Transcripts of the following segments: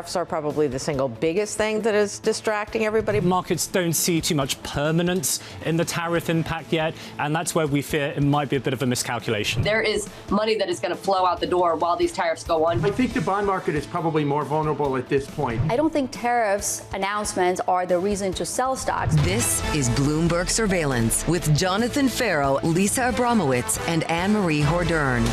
tariffs are probably the single biggest thing that is distracting everybody. Markets don't see too much permanence in the tariff impact yet, and that's where we fear it might be a bit of a miscalculation. There is money that is going to flow out the door while these tariffs go on. I think the bond market is probably more vulnerable at this point. I don't think tariffs announcements are the reason to sell stocks. This is Bloomberg Surveillance with Jonathan Ferro, Lisa Abramowicz, and Annmarie Hordern.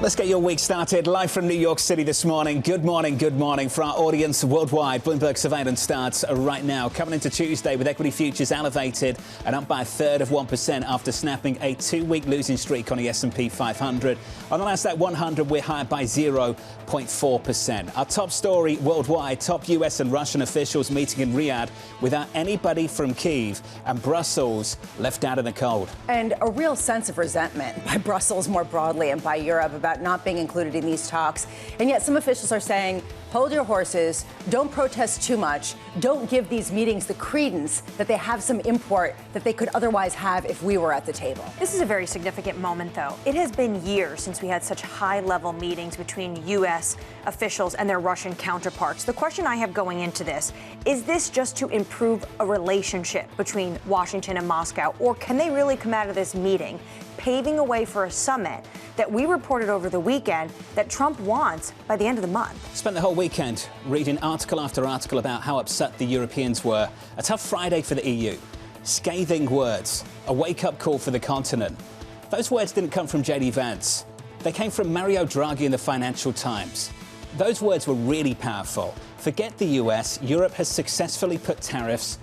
Let's get your week started live from New York City this morning. Good morning, good morning. For our audience worldwide, Bloomberg Surveillance starts right now. Coming into Tuesday with equity futures elevated and up by 1/3% after snapping a 2-week losing streak on the S&P 500. On the Nasdaq 100, we're higher by 0.4%. Our top story worldwide, top US and Russian officials meeting in Riyadh without anybody from Kyiv and Brussels left out in the cold. And a real sense of resentment by Brussels more broadly and by Europe about not being included in these talks. And yet some officials are saying, hold your horses, don't protest too much, don't give these meetings the credence that they have some import that they could otherwise have if we were at the table. This is a very significant moment, though. It has been years since we had such high-level meetings between U.S. officials and their Russian counterparts. The question I have going into this, is this just to improve a relationship between Washington and Moscow, or can they really come out of this meeting paving a way for a summit that we reported over the weekend that Trump wants by the end of the month? Spent the whole weekend reading article after article about how upset the Europeans were. A tough Friday for the EU. Scathing words. A wake-up call for the continent. Those words didn't come from J.D. Vance. They came from Mario Draghi in the Financial Times. Those words were really powerful. Forget the US. Europe has successfully put tariffs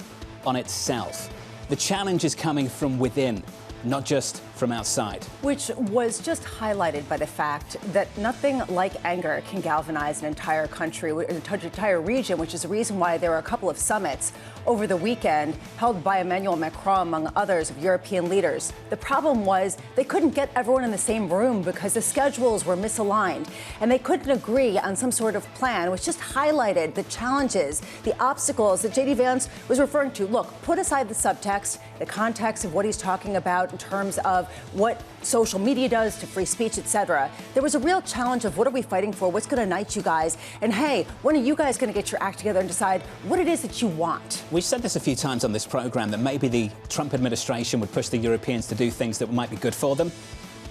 on itself. The challenge is coming from within, not just from outside. Which was just highlighted by the fact that nothing like anger can galvanize an entire country, an entire region, which is the reason why there were a couple of summits over the weekend held by Emmanuel Macron, among others, of European leaders. The problem was they couldn't get everyone in the same room because the schedules were misaligned and they couldn't agree on some sort of plan, which just highlighted the challenges, the obstacles that J.D. Vance was referring to. Look, put aside the subtext, the context of what he's talking about in terms of what social media does to free speech, etc. There was a real challenge of what are we fighting for? What's going to unite you guys? And hey, when are you guys going to get your act together and decide what it is that you want? We've said this a few times on this program that maybe the Trump administration would push the Europeans to do things that might be good for them.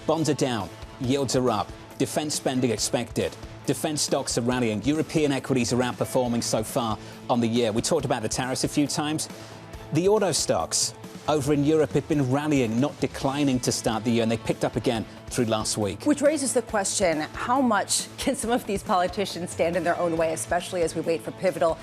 Bonds are down, yields are up, defense spending expected. Defense stocks are rallying. European equities are outperforming so far on the year. We talked about the tariffs a few times. The auto stocks over in Europe have been rallying, not declining to start the year, and they picked up again through last week. Which raises the question, how much can some of these politicians stand in their own way, especially as we wait for pivotal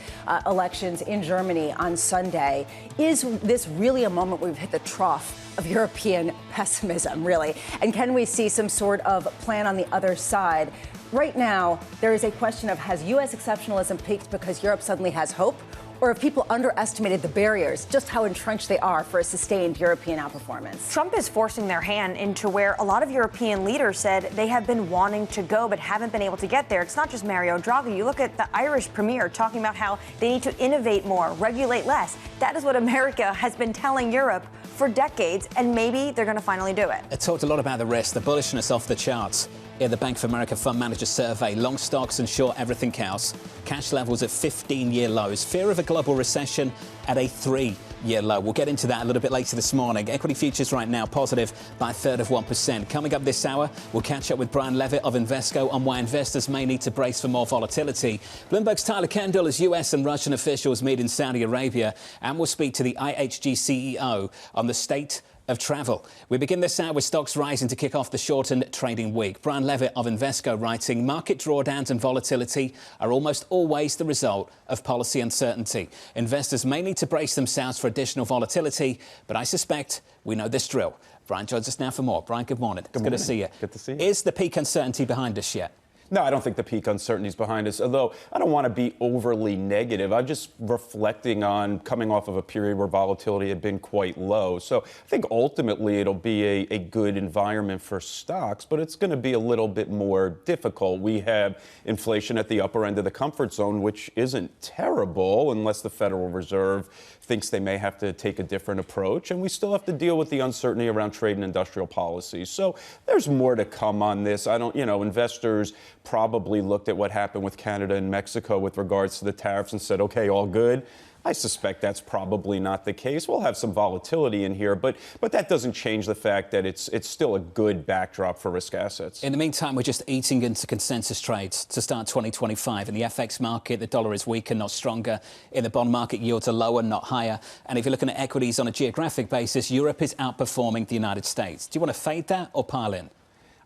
elections in Germany on Sunday? Is this really a moment where we've hit the trough of European pessimism, really? And can we see some sort of plan on the other side? Right now, there is a question of, has U.S. exceptionalism peaked because Europe suddenly has hope? Or have people underestimated the barriers, just how entrenched they are for a sustained European outperformance? Trump is forcing their hand into where a lot of European leaders said they have been wanting to go but haven't been able to get there. It's not just Mario Draghi. You look at the Irish premier talking about how they need to innovate more, regulate less. That is what America has been telling Europe for decades, and maybe they're going to finally do it. It talked a lot about the risk, the bullishness off the charts. In the Bank of America Fund Manager Survey, long stocks and short everything counts. Cash levels at 15-year lows. Fear of a global recession at a 3-year low. We'll get into that a little bit later this morning. Equity futures right now positive by 1/3%. Coming up this hour, we'll catch up with Brian Levitt of Invesco on why investors may need to brace for more volatility. Bloomberg's Tyler Kendall as US and Russian officials meet in Saudi Arabia. And we'll speak to the IHG CEO on the state of travel. We begin this hour with stocks rising to kick off the shortened trading week. Brian Levitt of Invesco writing, market drawdowns and volatility are almost always the result of policy uncertainty. Investors may need to brace themselves for additional volatility, but I suspect we know this drill. Brian joins us now for more. Brian, good morning. It's good to see you. Good to see you. Is the peak uncertainty behind us yet? No, I don't think the peak uncertainty is behind us, although I don't want to be overly negative. I'm just reflecting on coming off of a period where volatility had been quite low. So I think ultimately it'll be a good environment for stocks, but it's going to be a little bit more difficult. We have inflation at the upper end of the comfort zone, which isn't terrible unless the Federal Reserve thinks they may have to take a different approach. And we still have to deal with the uncertainty around trade and industrial policy. So there's more to come on this. Investors probably looked at what happened with Canada and Mexico with regards to the tariffs and said, okay, all good. I suspect that's probably not the case. We'll have some volatility in here, but that doesn't change the fact that it's still a good backdrop for risk assets. In the meantime, we're just eating into consensus trades to start 2025. In the FX market, the dollar is weaker, not stronger. In the bond market, yields are lower, not higher. And if you're looking at equities on a geographic basis, Europe is outperforming the United States. Do you want to fade that or pile in?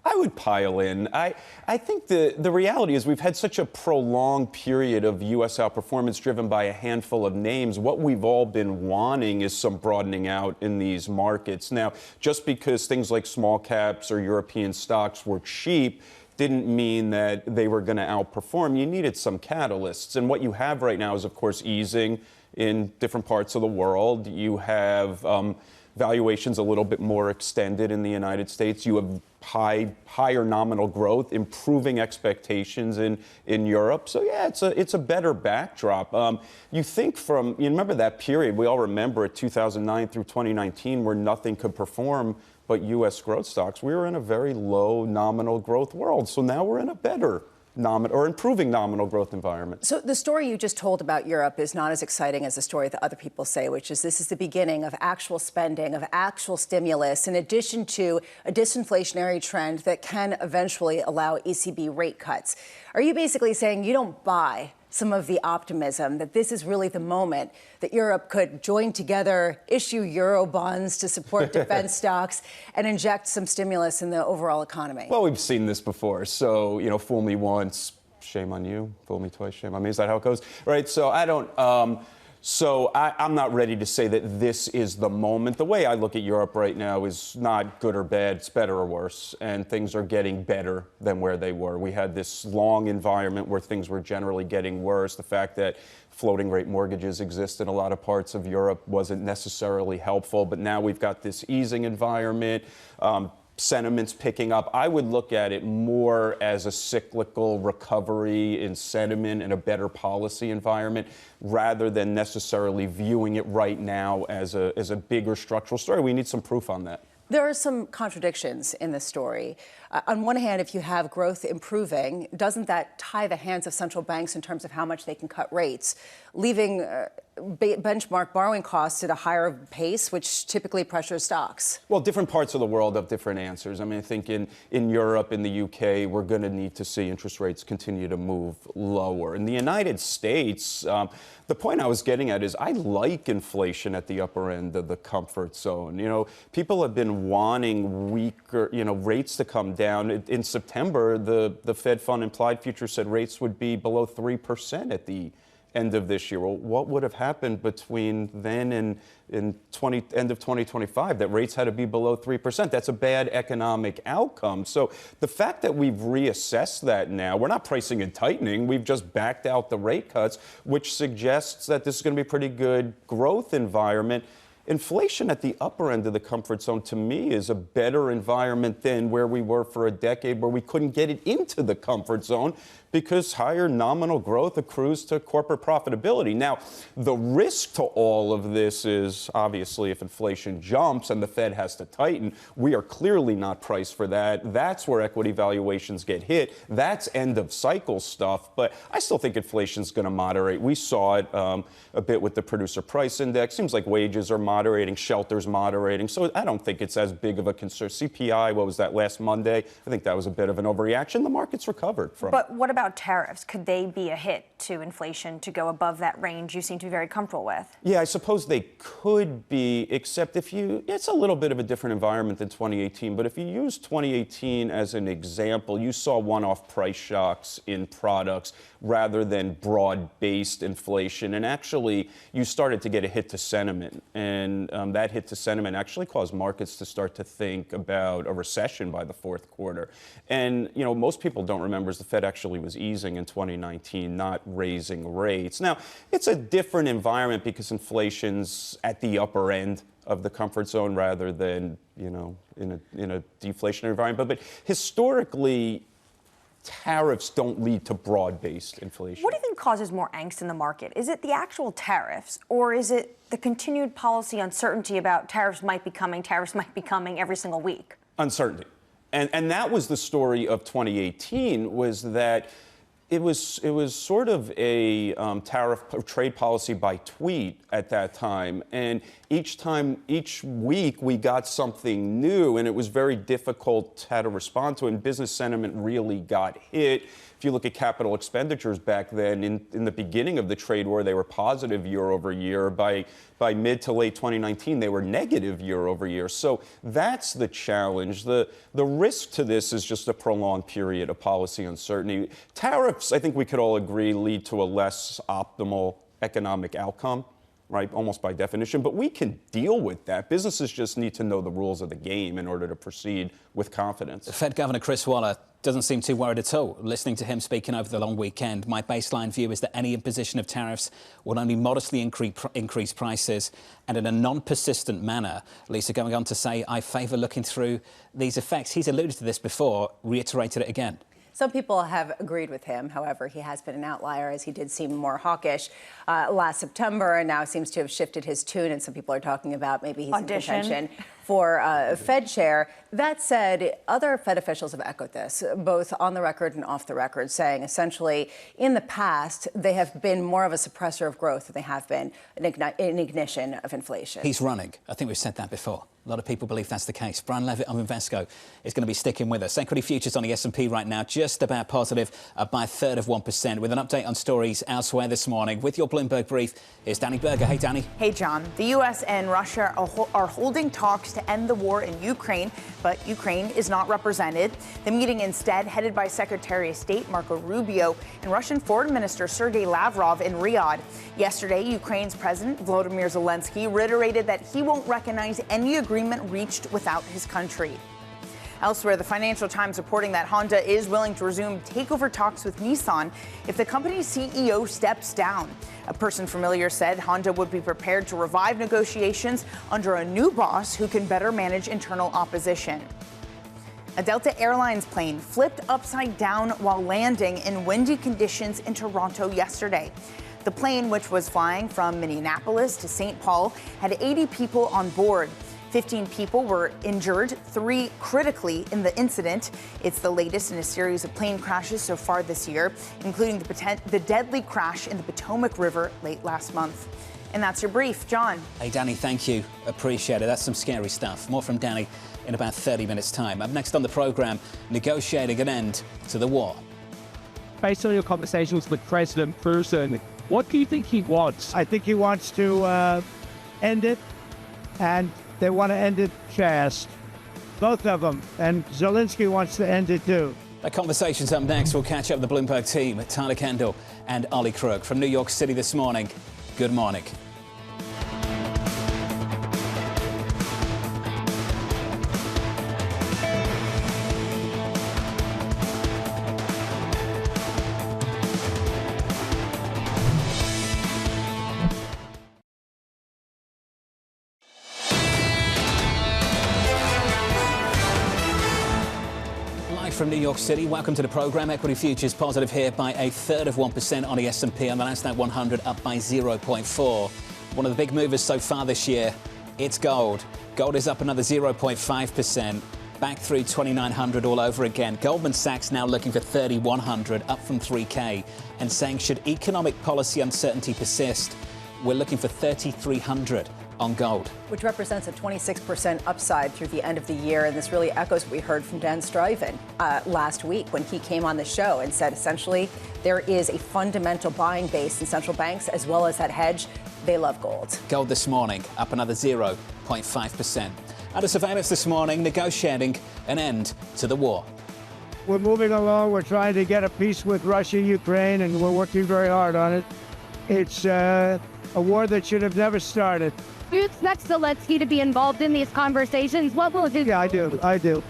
I would pile in. I think the reality is we've had such a prolonged period of U.S. outperformance driven by a handful of names. What we've all been wanting is some broadening out in these markets. Now, just because things like small caps or European stocks were cheap didn't mean that they were going to outperform. You needed some catalysts. And what you have right now is, of course, easing in different parts of the world. You have valuations a little bit more extended in the United States. You have higher nominal growth, improving expectations in Europe. So yeah, it's a better backdrop. You remember that period, we all remember it, 2009 through 2019, where nothing could perform but U.S. growth stocks. We were in a very low nominal growth world. So now we're in a better improving nominal growth environment. So the story you just told about Europe is not as exciting as the story that other people say, which is this is the beginning of actual spending, of actual stimulus, in addition to a disinflationary trend that can eventually allow ECB rate cuts. Are you basically saying you don't buy some of the optimism that this is really the moment that Europe could join together, issue euro bonds to support defense stocks, and inject some stimulus in the overall economy? Well, we've seen this before. So, fool me once, shame on you. Fool me twice, shame on me. Is that how it goes? Right. So I'm not ready to say that this is the moment. The way I look at Europe right now is not good or bad. It's better or worse. And things are getting better than where they were. We had this long environment where things were generally getting worse. The fact that floating rate mortgages exist in a lot of parts of Europe wasn't necessarily helpful. But now we've got this easing environment. Sentiment's picking up. I would look at it more as a cyclical recovery in sentiment and a better policy environment rather than necessarily viewing it right now as a bigger structural story. We need some proof on that. There are some contradictions in this story. On one hand, if you have growth improving, doesn't that tie the hands of central banks in terms of how much they can cut rates, leaving benchmark borrowing costs at a higher pace, which typically pressures stocks? Well, different parts of the world have different answers. I mean, I think in Europe, in the UK, we're going to need to see interest rates continue to move lower. In the United States, the point I was getting at is I like inflation at the upper end of the comfort zone. People have been wanting weaker, rates to come down. In September, the Fed fund implied future said rates would be below 3% at the end of this year. Well, what would have happened between then and end of 2025? That rates had to be below 3%. That's a bad economic outcome. So the fact that we've reassessed that now, we're not pricing in tightening. We've just backed out the rate cuts, which suggests that this is going to be a pretty good growth environment. Inflation at the upper end of the comfort zone, to me, is a better environment than where we were for a decade, where we couldn't get it into the comfort zone because higher nominal growth accrues to corporate profitability. Now, the risk to all of this is, obviously, if inflation jumps and the Fed has to tighten, we are clearly not priced for that. That's where equity valuations get hit. That's end-of-cycle stuff. But I still think inflation's going to moderate. We saw it a bit with the producer price index. Seems like wages are moderating, shelter's moderating. So I don't think it's as big of a concern. CPI, what was that, last Monday? I think that was a bit of an overreaction. The market's recovered from it. But what about tariffs? Could they be a hit to inflation to go above that range you seem to be very comfortable with? Yeah, I suppose they could be, except it's a little bit of a different environment than 2018. But if you use 2018 as an example, you saw one-off price shocks in products rather than broad-based inflation. And actually, you started to get a hit to sentiment. And that hit to sentiment actually caused markets to start to think about a recession by the fourth quarter. And, most people don't remember is the Fed actually was easing in 2019, not raising rates. Now, it's a different environment because inflation's at the upper end of the comfort zone rather than, in a deflationary environment. But historically, tariffs don't lead to broad-based inflation. What do you think causes more angst in the market? Is it the actual tariffs, or is it the continued policy uncertainty about tariffs might be coming every single week? Uncertainty. And that was the story of 2018, was that it was sort of a tariff trade policy by tweet at that time. And each week we got something new, and it was very difficult how to respond to it. And business sentiment really got hit. If you look at capital expenditures back then, in the beginning of the trade war, they were positive year over year. By mid to late 2019, they were negative year over year. So that's the challenge. The risk to this is just a prolonged period of policy uncertainty. Tariffs, I think we could all agree, lead to a less optimal economic outcome, right, almost by definition. But we can deal with that. Businesses just need to know the rules of the game in order to proceed with confidence. Fed Governor Chris Waller doesn't seem too worried at all. Listening to him speaking over the long weekend, my baseline view is that any imposition of tariffs will only modestly increase prices and in a non-persistent manner. Lisa going on to say, I favour looking through these effects. He's alluded to this before, reiterated it again. Some people have agreed with him. However, he has been an outlier, as he did seem more hawkish last September and now seems to have shifted his tune. And some people are talking about maybe he's in contention for Fed chair. That said, other Fed officials have echoed this, both on the record and off the record, saying essentially in the past they have been more of a suppressor of growth than they have been an ignition of inflation. He's running. I think we've said that before. A lot of people believe that's the case. Brian Levitt of Invesco is going to be sticking with us. Equity futures on the S&P right now just about positive by 1/3 of 1%. With an update on stories elsewhere this morning, with your Bloomberg brief, here's Danny Berger. Hey, Danny. Hey, John. The U.S. and Russia are holding talks to end the war in Ukraine, but Ukraine is not represented. The meeting instead headed by Secretary of State Marco Rubio and Russian Foreign Minister Sergei Lavrov in Riyadh. Yesterday, Ukraine's President Volodymyr Zelensky reiterated that he won't recognize any agreement reached without his country. Elsewhere, the Financial Times reporting that Honda is willing to resume takeover talks with Nissan if the company's CEO steps down. A person familiar said Honda would be prepared to revive negotiations under a new boss who can better manage internal opposition. A Delta Airlines plane flipped upside down while landing in windy conditions in Toronto yesterday. The plane, which was flying from Minneapolis to St. Paul, had 80 people on board. 15 people were injured, 3 critically in the incident. It's the latest in a series of plane crashes so far this year, including the deadly crash in the Potomac River late last month. And that's your brief. John. Hey, Danny, thank you. Appreciate it. That's some scary stuff. More from Danny in about 30 minutes' time. Up next on the programme, negotiating an end to the war. Based on your conversations with President Putin, what do you think he wants? I think he wants to end it, and they want to end it fast. Both of them. And Zelensky wants to end it too. That conversation's up next. We'll catch up with the Bloomberg team, Tyler Kendall and Ollie Crook from New York City this morning. Good morning. From New York City, welcome to the program. Equity futures positive here by 1/3 of 1% on the S&P, and the Nasdaq 100 up by 0.4. One of the big movers so far this year, it's gold. Gold is up another 0.5%, back through 2,900 all over again. Goldman Sachs now looking for 3,100, up from 3K, and saying should economic policy uncertainty persist, we're looking for 3,300 on gold. Which represents a 26% upside through the end of the year. And this really echoes what we heard from Dan Stuyven last week when he came on the show and said, essentially, there is a fundamental buying base in central banks as well as that hedge. They love gold. Gold this morning up another 0.5%. Out of surveillance this morning, negotiating an end to the war. We're moving along. We're trying to get a peace with Russia, Ukraine, and we're working very hard on it. It's a war that should have never started. Do you expect Zelensky to be involved in these conversations? What will his... Yeah, I do.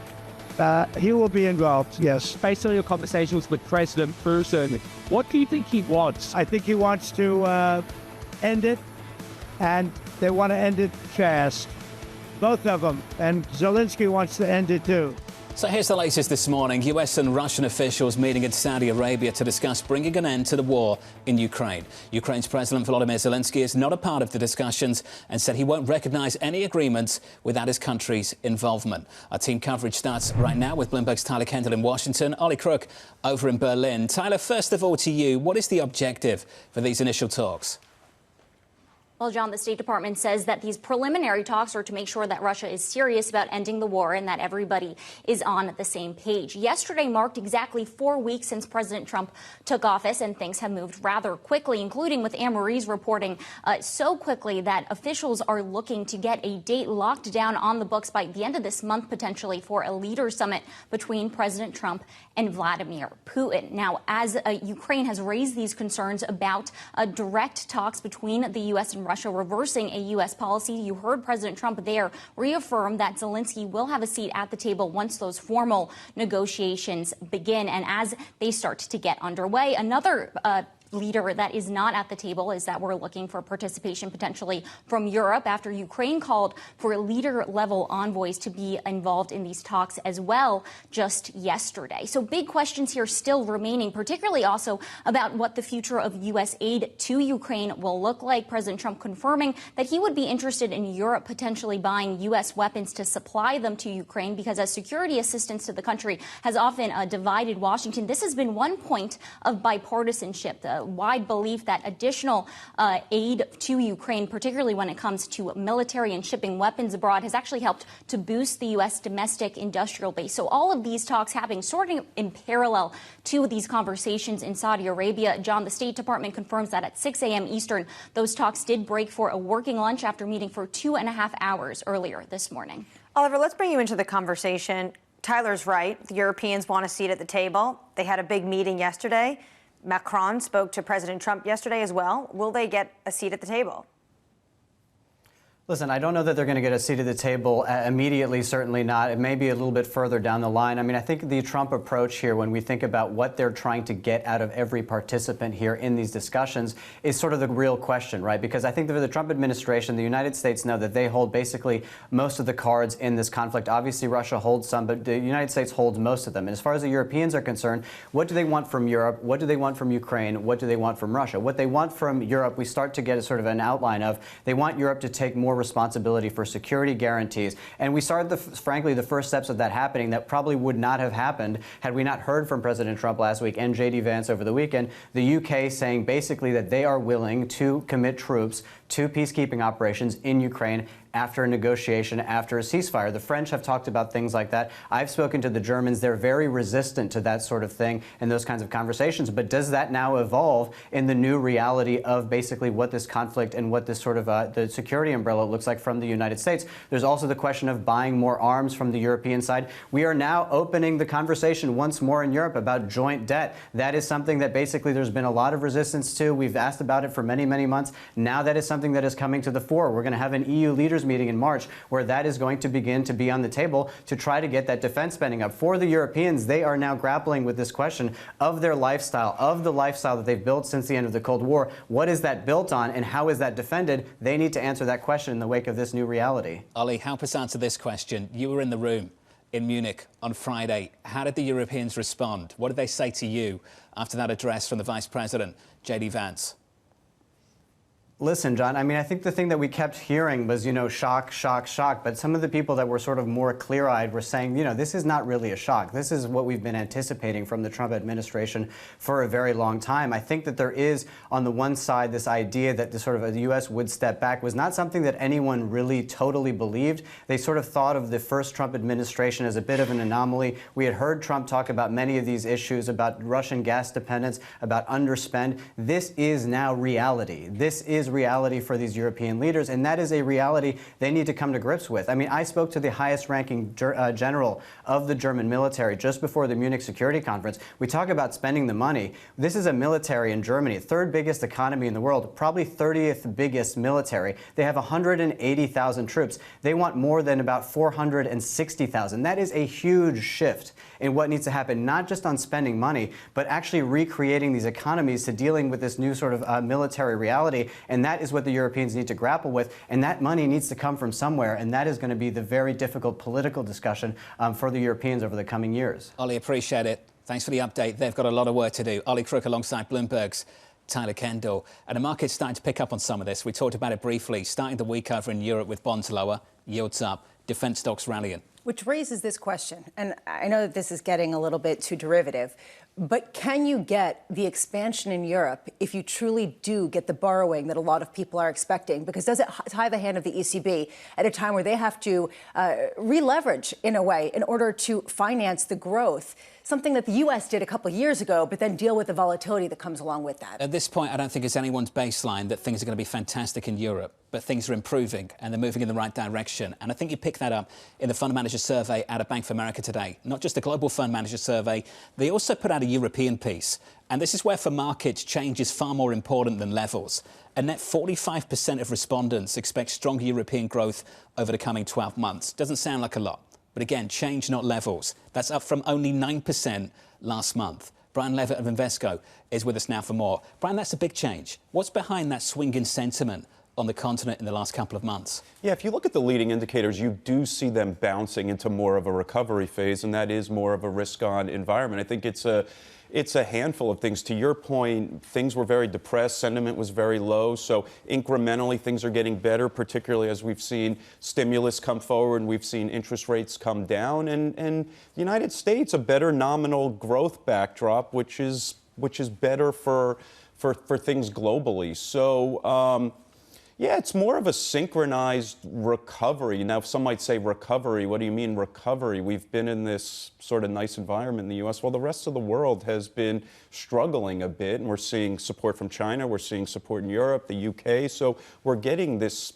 He will be involved, yes. Based on your conversations with President Putin, what do you think he wants? I think he wants to end it, and they want to end it fast. Both of them. And Zelensky wants to end it too. So here's the latest this morning. US and Russian officials meeting in Saudi Arabia to discuss bringing an end to the war in Ukraine. Ukraine's President Volodymyr Zelensky is not a part of the discussions and said he won't recognise any agreements without his country's involvement. Our team coverage starts right now with Bloomberg's Tyler Kendall in Washington, Ollie Crook over in Berlin. Tyler, first of all to you, what is the objective for these initial talks? Well, John, the State Department says that these preliminary talks are to make sure that Russia is serious about ending the war and that everybody is on the same page. Yesterday marked exactly 4 weeks since President Trump took office, and things have moved rather quickly, including with Annmarie's reporting so quickly that officials are looking to get a date locked down on the books by the end of this month, potentially, for a leaders' summit between President Trump and Vladimir Putin. Now, as Ukraine has raised these concerns about direct talks between the U.S. and Russia reversing a U.S. policy, you heard President Trump there reaffirm that Zelensky will have a seat at the table once those formal negotiations begin. And as they start to get underway, another leader that is not at the table is that we're looking for participation potentially from Europe after Ukraine called for leader-level envoys to be involved in these talks as well just yesterday. So big questions here still remaining, particularly also about what the future of U.S. aid to Ukraine will look like. President Trump confirming that he would be interested in Europe potentially buying U.S. weapons to supply them to Ukraine because as security assistance to the country has often divided Washington, this has been one point of bipartisanship, the wide belief that additional aid to Ukraine, particularly when it comes to military and shipping weapons abroad, has actually helped to boost the U.S. domestic industrial base. So all of these talks happening sort of in parallel to these conversations in Saudi Arabia. John, the State Department confirms that at 6 a.m. Eastern, those talks did break for a working lunch after meeting for 2.5 hours earlier this morning. Oliver, let's bring you into the conversation. Tyler's right. The Europeans want a seat at the table. They had a big meeting yesterday. Macron spoke to President Trump yesterday as well. Will they get a seat at the table? Listen, I don't know that they're going to get a seat at the table immediately, certainly not. It may be a little bit further down the line. I mean, I think the Trump approach here, when we think about what they're trying to get out of every participant here in these discussions, is sort of the real question, right? Because I think that for the Trump administration, the United States know that they hold basically most of the cards in this conflict. Obviously, Russia holds some, but the United States holds most of them. And as far as the Europeans are concerned, what do they want from Europe? What do they want from Ukraine? What do they want from Russia? What they want from Europe, we start to get a sort of an outline of. They want Europe to take more responsibility for security guarantees. And we started, frankly, the first steps of that happening that probably would not have happened had we not heard from President Trump last week and J.D. Vance over the weekend, the UK saying basically that they are willing to commit troops to peacekeeping operations in Ukraine after a negotiation, after a ceasefire. The French have talked about things like that. I've spoken to the Germans. They're very resistant to that sort of thing and those kinds of conversations. But does that now evolve in the new reality of basically what this conflict and what this sort of the security umbrella looks like from the United States? There's also the question of buying more arms from the European side. We are now opening the conversation once more in Europe about joint debt. That is something that basically there's been a lot of resistance to. We've asked about it for many, many months. Now that is something that is coming to the fore. We're going to have an EU leaders meeting in March where that is going to begin to be on the table to try to get that defense spending up. For the Europeans, they are now grappling with this question of their lifestyle, of the lifestyle that they've built since the end of the Cold War. What is that built on and how is that defended? They need to answer that question in the wake of this new reality. Ollie, help us answer this question. You were in the room in Munich on Friday. How did the Europeans respond? What did they say to you after that address from the Vice President, J.D. Vance? Listen, John, I mean, I think the thing that we kept hearing was, shock, shock, shock. But some of the people that were sort of more clear-eyed were saying, this is not really a shock. This is what we've been anticipating from the Trump administration for a very long time. I think that there is, on the one side, this idea that the U.S. would step back was not something that anyone really totally believed. They sort of thought of the first Trump administration as a bit of an anomaly. We had heard Trump talk about many of these issues, about Russian gas dependence, about underspend. This is now reality. This is reality for these European leaders, and that is a reality they need to come to grips with. I mean, I spoke to the highest-ranking general of the German military just before the Munich Security Conference. We talk about spending the money. This is a military in Germany, third biggest economy in the world, probably 30th biggest military. They have 180,000 troops. They want more than about 460,000. That is a huge shift in what needs to happen, not just on spending money, but actually recreating these economies to dealing with this new sort of military reality. And And that is what the Europeans need to grapple with. And that money needs to come from somewhere. And that is going to be the very difficult political discussion for the Europeans over the coming years. Ollie, appreciate it. Thanks for the update. They've got a lot of work to do. Ollie Crook alongside Bloomberg's Tyler Kendall. And the market's starting to pick up on some of this. We talked about it briefly. Starting the week over in Europe with bonds lower, yields up, defence stocks rallying. Which raises this question, and I know that this is getting a little bit too derivative, but can you get the expansion in Europe if you truly do get the borrowing that a lot of people are expecting? Because does it tie the hand of the ECB at a time where they have to re-leverage in a way in order to finance the growth? Something that the U.S. did a couple of years ago, but then deal with the volatility that comes along with that. At this point, I don't think it's anyone's baseline that things are going to be fantastic in Europe, but things are improving and they're moving in the right direction. And I think you pick that up in the fund manager survey out of Bank of America today. Not just the global fund manager survey, they also put out a European piece. And this is where for markets, change is far more important than levels. A net 45% of respondents expect stronger European growth over the coming 12 months. Doesn't sound like a lot. But again, change, not levels. That's up from only 9% last month. Brian Levitt of Invesco is with us now for more. Brian, that's a big change. What's behind that swing in sentiment on the continent in the last couple of months? Yeah, if you look at the leading indicators, you do see them bouncing into more of a recovery phase, and that is more of a risk-on environment. I think it's a handful of things. To your point, things were very depressed, sentiment was very low, so incrementally things are getting better, particularly as we've seen stimulus come forward and we've seen interest rates come down, and the United States, a better nominal growth backdrop, which is better for things globally. So yeah, it's more of a synchronized recovery. Now, some might say recovery. What do you mean recovery? We've been in this sort of nice environment in the U.S. Well, the rest of the world has been struggling a bit, and we're seeing support from China. We're seeing support in Europe, the U.K. So we're getting this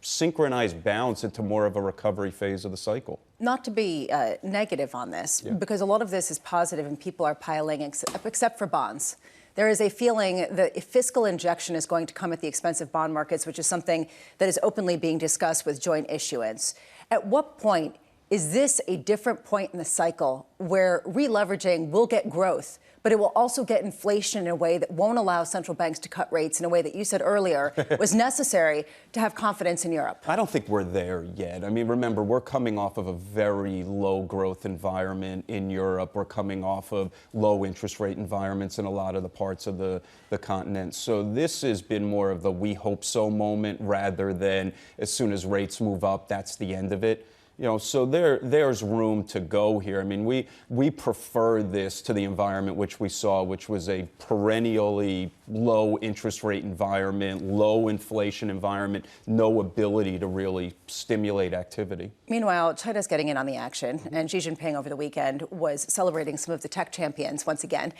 synchronized bounce into more of a recovery phase of the cycle. Not to be negative on this, because a lot of this is positive and people are piling, except for bonds. There is a feeling that a fiscal injection is going to come at the expense of bond markets, which is something that is openly being discussed with joint issuance. At what point is this a different point in the cycle where re-leveraging will get growth, but it will also get inflation in a way that won't allow central banks to cut rates in a way that you said earlier was necessary to have confidence in Europe? I don't think we're there yet. I mean, remember, we're coming off of a very low growth environment in Europe. We're coming off of low interest rate environments in a lot of the parts of the continent. So this has been more of the we hope so moment rather than as soon as rates move up, that's the end of it. You know, so there's room to go here. I mean, we prefer this to the environment which we saw, which was a perennially low interest rate environment, low inflation environment, no ability to really stimulate activity. Meanwhile, China's getting in on the action, and Xi Jinping over the weekend was celebrating some of the tech champions once again,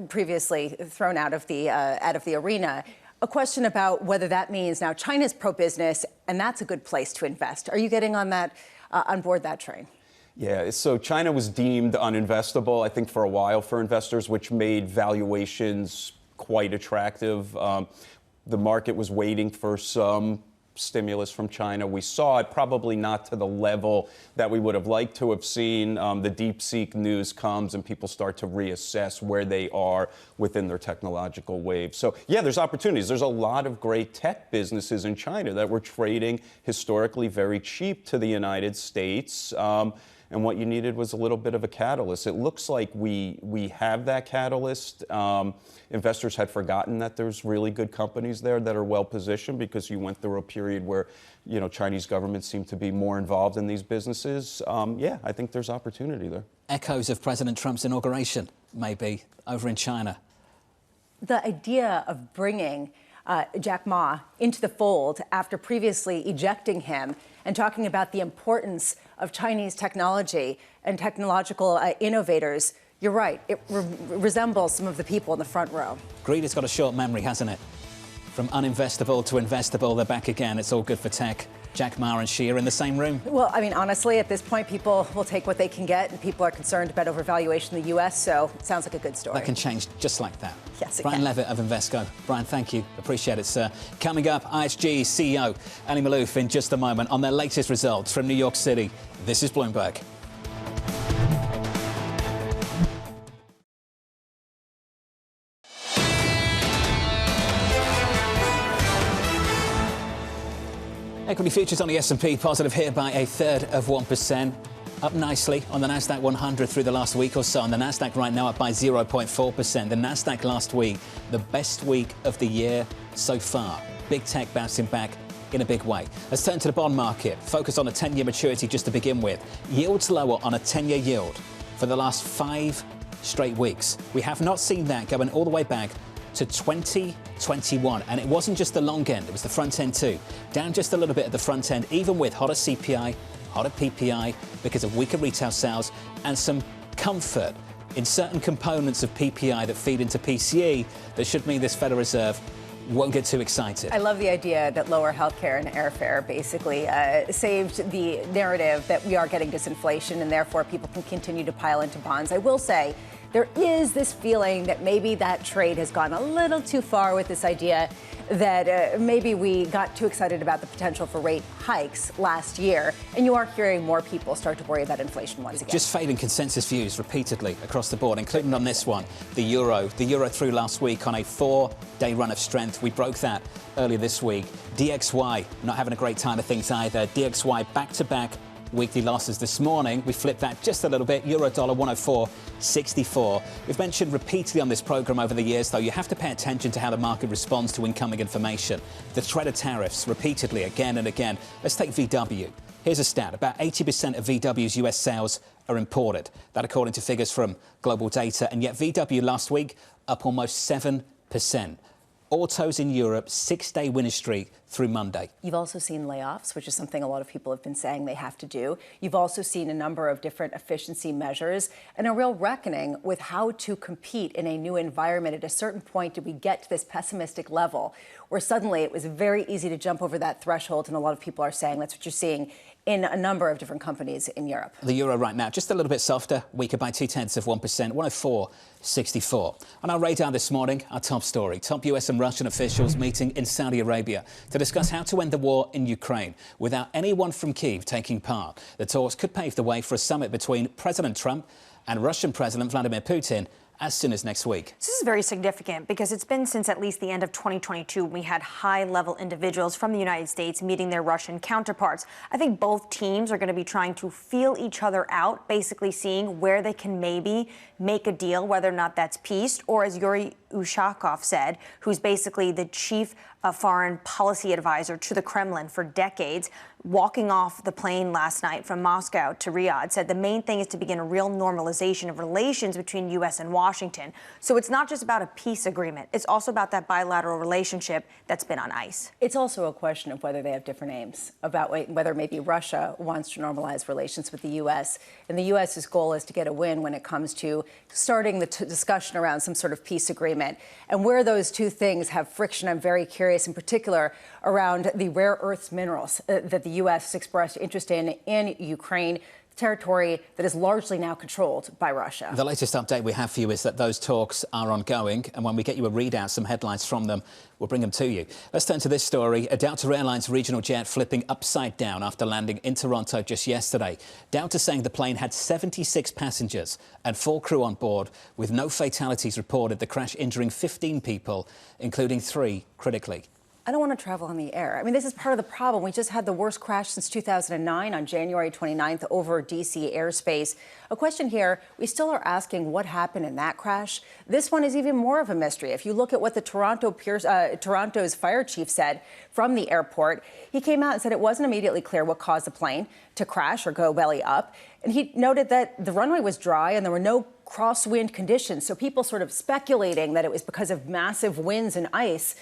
previously thrown out of the arena. A question about whether that means now China's pro-business, and that's a good place to invest. Are you getting on that? On board that train? Yeah, so China was deemed uninvestable, I think, for a while for investors, which made valuations quite attractive. The market was waiting for some stimulus from China. We saw it, probably not to the level that we would have liked to have seen. The DeepSeek news comes and people start to reassess where they are within their technological wave. So, yeah, there's opportunities. There's a lot of great tech businesses in China that were trading historically very cheap to the United States. And what you needed was a little bit of a catalyst. It looks like we have that catalyst. Investors had forgotten that there's really good companies there that are well positioned because you went through a period where, you know, Chinese governments seem to be more involved in these businesses. Yeah, I think there's opportunity there. Echoes of President Trump's inauguration, maybe, over in China. The idea of bringing Jack Ma into the fold after previously ejecting him and talking about the importance of Chinese technology and technological innovators, you're right. It resembles some of the people in the front row. Greed has got a short memory, hasn't it? From uninvestable to investable, they're back again. It's all good for tech. Jack Ma and Xi are in the same room. Well, I mean, honestly, at this point, people will take what they can get, and people are concerned about overvaluation in the U.S., so it sounds like a good story. That can change just like that. Yes, it Brian can. Levitt of Invesco. Brian, thank you. Appreciate it, sir. Coming up, IHG CEO Elie Maalouf in just a moment on their latest results from New York City. This is Bloomberg. Equity futures on the S&P positive here by 1/3%. Up nicely on the Nasdaq 100 through the last week or so. And the Nasdaq right now up by 0.4%. The Nasdaq last week, the best week of the year so far. Big tech bouncing back in a big way. Let's turn to the bond market. Focus on a 10-year maturity just to begin with. Yields lower on a 10-year yield for the last 5 straight weeks. We have not seen that going all the way back to 2021. And it wasn't just the long end, it was the front end too. Down just a little bit at the front end, even with hotter CPI, hotter PPI, because of weaker retail sales and some comfort in certain components of PPI that feed into PCE that should mean this Federal Reserve won't get too excited. I love the idea that lower healthcare and airfare basically saved the narrative that we are getting disinflation and therefore people can continue to pile into bonds. I will say there is this feeling that maybe that trade has gone a little too far with this idea that maybe we got too excited about the potential for rate hikes last year. And you are hearing more people start to worry about inflation once again. Just fading consensus views repeatedly across the board, including on this one, the euro. The euro through last week on a 4-day run of strength. We broke that earlier this week. DXY not having a great time of things either. DXY back-to-back weekly losses this morning. We flipped that just a little bit. Euro dollar 104.64. We've mentioned repeatedly on this program over the years, though, you have to pay attention to how the market responds to incoming information. The threat of tariffs repeatedly again and again. Let's take VW. Here's a stat. About 80% of VW's US sales are imported. That according to figures from Global Data. And yet VW last week up almost 7%. Autos in Europe, 6-day winning streak through Monday. You've also seen layoffs, which is something a lot of people have been saying they have to do. You've also seen a number of different efficiency measures and a real reckoning with how to compete in a new environment. At a certain point, did we get to this pessimistic level where suddenly it was very easy to jump over that threshold? And a lot of people are saying that's what you're seeing in a number of different companies in Europe. The euro right now, just a little bit softer, weaker by 0.2%, 104.64. On our radar this morning, our top story. Top US and Russian officials meeting in Saudi Arabia to discuss how to end the war in Ukraine without anyone from Kyiv taking part. The talks could pave the way for a summit between President Trump and Russian President Vladimir Putin as soon as next week. This is very significant because it's been since at least the end of 2022 we had high-level individuals from the United States meeting their Russian counterparts. I think both teams are going to be trying to feel each other out, basically seeing where they can maybe make a deal, whether or not that's peace, or as Yuri Ushakov said, who's basically the chief foreign policy advisor to the Kremlin for decades, walking off the plane last night from Moscow to Riyadh, said the main thing is to begin a real normalization of relations between U.S. and Washington. So it's not just about a peace agreement. It's also about that bilateral relationship that's been on ice. It's also a question of whether they have different aims, about whether maybe Russia wants to normalize relations with the U.S. And the U.S.'s goal is to get a win when it comes to starting the discussion around some sort of peace agreement. And where those two things have friction, I'm very curious in particular around the rare earths minerals that the U.S. has expressed interest in Ukraine, territory that is largely now controlled by Russia. The latest update we have for you is that those talks are ongoing, and when we get you a readout, some headlines from them, we'll bring them to you. Let's turn to this story. A Delta Airlines regional jet flipping upside down after landing in Toronto just yesterday. Delta saying the plane had 76 passengers and 4 crew on board, with no fatalities reported, the crash injuring 15 people, including 3 critically. I don't want to travel on the air. I mean, this is part of the problem. We just had the worst crash since 2009 on January 29th over D.C. airspace. A question here, we still are asking what happened in that crash. This one is even more of a mystery. If you look at what the Toronto's fire chief said from the airport, he came out and said it wasn't immediately clear what caused the plane to crash or go belly up. And he noted that the runway was dry and there were no crosswind conditions. So people sort of speculating that it was because of massive winds and ice.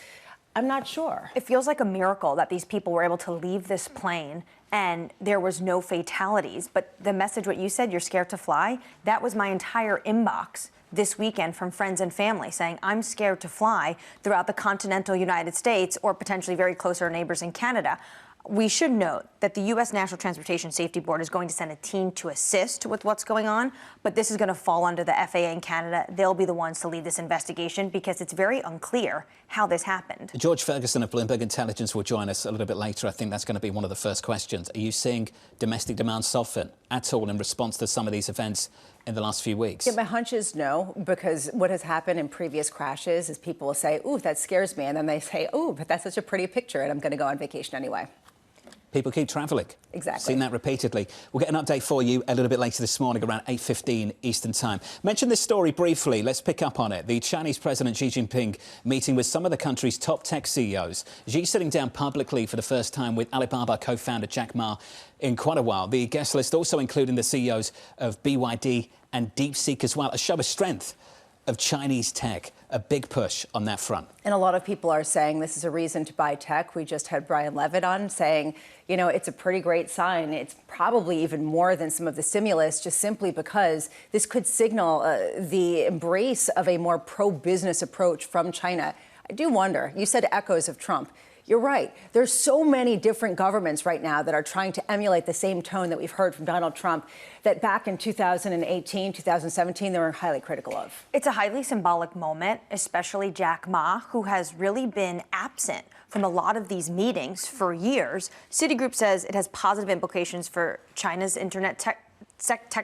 I'm not sure. It feels like a miracle that these people were able to leave this plane and there was no fatalities. But the message, what you said, you're scared to fly, that was my entire inbox this weekend from friends and family saying, I'm scared to fly throughout the continental United States or potentially very close to our neighbors in Canada. We should note that the U.S. National Transportation Safety Board is going to send a team to assist with what's going on, but this is going to fall under the FAA in Canada. They'll be the ones to lead this investigation because it's very unclear how this happened. George Ferguson of Bloomberg Intelligence will join us a little bit later. I think that's going to be one of the first questions. Are you seeing domestic demand soften at all in response to some of these events in the last few weeks? Yeah, my hunch is no, because what has happened in previous crashes is people will say, ooh, that scares me. And then they say, ooh, but that's such a pretty picture and I'm going to go on vacation anyway. people keep travelling. Exactly. Seen that repeatedly. We'll get an update for you a little bit later this morning, around 8:15 Eastern Time. Mention this story briefly. Let's pick up on it. The Chinese President Xi Jinping meeting with some of the country's top tech CEOs. Xi sitting down publicly for the first time with Alibaba co-founder Jack Ma in quite a while. The guest list also including the CEOs of BYD and DeepSeek as well. A show of strength of Chinese tech. A big push on that front. And a lot of people are saying this is a reason to buy tech. We just had Brian Levitt on saying, you know, it's a pretty great sign. It's probably even more than some of the stimulus, just simply because this could signal the embrace of a more pro-business approach from China. I do wonder, you said echoes of Trump. You're right. There's so many different governments right now that are trying to emulate the same tone that we've heard from Donald Trump that back in 2018, 2017, they were highly critical of. It's a highly symbolic moment, especially Jack Ma, who has really been absent from a lot of these meetings for years. Citigroup says it has positive implications for China's internet tech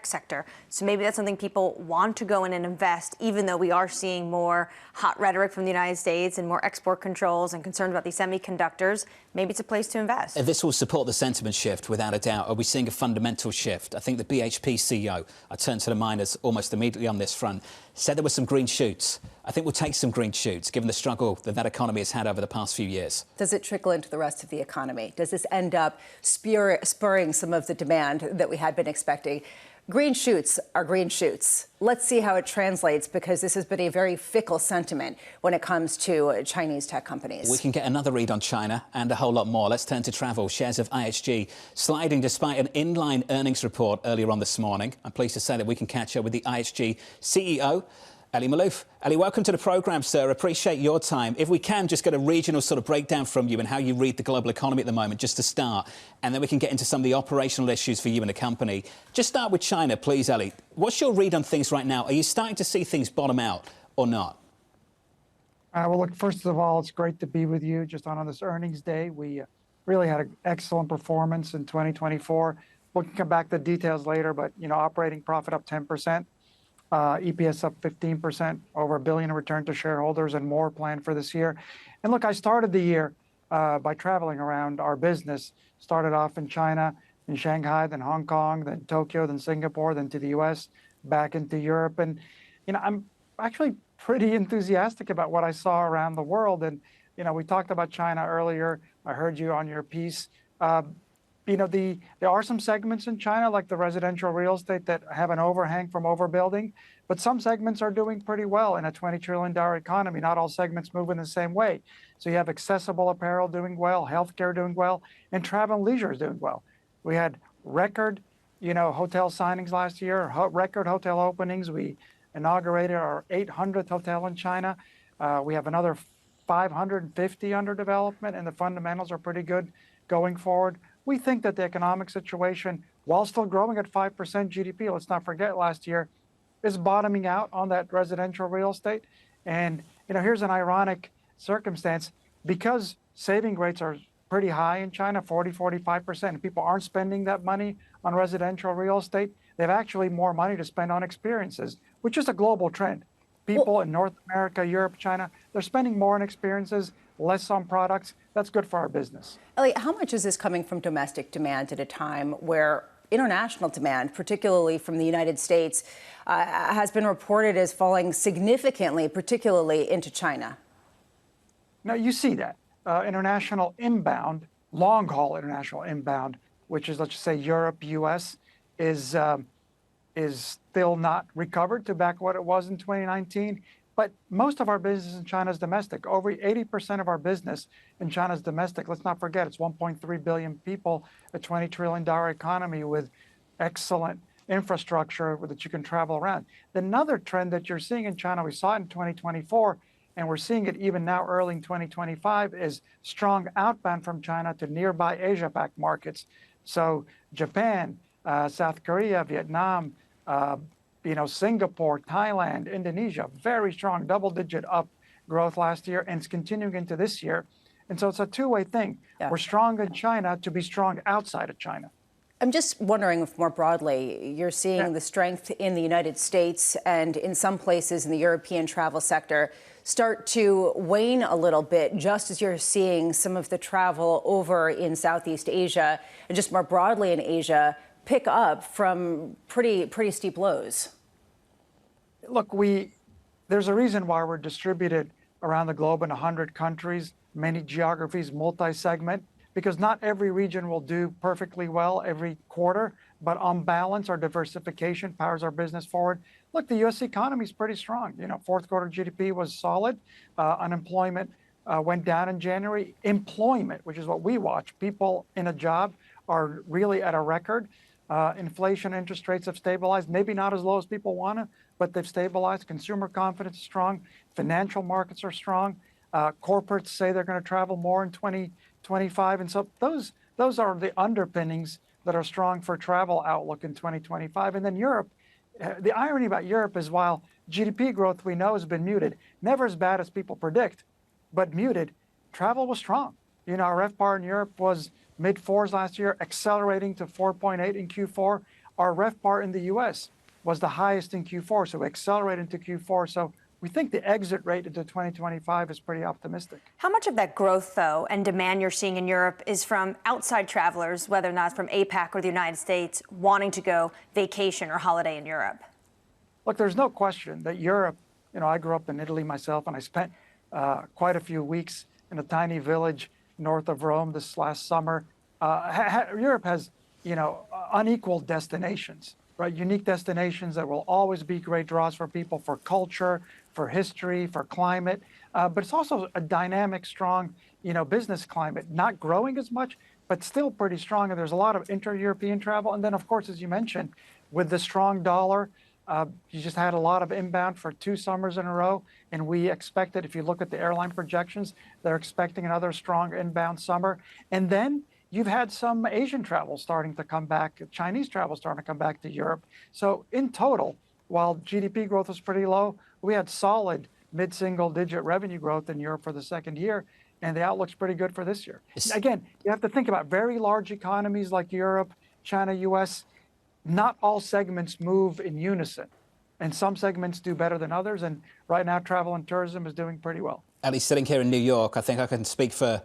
sector. So maybe that's something people want to go in and invest, even though we are seeing more hot rhetoric from the United States and more export controls and concerns about these semiconductors. Maybe it's a place to invest. This will support the sentiment shift, without a doubt. Are we seeing a fundamental shift? I think the BHP CEO, I turn to the miners almost immediately on this front, said there were some green shoots. I think we'll take some green shoots, given the struggle that economy has had over the past few years. Does it trickle into the rest of the economy? Does this end up spurring some of the demand that we had been expecting? Green shoots are green shoots. Let's see how it translates, because this has been a very fickle sentiment when it comes to Chinese tech companies. We can get another read on China and a whole lot more. Let's turn to travel. Shares of IHG sliding despite an inline earnings report earlier on this morning. I'm pleased to say that we can catch up with the IHG CEO, Elie Maalouf. Elie, welcome to the programme, sir. Appreciate your time. If we can, just get a regional sort of breakdown from you and how you read the global economy at the moment, just to start, and then we can get into some of the operational issues for you and the company. Just start with China, please, Elie. What's your read on things right now? Are you starting to see things bottom out or not? Well, look, first of all, it's great to be with you just on this earnings day. We really had an excellent performance in 2024. We can come back to the details later, but, you know, operating profit up 10%. EPS up 15%, over $1 billion in return to shareholders, and more planned for this year. And look, I started the year by traveling around our business. Started off in China, in Shanghai, then Hong Kong, then Tokyo, then Singapore, then to the US, back into Europe. And, you know, I'm actually pretty enthusiastic about what I saw around the world. And, you know, we talked about China earlier. I heard you on your piece. You know, there are some segments in China, like the residential real estate, that have an overhang from overbuilding, but some segments are doing pretty well in a $20 trillion economy. Not all segments move in the same way. So you have accessible apparel doing well, healthcare doing well, and travel and leisure is doing well. We had record, you know, hotel signings last year, record hotel openings. We inaugurated our 800th hotel in China. We have another 550 under development, and the fundamentals are pretty good going forward. We think that the economic situation, while still growing at 5% GDP, let's not forget last year, is bottoming out on that residential real estate. And, you know, here's an ironic circumstance. Because saving rates are pretty high in China, 45%, and people aren't spending that money on residential real estate, they have actually more money to spend on experiences, which is a global trend. People in North America, Europe, China, they're spending more on experiences, less on products. That's good for our business. Elie, how much is this coming from domestic demand at a time where international demand, particularly from the United States, has been reported as falling significantly, particularly into China? Now, you see that. International inbound, long-haul international inbound, which is, let's just say, Europe, U.S., is still not recovered to back what it was in 2019. But most of our business in China is domestic. Over 80% of our business in China is domestic. Let's not forget, it's 1.3 billion people, a $20 trillion economy with excellent infrastructure that you can travel around. Another trend that you're seeing in China, we saw it in 2024, and we're seeing it even now early in 2025, is strong outbound from China to nearby Asia-Pac markets. So Japan, South Korea, Vietnam, you know, Singapore, Thailand, Indonesia, very strong double-digit up growth last year, and it's continuing into this year. And so it's a two-way thing. Yeah. We're strong in China to be strong outside of China. I'm just wondering if more broadly you're seeing the strength in the United States and in some places in the European travel sector start to wane a little bit, just as you're seeing some of the travel over in Southeast Asia and just more broadly in Asia pick up from pretty steep lows? Look, there's a reason why we're distributed around the globe in 100 countries, many geographies, multi-segment, because not every region will do perfectly well every quarter, but on balance, our diversification powers our business forward. Look, the U.S. economy is pretty strong. Fourth quarter GDP was solid. Unemployment went down in January. Employment, which is what we watch, people in a job are really at a record. Inflation, interest rates have stabilized, maybe not as low as people want to, but they've stabilized. Consumer confidence is strong. Financial markets are strong. Corporates say they're going to travel more in 2025. And so those are the underpinnings that are strong for travel outlook in 2025. And then Europe, the irony about Europe is while GDP growth we know has been muted, never as bad as people predict, but muted, travel was strong. Our RevPAR in Europe was mid-4s last year, accelerating to 4.8 in Q4. Our RevPAR in the U.S. was the highest in Q4, so accelerated into Q4. So we think the exit rate into 2025 is pretty optimistic. How much of that growth, though, and demand you're seeing in Europe is from outside travelers, whether or not from APAC or the United States, wanting to go vacation or holiday in Europe? Look, there's no question that Europe, I grew up in Italy myself, and I spent quite a few weeks in a tiny village north of Rome this last summer. Europe has, unequaled destinations, right? Unique destinations that will always be great draws for people, for culture, for history, for climate. But it's also a dynamic, strong, business climate, not growing as much, but still pretty strong. And there's a lot of inter-European travel. And then, of course, as you mentioned, with the strong dollar, you just had a lot of inbound for 2 summers in a row. And we expect that if you look at the airline projections, they're expecting another strong inbound summer. And then you've had some Asian travel starting to come back, Chinese travel starting to come back to Europe. So in total, while GDP growth was pretty low, we had solid mid-single-digit revenue growth in Europe for the second year. And the outlook's pretty good for this year. Again, you have to think about very large economies like Europe, China, US. Not all segments move in unison. And some segments do better than others. And right now, travel and tourism is doing pretty well. Elie, sitting here in New York, I think I can speak for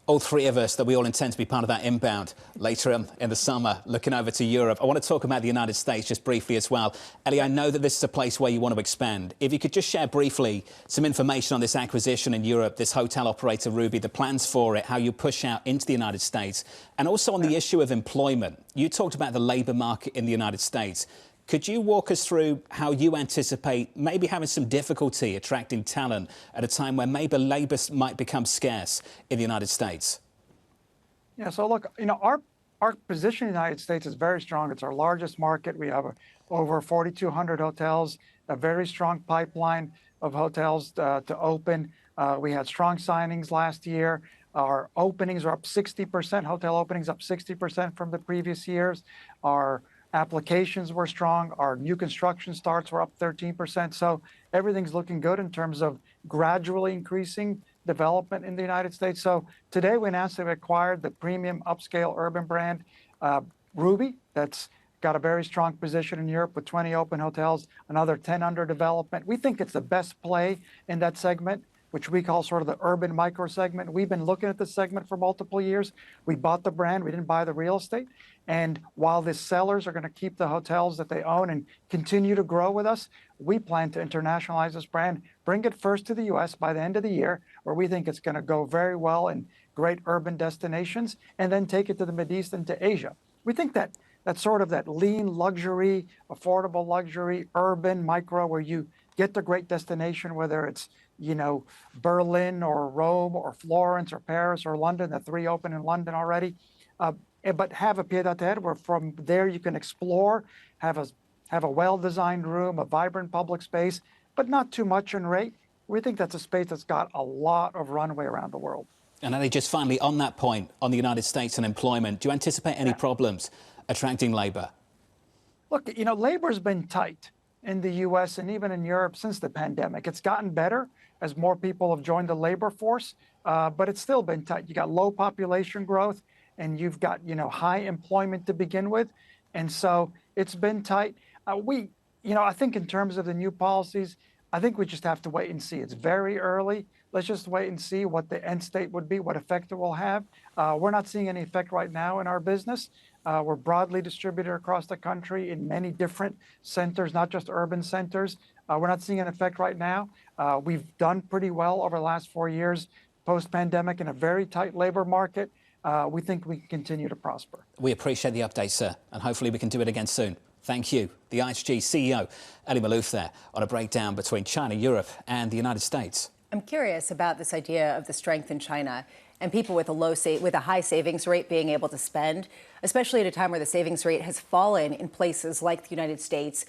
all three of us that we all intend to be part of that inbound later in the summer, looking over to Europe. I want to talk about the United States just briefly as well. Elie, I know that this is a place where you want to expand. If you could just share briefly some information on this acquisition in Europe, this hotel operator, Ruby, the plans for it, how you push out into the United States, and also on the issue of employment. You talked about the labour market in the United States. Could you walk us through how you anticipate maybe having some difficulty attracting talent at a time where maybe labour might become scarce in the United States? Yeah, so look, our position in the United States is very strong. It's our largest market. We have over 4,200 hotels, a very strong pipeline of hotels to open. We had strong signings last year. Our openings are up 60%, hotel openings up 60% from the previous years. Our applications were strong. Our new construction starts were up 13%. So everything's looking good in terms of gradually increasing development in the United States. So today we announced that we acquired the premium upscale urban brand Ruby. That's got a very strong position in Europe with 20 open hotels, another 10 under development. We think it's the best play in that segment, which we call sort of the urban micro segment. We've been looking at this segment for multiple years. We bought the brand. We didn't buy the real estate. And while the sellers are going to keep the hotels that they own and continue to grow with us, we plan to internationalize this brand, bring it first to the U.S. by the end of the year, where we think it's going to go very well in great urban destinations, and then take it to the Mideast and to Asia. We think that that's sort of that lean luxury, affordable luxury, urban micro, where you get the great destination, whether it's Berlin or Rome or Florence or Paris or London. The 3 open in London already. But have a pied-à-terre where from there you can explore, have a well-designed room, a vibrant public space, but not too much in rate. We think that's a space that's got a lot of runway around the world. And Elie, just finally on that point, on the United States and employment, do you anticipate any problems attracting labour? Look, labor's been tight in the U.S. and even in Europe since the pandemic. It's gotten better as more people have joined the labor force, but it's still been tight. You got low population growth, and you've got, high employment to begin with. And so it's been tight. I think in terms of the new policies, I think we just have to wait and see. It's very early. Let's just wait and see what the end state would be, what effect it will have. We're not seeing any effect right now in our business. We're broadly distributed across the country in many different centers, not just urban centers. We're not seeing an effect right now. We've done pretty well over the last 4 years post-pandemic in a very tight labor market. We think we can continue to prosper. We appreciate the update, sir, and hopefully we can do it again soon. Thank you. The IHG CEO, Elie Maalouf there, on a breakdown between China, Europe and the United States. I'm curious about this idea of the strength in China and people with a high savings rate being able to spend, especially at a time where the savings rate has fallen in places like the United States.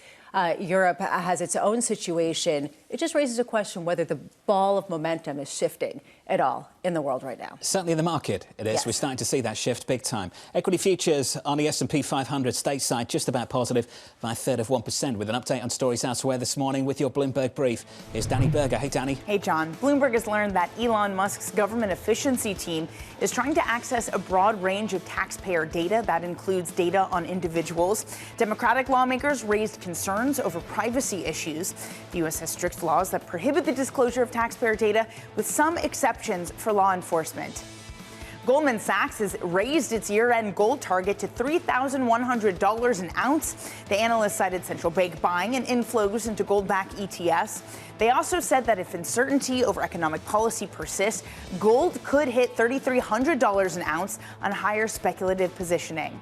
Europe has its own situation. It just raises a question whether the ball of momentum is shifting at all in the world right now. Certainly in the market, it is. Yes. We're starting to see that shift big time. Equity futures on the S&P 500 stateside just about positive by 1/3%. With an update on stories elsewhere this morning with your Bloomberg Brief. Here's Danny Berger. Hey, Danny. Hey, John. Bloomberg has learned that Elon Musk's government efficiency team is trying to access a broad range of taxpayer data. That includes data on individuals. Democratic lawmakers raised concerns over privacy issues. The U.S. has strict laws that prohibit the disclosure of taxpayer data, with some exceptions for law enforcement. Goldman Sachs has raised its year-end gold target to $3,100 an ounce. The analyst cited central bank buying and inflows into gold-backed ETFs. They also said that if uncertainty over economic policy persists, gold could hit $3,300 an ounce on higher speculative positioning.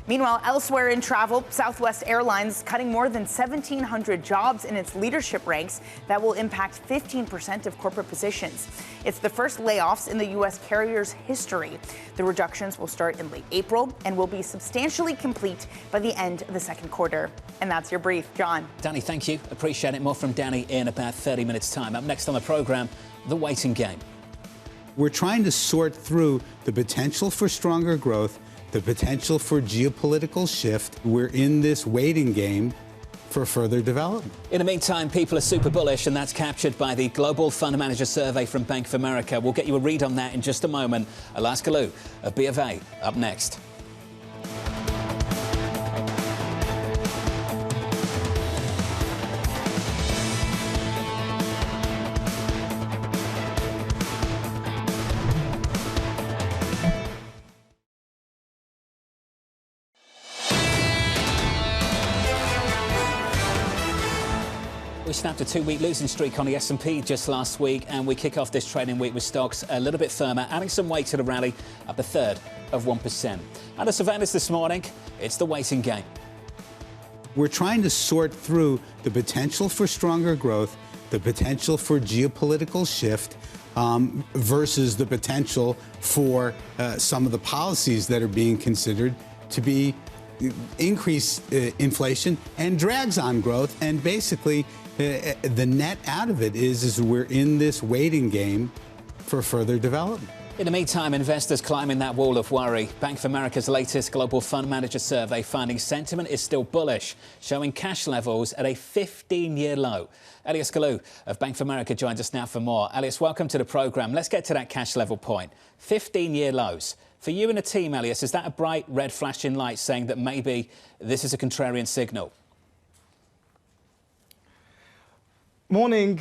Meanwhile, elsewhere in travel, Southwest Airlines cutting more than 1,700 jobs in its leadership ranks. That will impact 15% of corporate positions. It's the first layoffs in the U.S. carrier's history. The reductions will start in late April and will be substantially complete by the end of the second quarter. And that's your brief, John. Danny, thank you. Appreciate it. More from Danny in about 30 minutes' time. Up next on the programme, the waiting game. We're trying to sort through the potential for stronger growth, the potential for geopolitical shift. We're in this waiting game for further development. In the meantime, people are super bullish, and that's captured by the Global Fund Manager Survey from Bank of America. We'll get you a read on that in just a moment. Elie Galou of B of A up next. We snapped a 2-week losing streak on the S&P just last week, and we kick off this trading week with stocks a little bit firmer, adding some weight to the rally, up 1/3%. Under surveillance this morning, it's the waiting game. We're trying to sort through the potential for stronger growth, the potential for geopolitical shift, versus the potential for some of the policies that are being considered to be increase inflation and drags on growth. And basically, the net out of it is we're in this waiting game for further development. In the meantime, investors climbing that wall of worry. Bank of America's latest Global Fund Manager Survey finding sentiment is still bullish, showing cash levels at a 15-year low. Elie Galou of Bank of America joins us now for more. Elias, welcome to the programme. Let's get to that cash level point. 15-year lows. For you and the team, Elias, is that a bright red flashing light saying that maybe this is a contrarian signal? Morning.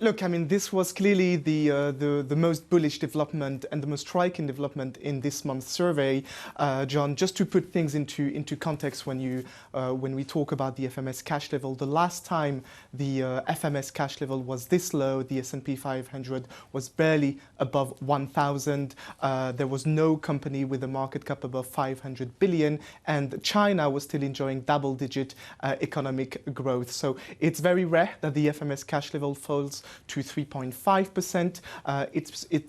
Look, I mean, this was clearly the most bullish development and the most striking development in this month's survey, John. Just to put things into context, when we talk about the FMS cash level, the last time the FMS cash level was this low, the S&P 500 was barely above 1,000. There was no company with a market cap above 500 billion, and China was still enjoying double-digit economic growth. So it's very rare that the FMS cash level falls to 3.5%.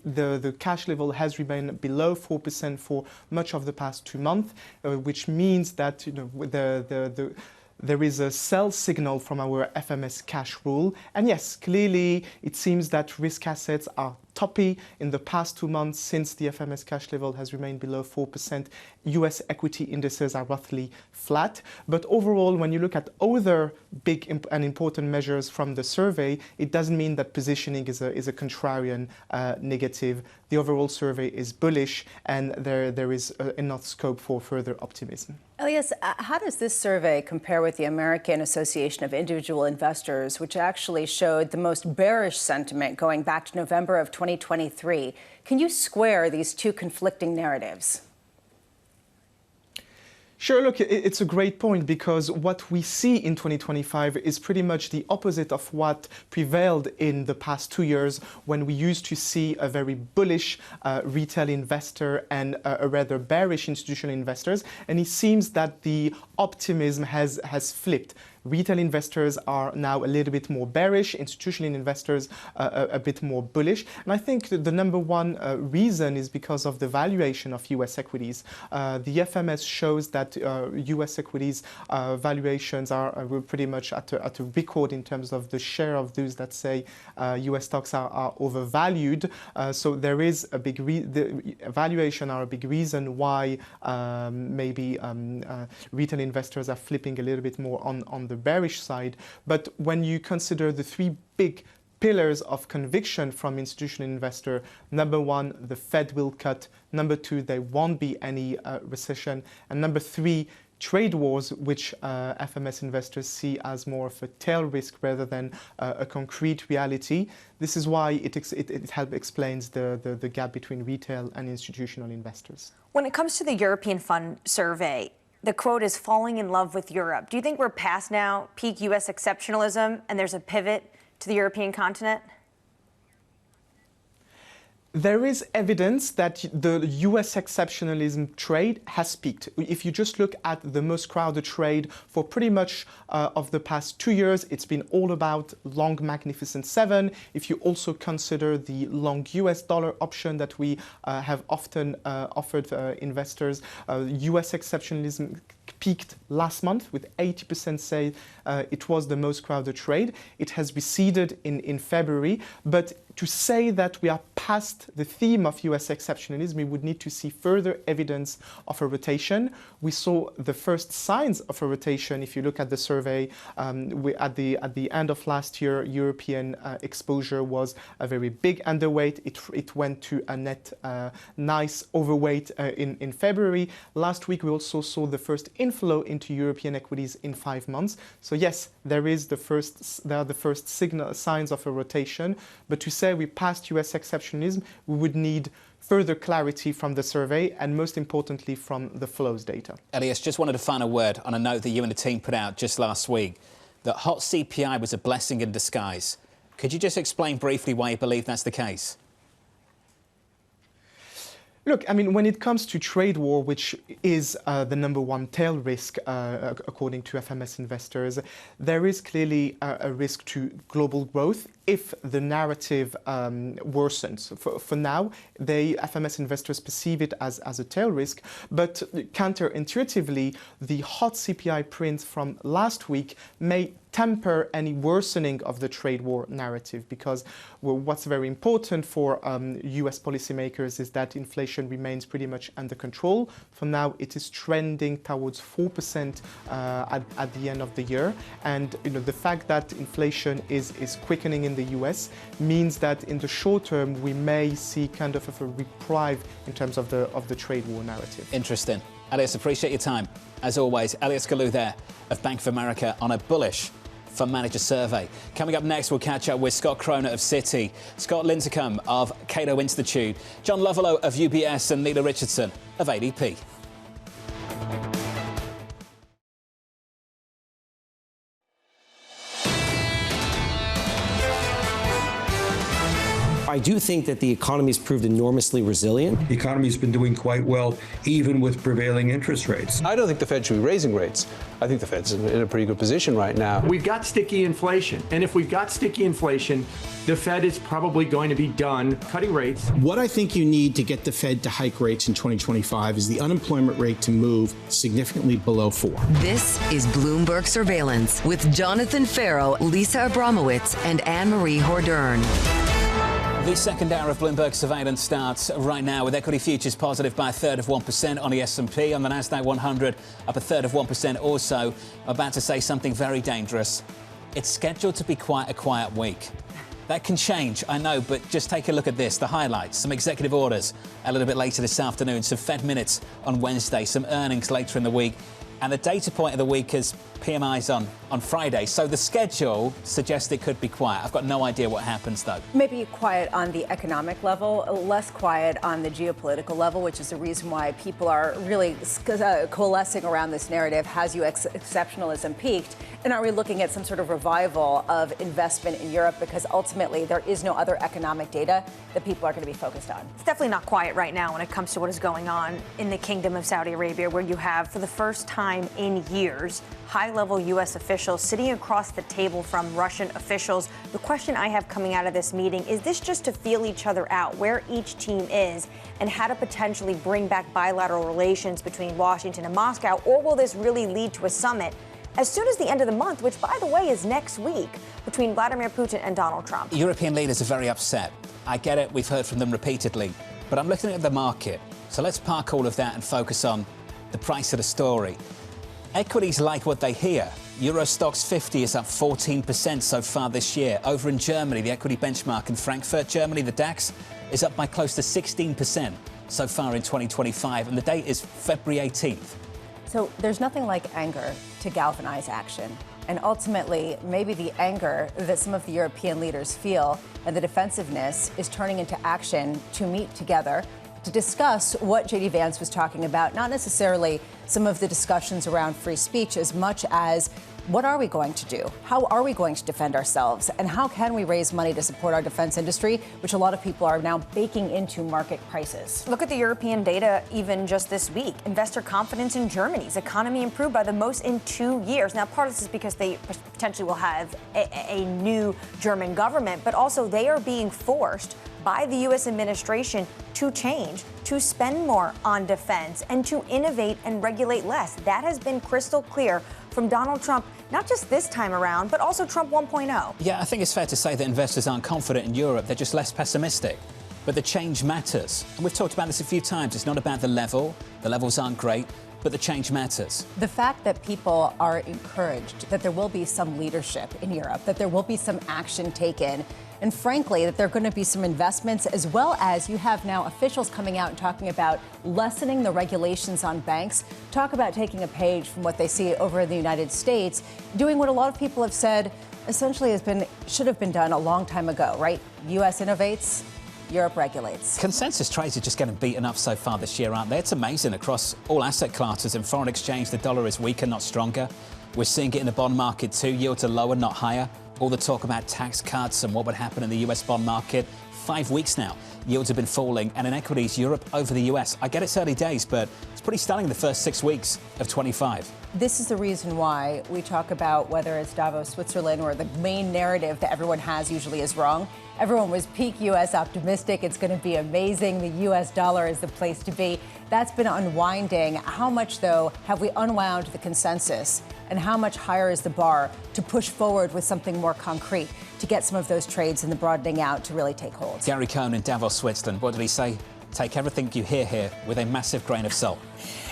The cash level has remained below 4% for much of the past 2 months, which means that there is a sell signal from our FMS cash rule. And yes, clearly it seems that risk assets are toppy in the past 2 months since the FMS cash level has remained below 4%. US equity indices are roughly flat. But overall, when you look at other big and important measures from the survey, it doesn't mean that positioning is a contrarian negative. The overall survey is bullish, and there is enough scope for further optimism. Elyas, how does this survey compare with the American Association of Individual Investors, which actually showed the most bearish sentiment going back to November of 2023? Can you square these two conflicting narratives? Sure, look, it's a great point, because what we see in 2025 is pretty much the opposite of what prevailed in the past 2 years, when we used to see a very bullish retail investor and a rather bearish institutional investors. And it seems that the optimism has flipped. Retail investors are now a little bit more bearish, institutional investors a bit more bullish. And I think the number one reason is because of the valuation of US equities. The FMS shows that US equities valuations are pretty much at a record in terms of the share of those that say US stocks are overvalued. So there is a big the valuation are a big reason why maybe retail investors are flipping a little bit more on the bearish side. But when you consider the three big pillars of conviction from institutional investor, number one, the Fed will cut. Number two, there won't be any recession. And number three, trade wars, which FMS investors see as more of a tail risk rather than a concrete reality. This is why it helps explains the gap between retail and institutional investors. When it comes to the European Fund survey, the quote is falling in love with Europe. Do you think we're past now peak U.S. exceptionalism and there's a pivot to the European continent? There is evidence that the US exceptionalism trade has peaked. If you just look at the most crowded trade for pretty much of the past 2 years, it's been all about long Magnificent Seven. If you also consider the long US dollar option that we have often offered investors, US exceptionalism peaked last month with 80% say it was the most crowded trade. It has receded in February, but to say that we are past the theme of US exceptionalism, we would need to see further evidence of a rotation. We saw the first signs of a rotation. If you look at the survey, at the end of last year, European exposure was a very big underweight. It went to a net nice overweight in February. Last week, we also saw the first inflow into European equities in 5 months. So yes, there are the first signs of a rotation. But to say we passed US exceptionalism, we would need further clarity from the survey and, most importantly, from the flows data. Elyas, just wanted a final word on a note that you and the team put out just last week, that hot CPI was a blessing in disguise. Could you just explain briefly why you believe that's the case? Look, I mean, when it comes to trade war, which is the number one tail risk, according to FMS investors, there is clearly a risk to global growth if the narrative worsens. For now, FMS investors perceive it as a tail risk, but counterintuitively, the hot CPI print from last week may temper any worsening of the trade war narrative, because what's very important for US policymakers is that inflation remains pretty much under control. For now, it is trending towards 4% at the end of the year. And the fact that inflation is quickening in the US means that in the short term, we may see kind of a reprieve in terms of the trade war narrative. Interesting. Elyas, appreciate your time. As always, Elyas Galou there of Bank of America on a bullish fund manager survey. Coming up next, we'll catch up with Scott Chronert of Citi, Scott Lincicome of Cato Institute, John Lovallo of UBS and Nela Richardson of ADP. I do think that the economy's proved enormously resilient. The economy's been doing quite well, even with prevailing interest rates. I don't think the Fed should be raising rates. I think the Fed's in a pretty good position right now. We've got sticky inflation. And if we've got sticky inflation, the Fed is probably going to be done cutting rates. What I think you need to get the Fed to hike rates in 2025 is the unemployment rate to move significantly below 4. This is Bloomberg Surveillance with Jonathan Ferro, Lisa Abramowicz, and Annmarie Hordern. The second hour of Bloomberg Surveillance starts right now with equity futures positive by 1/3 of 1% on the S&P. On the Nasdaq 100, up 1/3 of 1% also. I'm about to say something very dangerous. It's scheduled to be quite a quiet week. That can change, I know, but just take a look at this. The highlights, some executive orders a little bit later this afternoon, some Fed minutes on Wednesday, some earnings later in the week. And the data point of the week is PMIs on Friday. So the schedule suggests it could be quiet. I've got no idea what happens, though. Maybe quiet on the economic level, less quiet on the geopolitical level, which is the reason why people are really coalescing around this narrative. Has U.S. exceptionalism peaked? And are we looking at some sort of revival of investment in Europe? Because ultimately, there is no other economic data that people are going to be focused on. It's definitely not quiet right now when it comes to what is going on in the Kingdom of Saudi Arabia, where you have, for the first time in years, high-level U.S. officials sitting across the table from Russian officials. The question I have coming out of this meeting, is this just to feel each other out, where each team is, and how to potentially bring back bilateral relations between Washington and Moscow, or will this really lead to a summit as soon as the end of the month, which, by the way, is next week, between Vladimir Putin and Donald Trump? European leaders are very upset. I get it. We've heard from them repeatedly. But I'm looking at the market. So let's park all of that and focus on the price of the story. Equities like what they hear. Euro Stoxx 50 is up 14% so far this year. Over in Germany, the equity benchmark in Frankfurt, Germany, the DAX, is up by close to 16% so far in 2025. And the date is February 18th. So there's nothing like anger to galvanize action. And ultimately, maybe the anger that some of the European leaders feel and the defensiveness is turning into action to meet together to discuss what J.D. Vance was talking about, not necessarily some of the discussions around free speech as much as what are we going to do? How are we going to defend ourselves? And how can we raise money to support our defense industry, which a lot of people are now baking into market prices? Look at the European data even just this week. Investor confidence in Germany's economy improved by the most in 2 years. Now, part of this is because they potentially will have a new German government, but also they are being forced by the U.S. administration to change, to spend more on defense, and to innovate and regulate less. That has been crystal clear from Donald Trump, not just this time around, but also Trump 1.0. Yeah, I think it's fair to say that investors aren't confident in Europe. They're just less pessimistic. But the change matters. And we've talked about this a few times. It's not about the level. The levels aren't great, but the change matters. The fact that people are encouraged that there will be some leadership in Europe, that there will be some action taken, and frankly, that there are going to be some investments, as well as you have now officials coming out and talking about lessening the regulations on banks, talk about taking a page from what they see over in the United States, doing what a lot of people have said essentially should have been done a long time ago, right? U.S. innovates, Europe regulates. Consensus trades are just getting beaten up so far this year, aren't they? It's amazing across all asset classes. In foreign exchange, the dollar is weaker, not stronger. We're seeing it in the bond market too. Yields are lower, not higher. All the talk about tax cuts and what would happen in the US bond market. 5 weeks now, yields have been falling. And in equities, Europe over the US. I get it's early days, but it's pretty stunning the first 6 weeks of 25. This is the reason why we talk about whether it's Davos, Switzerland, or the main narrative that everyone has usually is wrong. Everyone was peak U.S. optimistic. It's going to be amazing. The U.S. dollar is the place to be. That's been unwinding. How much, though, have we unwound the consensus? And how much higher is the bar to push forward with something more concrete to get some of those trades and the broadening out to really take hold? Gary Cohn in Davos, Switzerland. What did he say? Take everything you hear here with a massive grain of salt.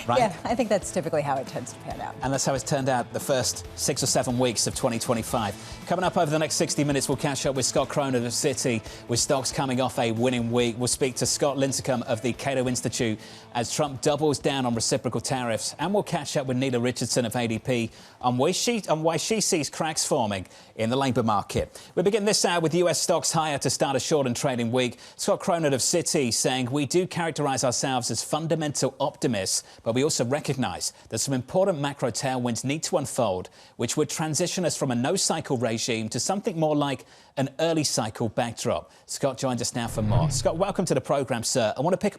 Right? Yeah, I think that's typically how it tends to pan out. And that's how it's turned out the first 6 or 7 weeks of 2025. Coming up over the next 60 minutes, we'll catch up with Scott Chronert of Citi, with stocks coming off a winning week. We'll speak to Scott Lincicome of the Cato Institute as Trump doubles down on reciprocal tariffs. And we'll catch up with Nela Richardson of ADP on why she sees cracks forming in the labour market. We begin this hour with US stocks higher to start a shortened trading week. Scott Chronert of Citi saying we do characterise ourselves as fundamental optimists, but we also recognise that some important macro tailwinds need to unfold, which would transition us from a no-cycle regime to something more like an early cycle backdrop. Scott joins us now for more. Scott, welcome to the programme, sir. I want to pick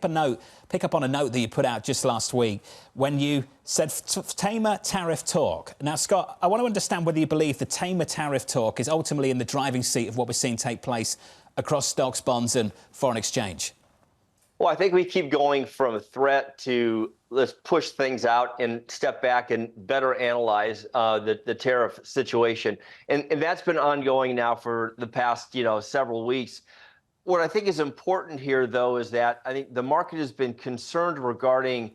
up on a note that you put out just last week when you said tamer tariff talk. Now, Scott, I want to understand whether you believe the tamer tariff talk is ultimately in the driving seat of what we're seeing take place across stocks, bonds and foreign exchange. Well, I think we keep going from a threat to let's push things out and step back and better analyze the tariff situation. And that's been ongoing now for the past, several weeks. what I think is important here, though, is that I think the market has been concerned regarding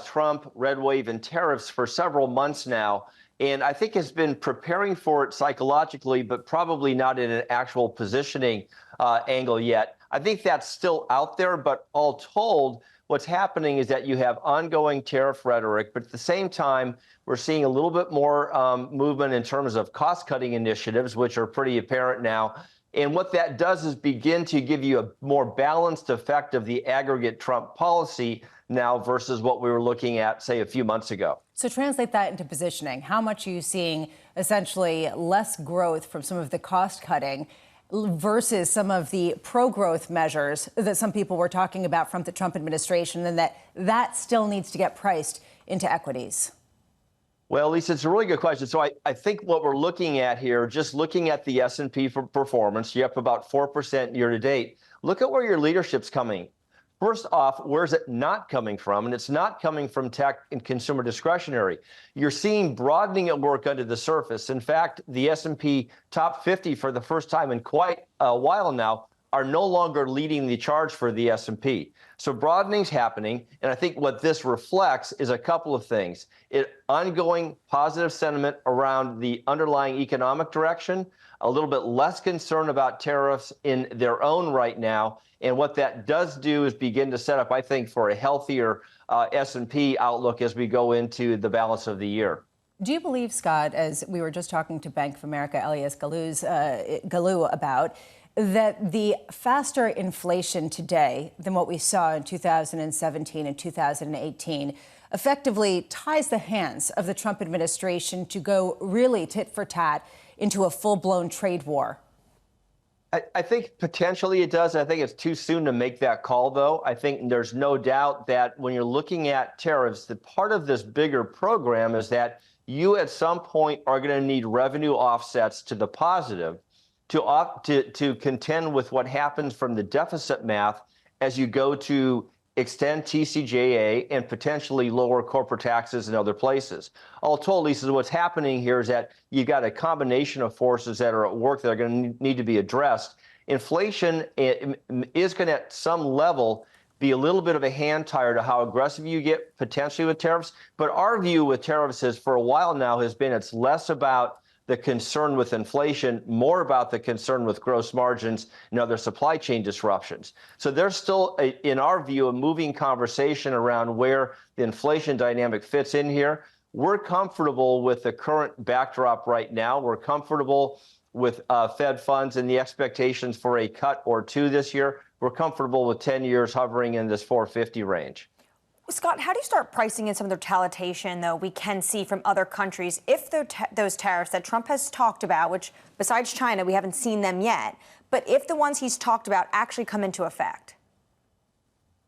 Trump, red wave, and tariffs for several months now. And I think has been preparing for it psychologically, but probably not in an actual positioning angle yet. I think that's still out there, but all told, what's happening is that you have ongoing tariff rhetoric, but at the same time, we're seeing a little bit more movement in terms of cost-cutting initiatives, which are pretty apparent now. And what that does is begin to give you a more balanced effect of the aggregate Trump policy now versus what we were looking at, say, a few months ago. So translate that into positioning. How much are you seeing essentially less growth from some of the cost cutting versus some of the pro-growth measures that some people were talking about from the Trump administration, and that still needs to get priced into equities? Well, Lisa, it's a really good question. So I think what we're looking at here, just looking at the S&P for performance, you're up about 4% year to date. Look at where your leadership's coming. First off, where's it not coming from? And it's not coming from tech and consumer discretionary. You're seeing broadening at work under the surface. In fact, the S&P top 50 for the first time in quite a while now are no longer leading the charge for the S&P. So broadening's happening, and I think what this reflects is a couple of things. Ongoing positive sentiment around the underlying economic direction, a little bit less concern about tariffs in their own right now, and what that does do is begin to set up, I think, for a healthier S&P outlook as we go into the balance of the year. Do you believe, Scott, as we were just talking to Bank of America, Elyas Galou about, that the faster inflation today than what we saw in 2017 and 2018 effectively ties the hands of the Trump administration to go really tit for tat into a full-blown trade war? I think potentially it does. I think it's too soon to make that call, though. I think there's no doubt that when you're looking at tariffs, that part of this bigger program is that you at some point are going to need revenue offsets to the positive to contend with what happens from the deficit math as you go to extend TCJA and potentially lower corporate taxes in other places. All told, Lisa, what's happening here is that you've got a combination of forces that are at work that are going to need to be addressed. Inflation is going to, at some level, be a little bit of a hand tire to how aggressive you get potentially with tariffs. But our view with tariffs is for a while now has been it's less about the concern with inflation, more about the concern with gross margins and other supply chain disruptions. So there's still, in our view, a moving conversation around where the inflation dynamic fits in here. We're comfortable with the current backdrop right now. We're comfortable with Fed funds and the expectations for a cut or two this year. We're comfortable with 10 years hovering in this 450 range. Scott, how do you start pricing in some of the retaliation, though, we can see from other countries if those tariffs that Trump has talked about, which besides China, we haven't seen them yet, but if the ones he's talked about actually come into effect?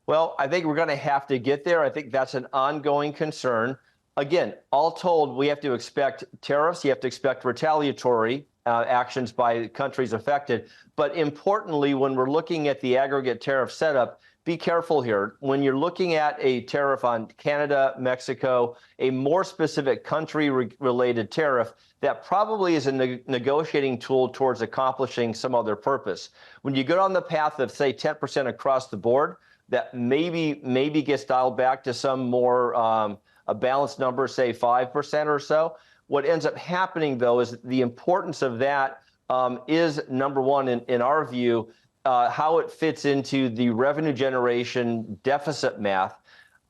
Well, I think we're going to have to get there. I think that's an ongoing concern. Again, all told, we have to expect tariffs. You have to expect retaliatory actions by countries affected. But importantly, when we're looking at the aggregate tariff setup, be careful here. When you're looking at a tariff on Canada, Mexico, a more specific country-related tariff, that probably is a negotiating tool towards accomplishing some other purpose. When you go on the path of, say, 10% across the board, that maybe gets dialed back to some more a balanced number, say 5% or so. What ends up happening, though, is the importance of that is, number one, in our view, how it fits into the revenue generation deficit math.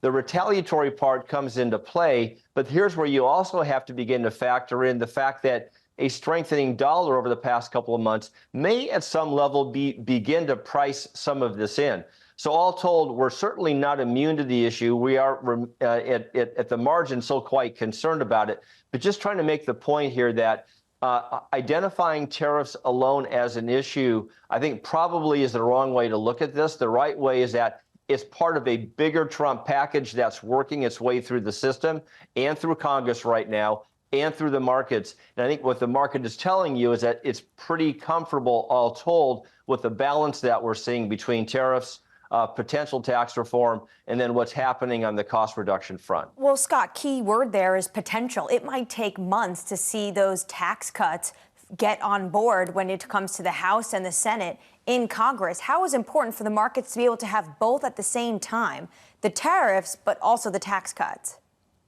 The retaliatory part comes into play, but here's where you also have to begin to factor in the fact that a strengthening dollar over the past couple of months may at some level begin to price some of this in. So all told, we're certainly not immune to the issue. We are at the margin still quite concerned about it, but just trying to make the point here that identifying tariffs alone as an issue, I think probably is the wrong way to look at this. The right way is that it's part of a bigger Trump package that's working its way through the system and through Congress right now and through the markets. And I think what the market is telling you is that it's pretty comfortable, all told, with the balance that we're seeing between tariffs, potential tax reform, and then what's happening on the cost reduction front. Well, Scott, key word there is potential. It might take months to see those tax cuts get on board when it comes to the House and the Senate in Congress. How is it important for the markets to be able to have both at the same time, the tariffs, but also the tax cuts?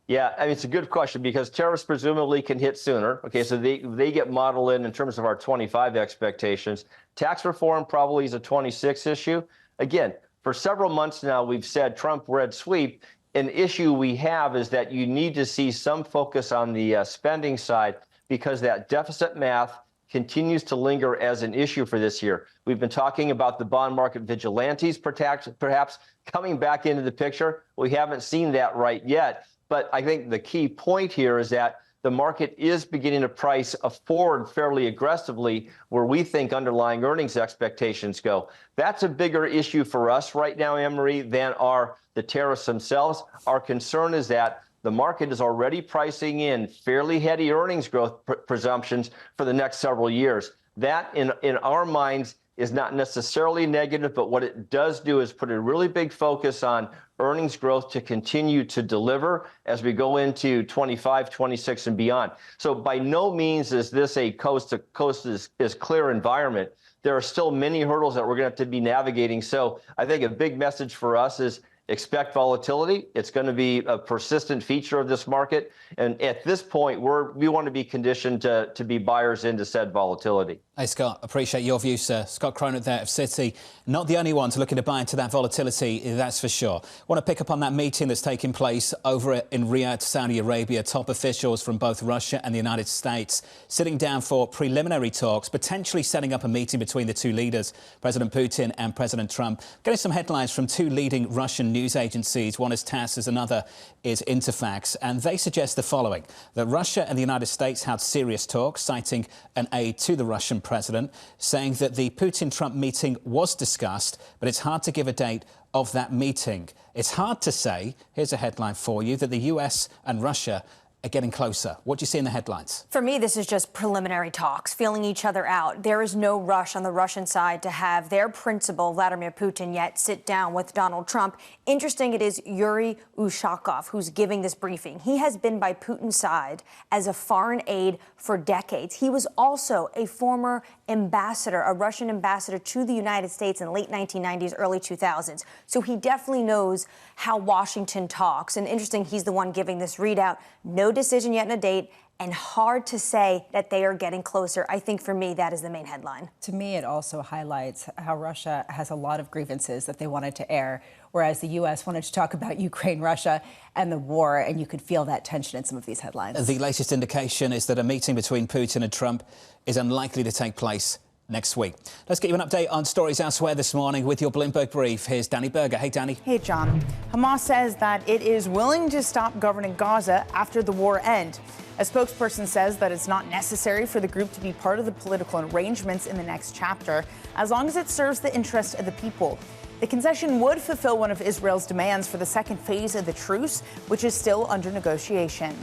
Yeah, I mean, it's a good question because tariffs presumably can hit sooner. Okay, so they get modeled in terms of our 25 expectations. Tax reform probably is a 26 issue. Again, for several months now, we've said Trump red sweep. An issue we have is that you need to see some focus on the spending side because that deficit math continues to linger as an issue for this year. We've been talking about the bond market vigilantes perhaps coming back into the picture. We haven't seen that right yet. But I think the key point here is that the market is beginning to price forward fairly aggressively where we think underlying earnings expectations go. That's a bigger issue for us right now, Annmarie, than are the tariffs themselves. Our concern is that the market is already pricing in fairly heady earnings growth presumptions for the next several years. That, in our minds, is not necessarily negative, but what it does do is put a really big focus on earnings growth to continue to deliver as we go into 25, 26, and beyond. So by no means is this a coast-to-coast is clear environment. There are still many hurdles that we're going to have to be navigating. So I think a big message for us is expect volatility. It's going to be a persistent feature of this market. And at this point, we want to be conditioned to be buyers into said volatility. Hey, Scott, appreciate your view, sir. Scott Chronert there of Citi. Not the only ones looking to buy into that volatility, that's for sure. Want to pick up on that meeting that's taking place over in Riyadh, Saudi Arabia. Top officials from both Russia and the United States sitting down for preliminary talks, potentially setting up a meeting between the two leaders, President Putin and President Trump. Getting some headlines from two leading Russian news agencies. One is TASS, as another is Interfax. And they suggest the following, that Russia and the United States had serious talks, citing an aide to the Russian president, saying that the Putin-Trump meeting was discussed, but it's hard to give a date of that meeting. It's hard to say, here's a headline for you, that the US and Russia are getting closer. What do you see in the headlines? For me, this is just preliminary talks, feeling each other out. There is no rush on the Russian side to have their principal, Vladimir Putin, yet sit down with Donald Trump. Interesting, it is Yuri Ushakov who's giving this briefing. He has been by Putin's side as a foreign aide for decades. He was also a former ambassador, a Russian ambassador to the United States in the late 1990s, early 2000s. So he definitely knows how Washington talks. And interesting, he's the one giving this readout. No decision yet in a date, and hard to say that they are getting closer. I think for me, that is the main headline. To me, it also highlights how Russia has a lot of grievances that they wanted to air, whereas the U.S. wanted to talk about Ukraine, Russia, and the war, and you could feel that tension in some of these headlines. The latest indication is that a meeting between Putin and Trump is unlikely to take place next week. Let's get you an update on stories elsewhere this morning with your Bloomberg Brief. Here's Danny Berger. Hey, Danny. Hey, John. Hamas says that it is willing to stop governing Gaza after the war ends. A spokesperson says that it's not necessary for the group to be part of the political arrangements in the next chapter, as long as it serves the interests of the people. The concession would fulfill one of Israel's demands for the second phase of the truce, which is still under negotiation.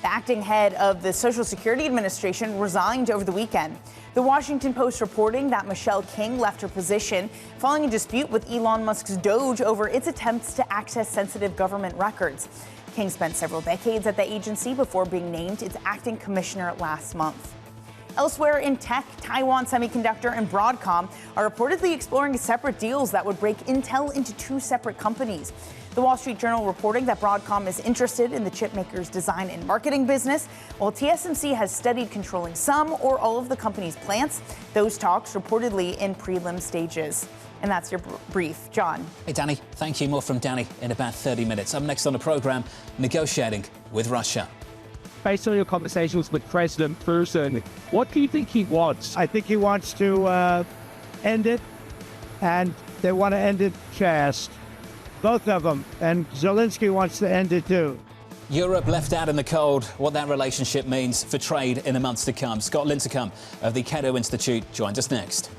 The acting head of the Social Security Administration resigned over the weekend. The Washington Post reporting that Michelle King left her position following a dispute with Elon Musk's Doge over its attempts to access sensitive government records. King spent several decades at the agency before being named its acting commissioner last month. Elsewhere in tech, Taiwan Semiconductor and Broadcom are reportedly exploring separate deals that would break Intel into two separate companies. The Wall Street Journal reporting that Broadcom is interested in the chipmaker's design and marketing business, while TSMC has studied controlling some or all of the company's plants. Those talks reportedly in prelim stages. And that's your brief. John. Hey, Danny. Thank you. More from Danny in about 30 minutes. Up next on the programme, negotiating with Russia. Based on your conversations with President Putin, what do you think he wants? I think he wants to end it, and they want to end it fast. Both of them. And Zelensky wants to end it too. Europe left out in the cold. What that relationship means for trade in the months to come. Scott Lincicome of the Cato Institute joins us next.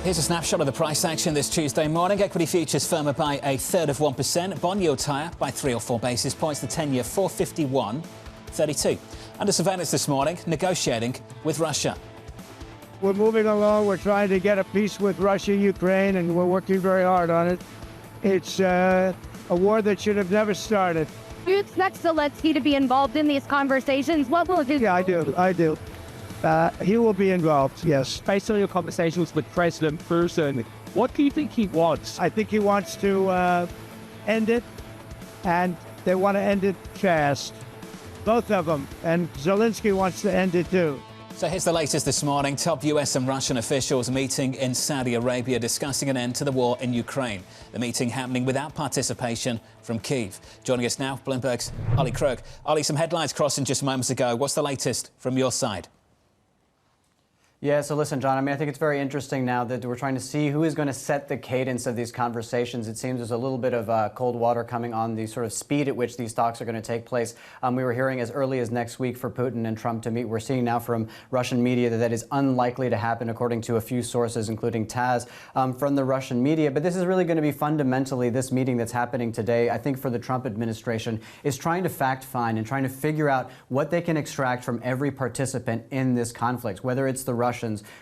Here's a snapshot of the price action this Tuesday morning. Equity futures firmer by 1/3%. Bond yields higher by 3 or 4 basis points. The 10-year 451.32. Under surveillance this morning, negotiating with Russia. We're moving along. We're trying to get a peace with Russia, Ukraine, and we're working very hard on it. It's a war that should have never started. Do you expect Zelensky to be involved in these conversations? What will his... Yeah, I do. He will be involved, yes. Based on your conversations with President Putin, what do you think he wants? I think he wants to end it, and they want to end it fast. Both of them. And Zelensky wants to end it too. So here's the latest this morning. Top US and Russian officials meeting in Saudi Arabia discussing an end to the war in Ukraine. The meeting happening without participation from Kyiv. Joining us now, Bloomberg's Ollie Krug. Ollie, some headlines crossing just moments ago. What's the latest from your side? Yeah, so listen, John, I mean, I think it's very interesting now that we're trying to see who is going to set the cadence of these conversations. It seems there's a little bit of cold water coming on the sort of speed at which these talks are going to take place. We were hearing as early as next week for Putin and Trump to meet. We're seeing now from Russian media that is unlikely to happen, according to a few sources, including TASS, from the Russian media. But this is really going to be fundamentally this meeting that's happening today, I think, for the Trump administration, is trying to fact find and trying to figure out what they can extract from every participant in this conflict, whether it's the Russians,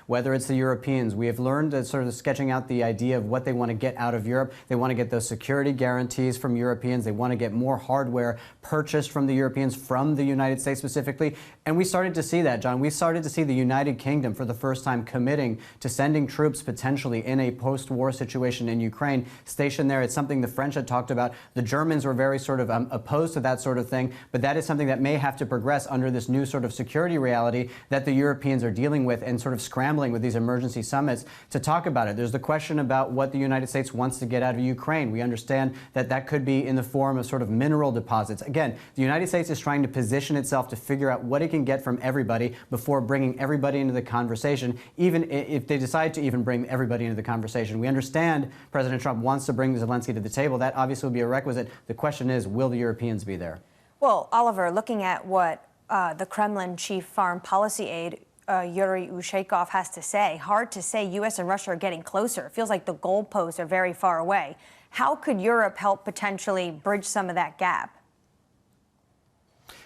whether it's the Europeans. We have learned that sort of sketching out the idea of what they want to get out of Europe. They want to get those security guarantees from Europeans. They want to get more hardware purchased from the Europeans, from the United States specifically. And we started to see that, John. We started to see the United Kingdom for the first time committing to sending troops potentially in a post-war situation in Ukraine, stationed there. It's something the French had talked about. The Germans were very sort of opposed to that sort of thing. But that is something that may have to progress under this new sort of security reality that the Europeans are dealing with and sort of scrambling with these emergency summits to talk about it. There's the question about what the United States wants to get out of Ukraine. We understand that that could be in the form of sort of mineral deposits. Again, the United States is trying to position itself to figure out what it can get from everybody before bringing everybody into the conversation, even if they decide to even bring everybody into the conversation. We understand President Trump wants to bring Zelensky to the table. That obviously will be a requisite. The question is, will the Europeans be there? Well, Oliver, looking at what the Kremlin chief foreign policy aide Yuri Ushakov has to say. Hard to say U.S. and Russia are getting closer. It feels like the goalposts are very far away. How could Europe help potentially bridge some of that gap?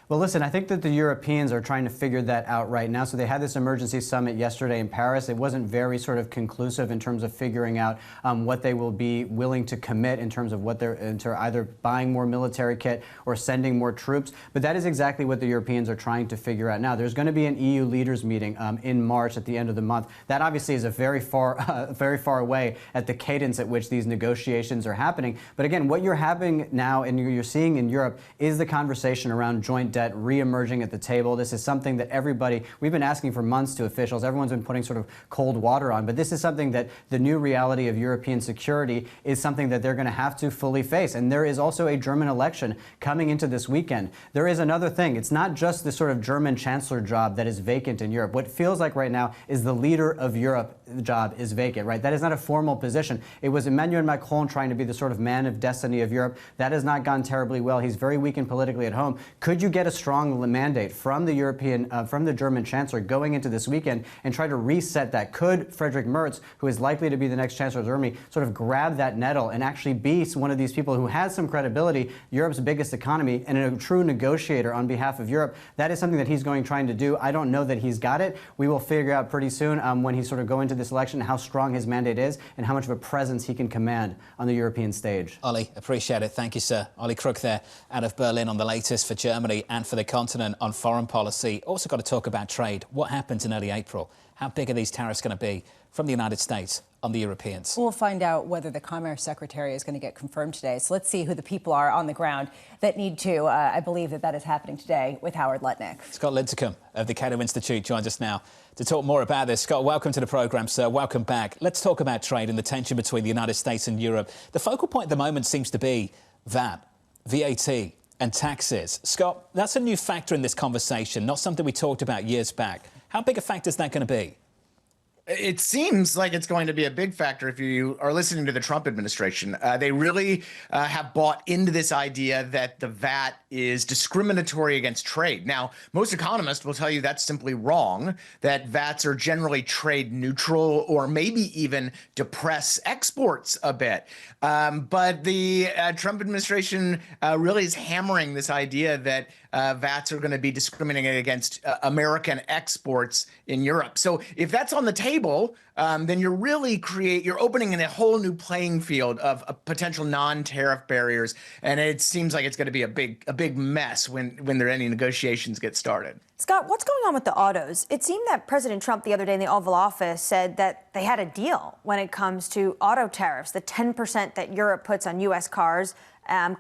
Well, listen, I think that the Europeans are trying to figure that out right now. So they had this emergency summit yesterday in Paris. It wasn't very sort of conclusive in terms of figuring out what they will be willing to commit in terms of what they're into either buying more military kit or sending more troops. But that is exactly what the Europeans are trying to figure out now. There's going to be an EU leaders meeting in March at the end of the month. That obviously is a very far away at the cadence at which these negotiations are happening. But again, what you're having now and you're seeing in Europe is the conversation around joint debt re-emerging at the table. This is something that we've been asking for months to officials. Everyone's been putting sort of cold water on. But this is something that the new reality of European security is something that they're going to have to fully face. And there is also a German election coming into this weekend. There is another thing. It's not just the sort of German chancellor job that is vacant in Europe. What feels like right now is the leader of Europe job is vacant, right? That is not a formal position. It was Emmanuel Macron trying to be the sort of man of destiny of Europe. That has not gone terribly well. He's very weakened politically at home. Could you get a strong mandate from the German chancellor going into this weekend and try to reset that? Could Friedrich Merz, who is likely to be the next chancellor of Germany, sort of grab that nettle and actually be one of these people who has some credibility, Europe's biggest economy, and a true negotiator on behalf of Europe? That is something that he's trying to do. I don't know that he's got it. We will figure out pretty soon when he sort of go into this election how strong his mandate is and how much of a presence he can command on the European stage. Ollie, appreciate it. Thank you, sir. Ollie Krug there out of Berlin on the latest for Germany and for the continent on foreign policy. Also got to talk about trade. What happens in early April? How big are these tariffs going to be from the United States on the Europeans? We'll find out whether the Commerce Secretary is going to get confirmed today. So let's see who the people are on the ground that need to. I believe that is happening today with Howard Lutnick. Scott Lincicome of the Cato Institute joins us now to talk more about this. Scott, welcome to the programme, sir. Welcome back. Let's talk about trade and the tension between the United States and Europe. The focal point at the moment seems to be VAT and taxes. Scott, that's a new factor in this conversation, not something we talked about years back. How big a factor is that going to be? It seems like it's going to be a big factor if you are listening to the Trump administration. They really have bought into this idea that the VAT is discriminatory against trade. Now, most economists will tell you that's simply wrong, that VATs are generally trade neutral or maybe even depress exports a bit. But the Trump administration really is hammering this idea that VATs are going to be discriminating against American exports in Europe. So if that's on the table, then you're opening in a whole new playing field of potential non-tariff barriers, and it seems like it's going to be a big mess when there any negotiations get started. Scott, what's going on with the autos? It seemed that President Trump the other day in the Oval Office said that they had a deal when it comes to auto tariffs, the 10% that Europe puts on U.S. cars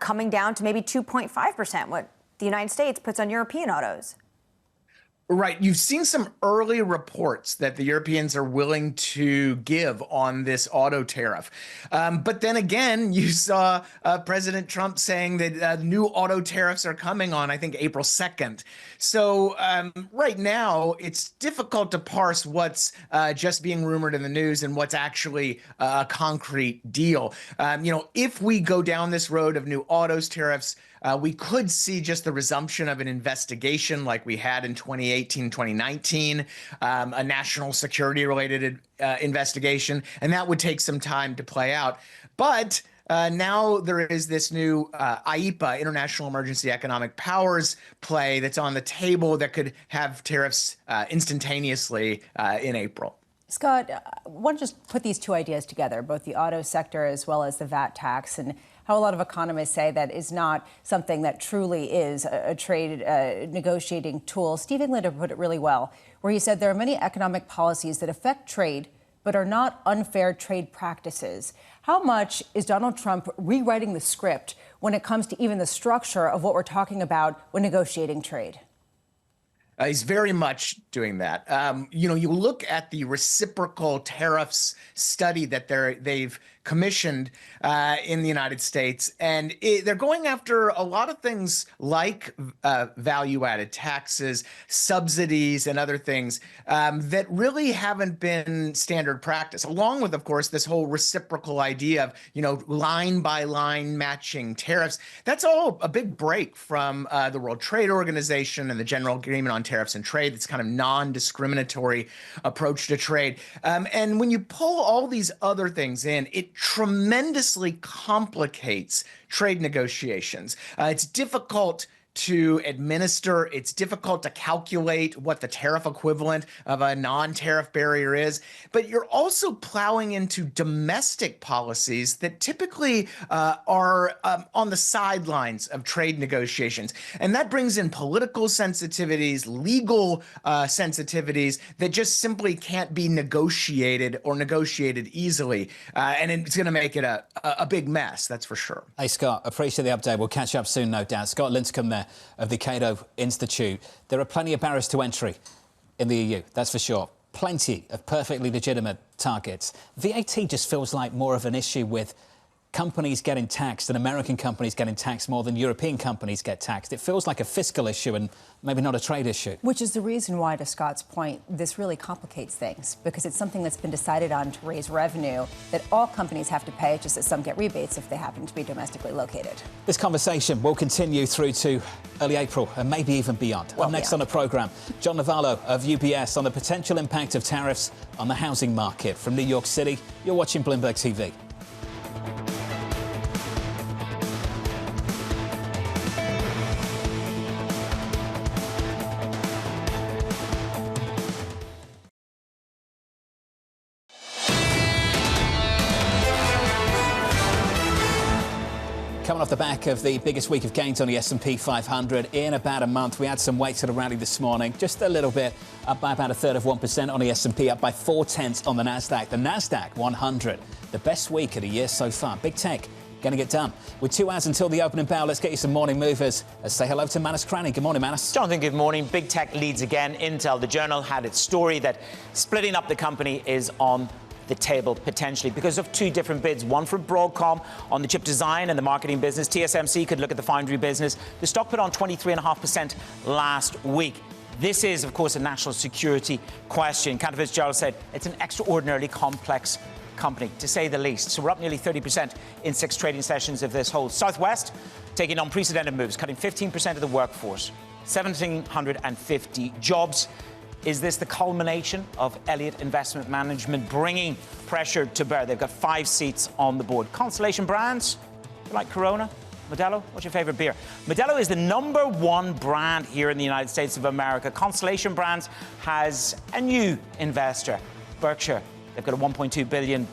coming down to maybe 2.5%, what the United States puts on European autos. Right. You've seen some early reports that the Europeans are willing to give on this auto tariff. But then again, you saw President Trump saying that new auto tariffs are coming on, I think, April 2nd. So right now, it's difficult to parse what's just being rumored in the news and what's actually a concrete deal. If we go down this road of new autos tariffs, we could see just the resumption of an investigation like we had in 2018, 2019, a national security related investigation, and that would take some time to play out. But now there is this new IEPA, International Emergency Economic Powers play that's on the table that could have tariffs instantaneously in April. Scott, I want to just put these two ideas together, both the auto sector as well as the VAT tax, and how a lot of economists say that is not something that truly is a trade negotiating tool. Steve Englander put it really well, where he said there are many economic policies that affect trade but are not unfair trade practices. How much is Donald Trump rewriting the script when it comes to even the structure of what we're talking about when negotiating trade? He's very much doing that. You look at the reciprocal tariffs study that they've commissioned in the United States, and they're going after a lot of things like value-added taxes, subsidies, and other things that really haven't been standard practice, along with, of course, this whole reciprocal idea of, line-by-line matching tariffs. That's all a big break from the World Trade Organization and the General Agreement on Tariffs and Trade. It's kind of non-discriminatory approach to trade. And when you pull all these other things in, it tremendously complicates trade negotiations. It's difficult to administer. It's difficult to calculate what the tariff equivalent of a non-tariff barrier is. But you're also plowing into domestic policies that typically are on the sidelines of trade negotiations. And that brings in political sensitivities, legal sensitivities that just simply can't be negotiated or negotiated easily. And it's going to make it a big mess, that's for sure. Hey, Scott, appreciate the update. We'll catch up soon, no doubt. Scott Lincicome there of the Cato Institute. There are plenty of barriers to entry in the EU, that's for sure. Plenty of perfectly legitimate targets. VAT just feels like more of an issue with companies getting taxed and American companies getting taxed more than European companies get taxed. It feels like a fiscal issue and maybe not a trade issue. Which is the reason why, to Scott's point, this really complicates things, because it's something that's been decided on to raise revenue that all companies have to pay, just that some get rebates if they happen to be domestically located. This conversation will continue through to early April and maybe even beyond. Up next on the programme, John Lovallo of UBS on the potential impact of tariffs on the housing market. From New York City, you're watching Bloomberg TV. Coming off the back of the biggest week of gains on the S&P 500 in about a month. We had some weight to the rally this morning, just a little bit, up by about 1/3% on the S&P, up by 0.4 on the Nasdaq. The Nasdaq 100, the best week of the year so far. Big tech going to get done. With 2 hours until the opening bell, let's get you some morning movers. Let's say hello to Manus Cranny. Good morning, Manus. Jonathan, good morning. Big tech leads again. Intel, the Journal, had its story that splitting up the company is on the table potentially because of two different bids. One for Broadcom on the chip design and the marketing business. TSMC could look at the foundry business. The stock put on 23.5% last week. This is, of course, a national security question. Cantor Fitzgerald said it's an extraordinarily complex company, to say the least. So we're up nearly 30% in 6 trading sessions if this holds. Southwest taking unprecedented moves, cutting 15% of the workforce, 1,750 jobs. Is this the culmination of Elliott Investment Management bringing pressure to bear? They've got 5 seats on the board. Constellation Brands, like Corona, Modelo, what's your favorite beer? Modelo is the #1 brand here in the United States of America. Constellation Brands has a new investor, Berkshire. They've got a $1.2 billion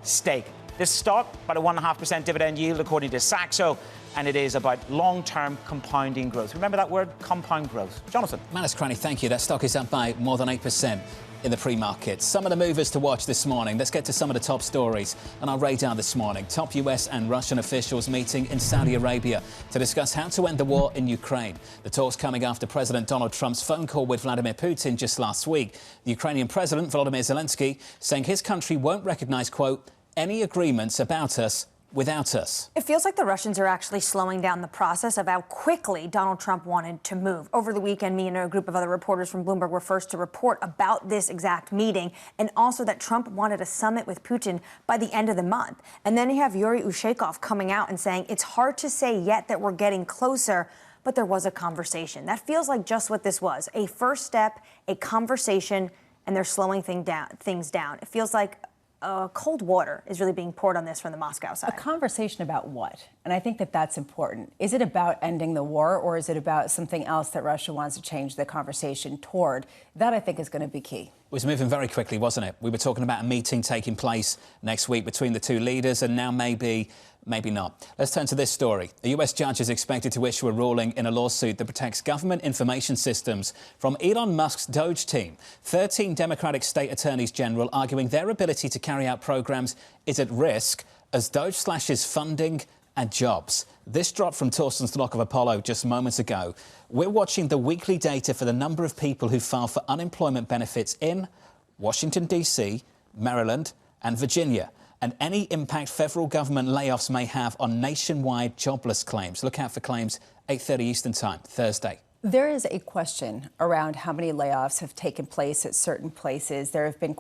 stake. This stock, about a 1.5% dividend yield, according to Saxo, and it is about long-term compounding growth. Remember that word, compound growth. Jonathan. Manus Cranny, thank you. That stock is up by more than 8% in the pre-market. Some of the movers to watch this morning. Let's get to some of the top stories on our radar this morning. Top US and Russian officials meeting in Saudi Arabia to discuss how to end the war in Ukraine. The talks coming after President Donald Trump's phone call with Vladimir Putin just last week. The Ukrainian President, Volodymyr Zelensky, saying his country won't recognize, quote, any agreements about us without us. It feels like the Russians are actually slowing down the process of how quickly Donald Trump wanted to move. Over the weekend, me and a group of other reporters from Bloomberg were first to report about this exact meeting, and also that Trump wanted a summit with Putin by the end of the month. And then you have Yuri Ushakov coming out and saying it's hard to say yet that we're getting closer, but there was a conversation. That feels like just what this was, a first step, a conversation, and they're slowing things down. It feels like cold water is really being poured on this from the Moscow side. A conversation about what? And I think that that's important. Is it about ending the war, or is it about something else that Russia wants to change the conversation toward? That, I think, is going to be key. It was moving very quickly, wasn't it? We were talking about a meeting taking place next week between the two leaders, and now maybe not. Let's turn to this story. A US judge is expected to issue a ruling in a lawsuit that protects government information systems from Elon Musk's Doge team. 13 Democratic state attorneys general arguing their ability to carry out programs is at risk as Doge slashes funding and jobs. This dropped from Torsten's Lock of Apollo just moments ago. We're watching the weekly data for the number of people who file for unemployment benefits in Washington, D.C., Maryland and Virginia, and any impact federal government layoffs may have on nationwide jobless claims. Look out for claims 8:30 Eastern Time, Thursday. There is a question around how many layoffs have taken place at certain places. There have been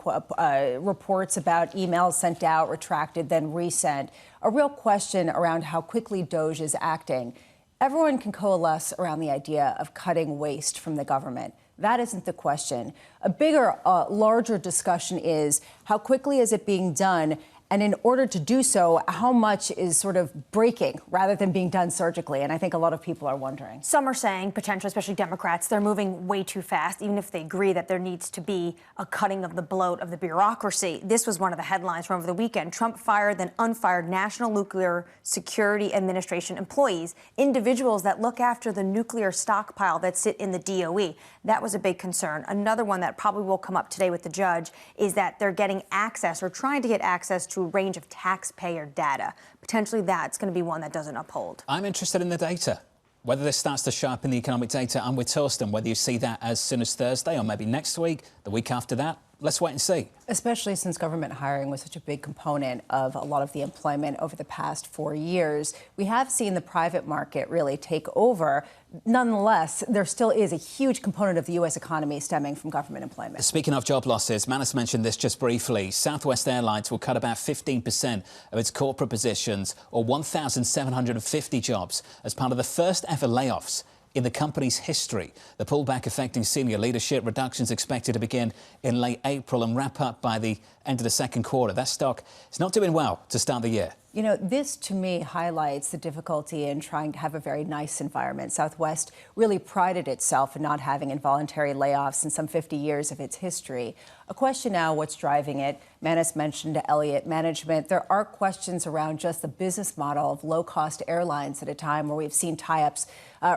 reports about emails sent out, retracted, then resent. A real question around how quickly Doge is acting. Everyone can coalesce around the idea of cutting waste from the government. That isn't the question. A bigger, larger discussion is how quickly is it being done? And in order to do so, how much is sort of breaking rather than being done surgically? And I think a lot of people are wondering. Some are saying, potentially, especially Democrats, they're moving way too fast, even if they agree that there needs to be a cutting of the bloat of the bureaucracy. This was one of the headlines from over the weekend. Trump fired, then unfired National Nuclear Security Administration employees, individuals that look after the nuclear stockpile that sit in the DOE. That was a big concern. Another one that probably will come up today with the judge is that they're getting access or trying to get access to a range of taxpayer data. Potentially that's going to be one that doesn't uphold. I'm interested in the data. Whether this starts to show up in the economic data, I'm with Torsten. Whether you see that as soon as Thursday or maybe next week, the week after that, let's wait and see. Especially since government hiring was such a big component of a lot of the employment over the past 4 years. We have seen the private market really take over. Nonetheless, there still is a huge component of the U.S. economy stemming from government employment. Speaking of job losses, Manus mentioned this just briefly. Southwest Airlines will cut about 15% of its corporate positions, or 1,750 jobs, as part of the first ever layoffs in the company's history. The pullback affecting senior leadership, reductions expected to begin in late April and wrap up by the end of the second quarter. That stock is not doing well to start the year. You know, this to me highlights the difficulty in trying to have a very nice environment. Southwest really prided itself in not having involuntary layoffs in some 50 years of its history. A question now, what's driving it? Manus mentioned Elliott management. There are questions around just the business model of low-cost airlines at a time where we've seen tie-ups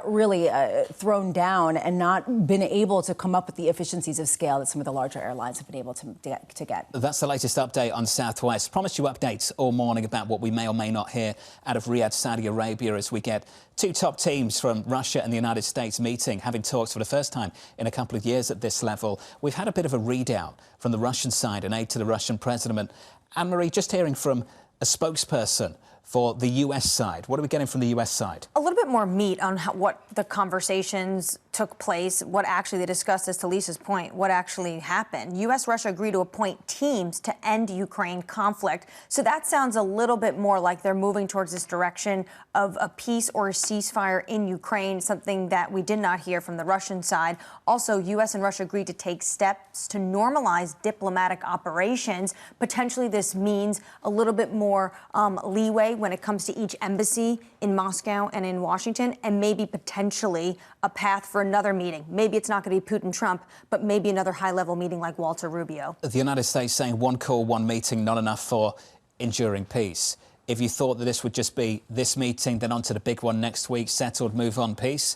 really thrown down and not been able to come up with the efficiencies of scale that some of the larger airlines have been able to get. That's the latest update on Southwest. Promised you updates all morning about what we may or may not hear out of Riyadh, Saudi Arabia, as we get two top teams from Russia and the United States meeting, having talks for the first time in a couple of years at this level. We've had a bit of a readout from the Russian side, an aide to the Russian president. Annmarie, just hearing from a spokesperson for the US side. What are we getting from the US side? A little bit more meat on what the conversations took place, what actually they discussed, as to Lisa's point, what actually happened. U.S. Russia agreed to appoint teams to end Ukraine conflict. So that sounds a little bit more like they're moving towards this direction of a peace or a ceasefire in Ukraine, something that we did not hear from the Russian side. Also, U.S. and Russia agreed to take steps to normalize diplomatic operations. Potentially, this means a little bit more leeway when it comes to each embassy in Moscow and in Washington, and maybe potentially a path for another meeting. Maybe it's not going to be Putin-Trump, but maybe another high-level meeting like Walter Rubio. The United States saying one call, one meeting, not enough for enduring peace. If you thought that this would just be this meeting, then on to the big one next week, settled, move on, peace,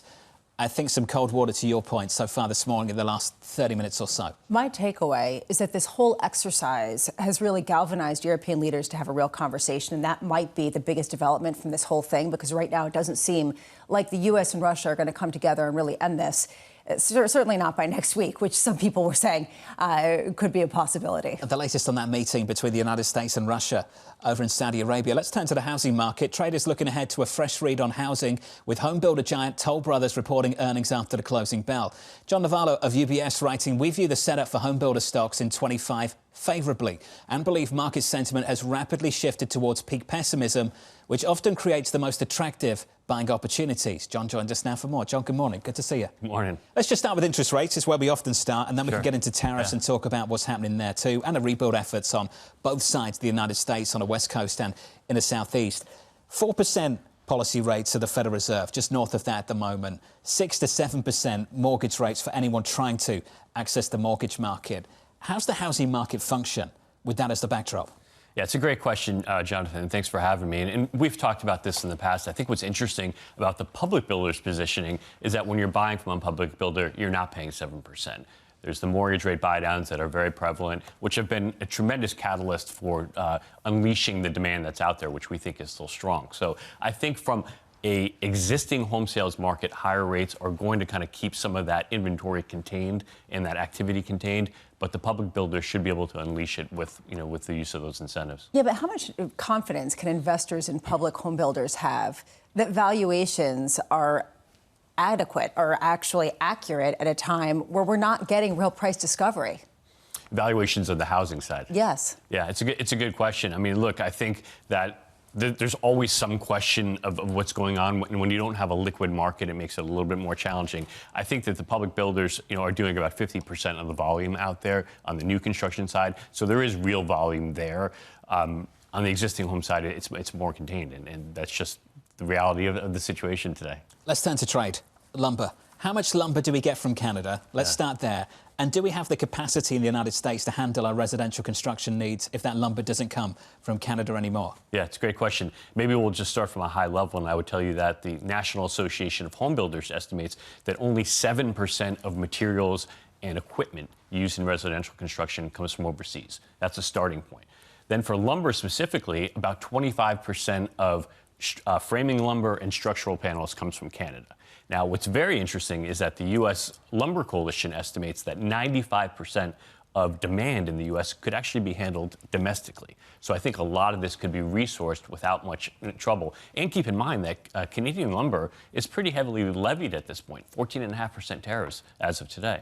I think some cold water to your point so far this morning in the last 30 minutes or so. My takeaway is that this whole exercise has really galvanized European leaders to have a real conversation, and that might be the biggest development from this whole thing, because right now it doesn't seem like the U.S. and Russia are going to come together and really end this. Certainly not by next week, which some people were saying could be a possibility. The latest on that meeting between the United States and Russia over in Saudi Arabia. Let's turn to the housing market. Traders looking ahead to a fresh read on housing, with home builder giant Toll Brothers reporting earnings after the closing bell. John Lovallo of UBS writing, we view the setup for home builder stocks in 25 favourably and believe market sentiment has rapidly shifted towards peak pessimism, which often creates the most attractive buying opportunities. John joins us now for more. John, good morning. Good to see you. Good morning. Let's just start with interest rates. It's where we often start, and then we can get into tariffs and talk about what's happening there too, and the rebuild efforts on both sides of the United States, on the West Coast and in the Southeast. 4% policy rates of the Federal Reserve, just north of that at the moment. 6 to 7% mortgage rates for anyone trying to access the mortgage market. How's the housing market function with that as the backdrop? Yeah, it's a great question, Jonathan. Thanks for having me. And we've talked about this in the past. I think what's interesting about the public builder's positioning is that when you're buying from a public builder, you're not paying 7%. There's the mortgage rate buy-downs that are very prevalent, which have been a tremendous catalyst for unleashing the demand that's out there, which we think is still strong. So I think from a existing home sales market, higher rates are going to kind of keep some of that inventory contained and that activity contained. But the public builder should be able to unleash it with, with the use of those incentives. Yeah, but how much confidence can investors in public home builders have that valuations are adequate or actually accurate at a time where we're not getting real price discovery? Valuations of the housing side. Yes. Yeah, it's a good question. I mean, look, I think that there's always some question of what's going on. When you don't have a liquid market, it makes it a little bit more challenging. I think that the public builders, are doing about 50% of the volume out there on the new construction side. So there is real volume there. On the existing home side, it's more contained, and that's just the reality of the situation today. Let's turn to trade. Lumber. How much lumber do we get from Canada? Let's start there. And do we have the capacity in the United States to handle our residential construction needs if that lumber doesn't come from Canada anymore? Yeah, it's a great question. Maybe we'll just start from a high level, and I would tell you that the National Association of Home Builders estimates that only 7% of materials and equipment used in residential construction comes from overseas. That's a starting point. Then for lumber specifically, about 25% of framing lumber and structural panels comes from Canada. Now, what's very interesting is that the U.S. Lumber Coalition estimates that 95% of demand in the U.S. could actually be handled domestically. So I think a lot of this could be resourced without much trouble. And keep in mind that Canadian lumber is pretty heavily levied at this point, 14.5% tariffs as of today.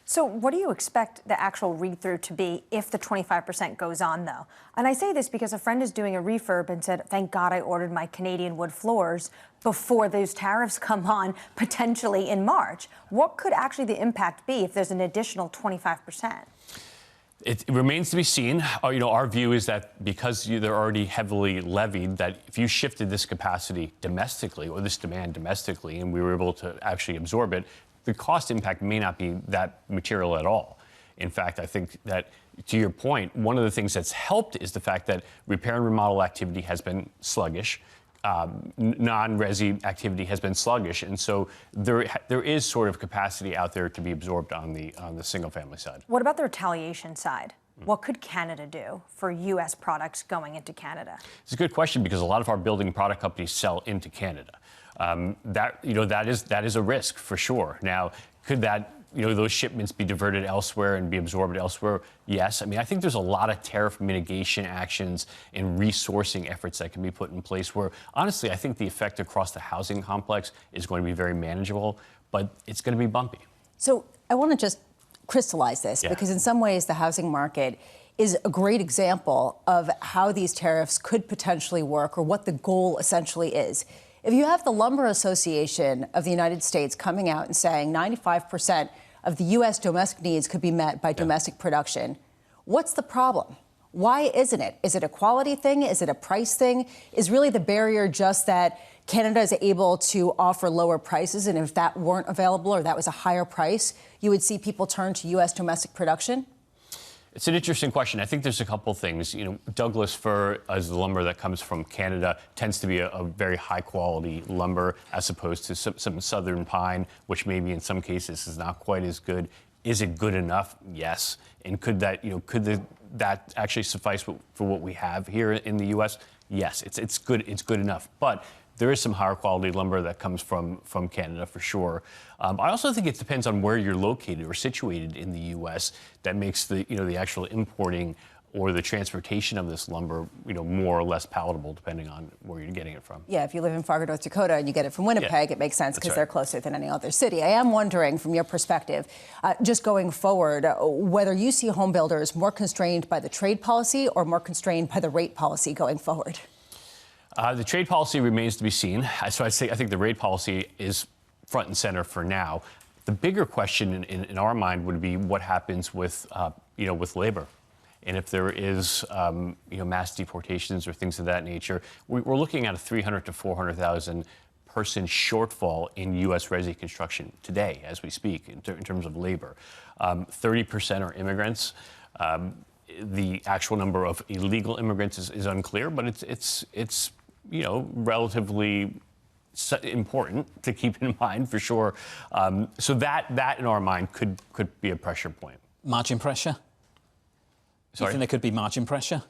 So what do you expect the actual read-through to be if the 25% goes on, though? And I say this because a friend is doing a refurb and said, thank God I ordered my Canadian wood floors before those tariffs come on, potentially in March. What could actually the impact be if there's an additional 25%? It remains to be seen. Our view is that because they're already heavily levied, that if you shifted this capacity domestically or this demand domestically and we were able to actually absorb it, the cost impact may not be that material at all. In fact, I think that, to your point, one of the things that's helped is the fact that repair and remodel activity has been sluggish. Non-resi activity has been sluggish, and so there is sort of capacity out there to be absorbed on the single-family side. What about the retaliation side? What could Canada do for U.S. products going into Canada? It's a good question because a lot of our building product companies sell into Canada. That is a risk for sure. Now, could that those shipments be diverted elsewhere and be absorbed elsewhere? Yes. I mean, I think there's a lot of tariff mitigation actions and resourcing efforts that can be put in place where, honestly, I think the effect across the housing complex is going to be very manageable, but it's going to be bumpy. So I want to just crystallize this because in some ways the housing market is a great example of how these tariffs could potentially work or what the goal essentially is. If you have the Lumber Association of the United States coming out and saying 95% of the U.S. domestic needs could be met by domestic production, what's the problem? Why isn't it? Is it a quality thing? Is it a price thing? Is really the barrier just that Canada is able to offer lower prices, and if that weren't available or that was a higher price, you would see people turn to U.S. domestic production? It's an interesting question. I think there's a couple things. Douglas fir, as the lumber that comes from Canada, tends to be a very high-quality lumber as opposed to some southern pine, which maybe in some cases is not quite as good. Is it good enough? Yes. And could that, that actually suffice for what we have here in the U.S.? Yes, it's good. It's good enough. But there is some higher quality lumber that comes from Canada for sure. I also think it depends on where you're located or situated in the U.S. that makes the the actual importing or the transportation of this lumber more or less palatable depending on where you're getting it from. Yeah, if you live in Fargo, North Dakota, and you get it from Winnipeg, it makes sense because they're closer than any other city. I am wondering, from your perspective, just going forward, whether you see home builders more constrained by the trade policy or more constrained by the rate policy going forward. The trade policy remains to be seen. So I think the rate policy is front and center for now. The bigger question in our mind would be what happens with with labor, and if there is mass deportations or things of that nature. We're looking at a 300 to 400,000 person shortfall in U.S. resi construction today, as we speak, in terms of labor. 30% are immigrants. The actual number of illegal immigrants is unclear, but it's relatively important to keep in mind for sure. So that in our mind could be a pressure point. Margin pressure? Sorry? You think there could be margin pressure?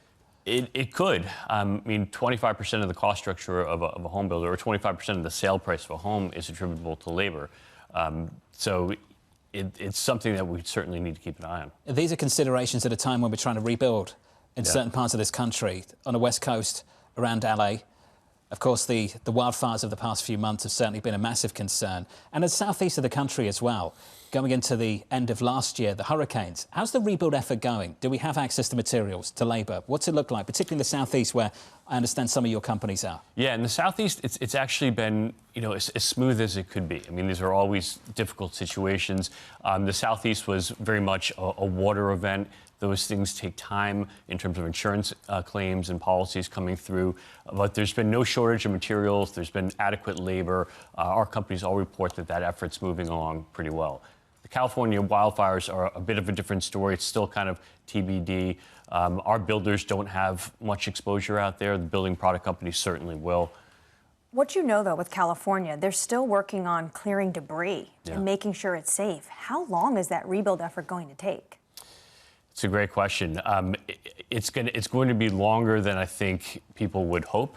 It could. I mean, 25% of the cost structure of a home builder, or 25% of the sale price of a home, is attributable to labor. So it's something that we certainly need to keep an eye on. These are considerations at a time when we're trying to rebuild in certain parts of this country. On the West Coast, around LA, of course, the wildfires of the past few months have certainly been a massive concern. And in the southeast of the country as well, going into the end of last year, the hurricanes. How's the rebuild effort going? Do we have access to materials, to labour? What's it look like, particularly in the southeast, where I understand some of your companies are? Yeah, in the southeast, it's actually been as smooth as it could be. I mean, these are always difficult situations. The southeast was very much a water event. Those things take time in terms of insurance claims and policies coming through. But there's been no shortage of materials. There's been adequate labor. Our companies all report that effort's moving along pretty well. The California wildfires are a bit of a different story. It's still kind of TBD. Our builders don't have much exposure out there. The building product companies certainly will. What though, with California, they're still working on clearing debris and making sure it's safe. How long is that rebuild effort going to take? It's a great question. It's going to be longer than I think people would hope.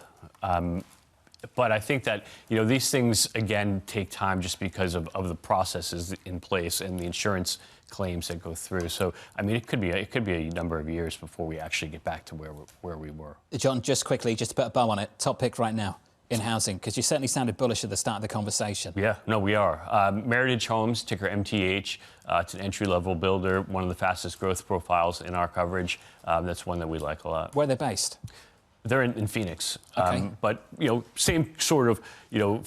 But I think that these things again take time just because of the processes in place and the insurance claims that go through. So I mean, it could be a number of years before we actually get back to where we were. John, just quickly, just to put a bow on it, top pick right now in housing, because you certainly sounded bullish at the start of the conversation. Yeah, no, we are. Meritage Homes, ticker MTH. It's an entry-level builder, one of the fastest growth profiles in our coverage. That's one that we like a lot. Where are they based? They're in Phoenix, okay. But same sort of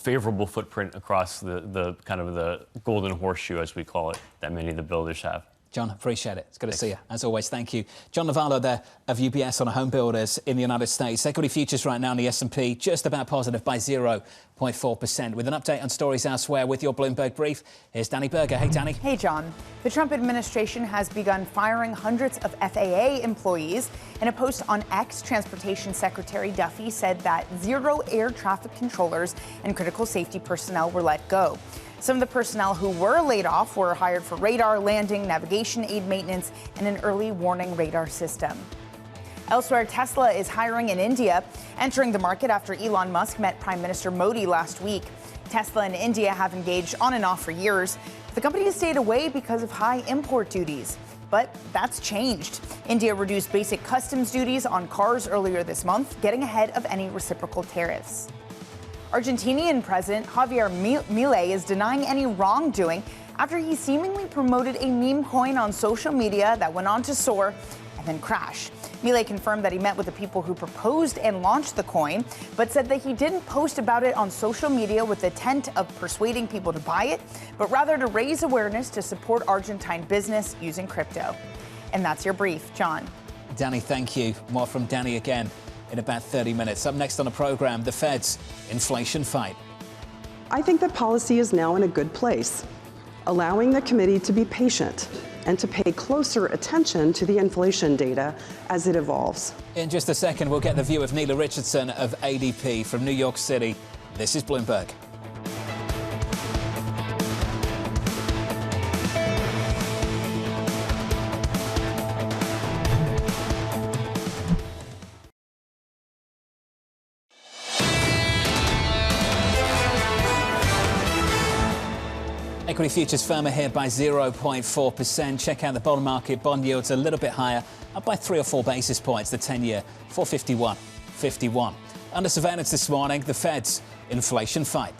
favorable footprint across the kind of the golden horseshoe, as we call it, that many of the builders have. John, appreciate it. It's good to see you. As always, thank you. John Lovallo there of UBS on home builders in the United States. Equity futures right now in the S&P just about positive by 0.4%. With an update on stories elsewhere with your Bloomberg Brief, here's Danny Berger. Hey, Danny. Hey, John. The Trump administration has begun firing hundreds of FAA employees. In a post on X, Transportation Secretary Duffy said that 0 air traffic controllers and critical safety personnel were let go. Some of the personnel who were laid off were hired for radar, landing, navigation aid maintenance, and an early warning radar system. Elsewhere, Tesla is hiring in India, entering the market after Elon Musk met Prime Minister Modi last week. Tesla and India have engaged on and off for years. The company has stayed away because of high import duties. But that's changed. India reduced basic customs duties on cars earlier this month, getting ahead of any reciprocal tariffs. Argentinian President Javier Milei is denying any wrongdoing after he seemingly promoted a meme coin on social media that went on to soar and then crash. Milei confirmed that he met with the people who proposed and launched the coin, but said that he didn't post about it on social media with the intent of persuading people to buy it, but rather to raise awareness to support Argentine business using crypto. And that's your brief, John. Danny, thank you. More from Danny again in about 30 minutes. Up next on the program, the Fed's inflation fight. I think that policy is now in a good place, allowing the committee to be patient and to pay closer attention to the inflation data as it evolves. In just a second, we'll get the view of Nela Richardson of ADP from New York City. This is Bloomberg. Equity futures firmer here by 0.4%. Check out the bond market. Bond yields a little bit higher, up by 3 or 4 basis points. The 10-year, 451.51. Under surveillance this morning, the Fed's inflation fight.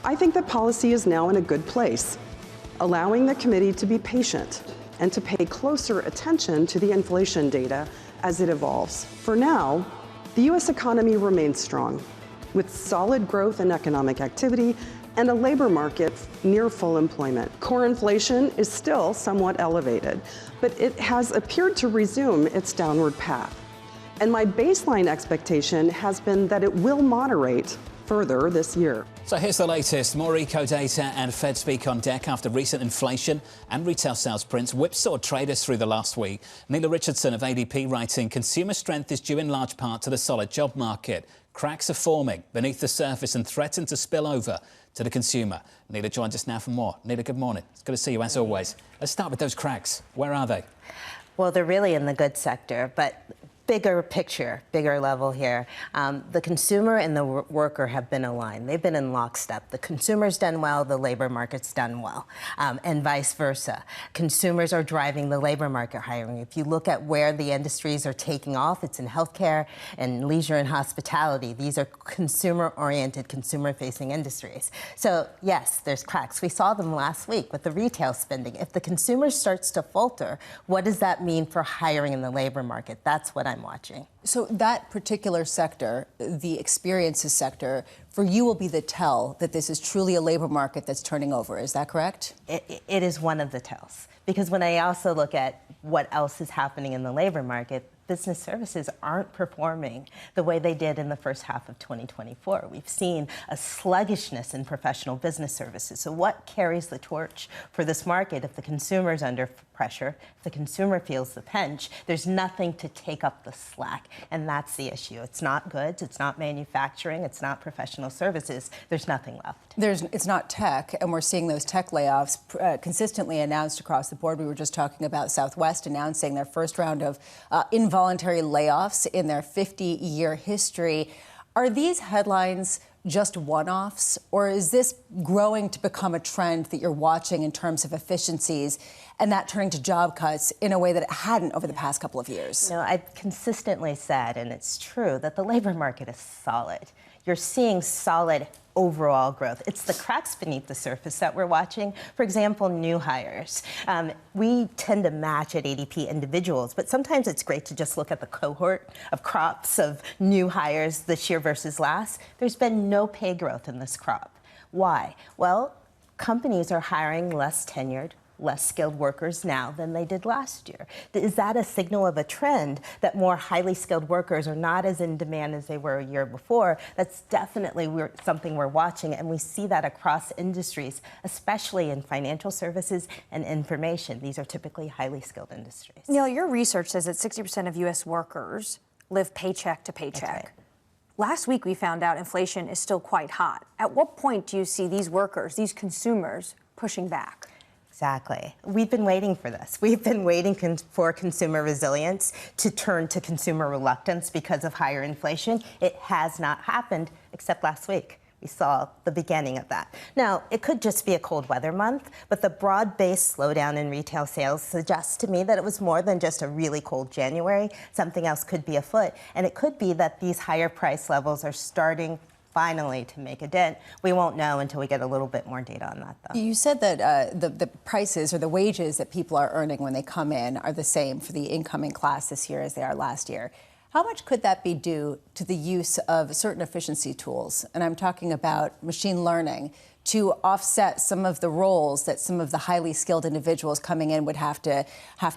I think that policy is now in a good place, allowing the committee to be patient and to pay closer attention to the inflation data as it evolves. For now, the U.S. economy remains strong, with solid growth in economic activity and a labor market near full employment. Core inflation is still somewhat elevated, but it has appeared to resume its downward path. And my baseline expectation has been that it will moderate further this year. So here's the latest. More eco data and Fed speak on deck after recent inflation and retail sales prints whipsawed traders through the last week. Nela Richardson of ADP writing, consumer strength is due in large part to the solid job market. Cracks are forming beneath the surface and threaten to spill over to the consumer. Nela joins us now for more. Nela, good morning. It's good to see you as always. Let's start with those cracks. Where are they? Well, they're really in the goods sector, but bigger picture, bigger level here. The consumer and the worker have been aligned. They've been in lockstep. The consumer's done well, the labor market's done well, and vice versa. Consumers are driving the labor market hiring. If you look at where the industries are taking off, it's in healthcare and leisure and hospitality. These are consumer-oriented, consumer-facing industries. So yes, there's cracks. We saw them last week with the retail spending. If the consumer starts to falter, what does that mean for hiring in the labor market? That's what I'm watching. So that particular sector, the experiences sector, for you will be the tell that this is truly a labor market that's turning over. Is that correct? It is one of the tells. Because when I also look at what else is happening in the labor market, business services aren't performing the way they did in the first half of 2024. We've seen a sluggishness in professional business services. So what carries the torch for this market if the consumer's under pressure, if the consumer feels the pinch, there's nothing to take up the slack. And that's the issue. It's not goods, it's not manufacturing, it's not professional services. There's nothing left. It's not tech, and we're seeing those tech layoffs consistently announced across the board. We were just talking about Southwest announcing their first round of involuntary layoffs in their 50-year history. Are these headlines just one-offs, or is this growing to become a trend that you're watching in terms of efficiencies and that turning to job cuts in a way that it hadn't over the past couple of years? No, I've consistently said, and it's true, that the labor market is solid. You're seeing solid overall growth. It's the cracks beneath the surface that we're watching. For example, new hires. We tend to match at ADP individuals, but sometimes it's great to just look at the cohort of crops of new hires this year versus last. There's been no pay growth in this crop. Why? Well, companies are hiring less tenured, less skilled workers now than they did last year. Is that a signal of a trend that more highly skilled workers are not as in demand as they were a year before? That's definitely something we're watching, and we see that across industries, especially in financial services and information. These are typically highly skilled industries. Neil, your research says that 60% of U.S. workers live paycheck to paycheck. That's right. Last week, we found out inflation is still quite hot. At what point do you see these workers, these consumers, pushing back? Exactly. We've been waiting for this. We've been waiting for consumer resilience to turn to consumer reluctance because of higher inflation. It has not happened except last week. We saw the beginning of that. Now, it could just be a cold weather month, but the broad-based slowdown in retail sales suggests to me that it was more than just a really cold January. Something else could be afoot. And it could be that these higher price levels are starting finally to make a dent. We won't know until we get a little bit more data on that, though. You said that the prices or the wages that people are earning when they come in are the same for the incoming class this year as they are last year. How much could that be due to the use of certain efficiency tools? And I'm talking about machine learning to offset some of the roles that some of the highly skilled individuals coming in would have to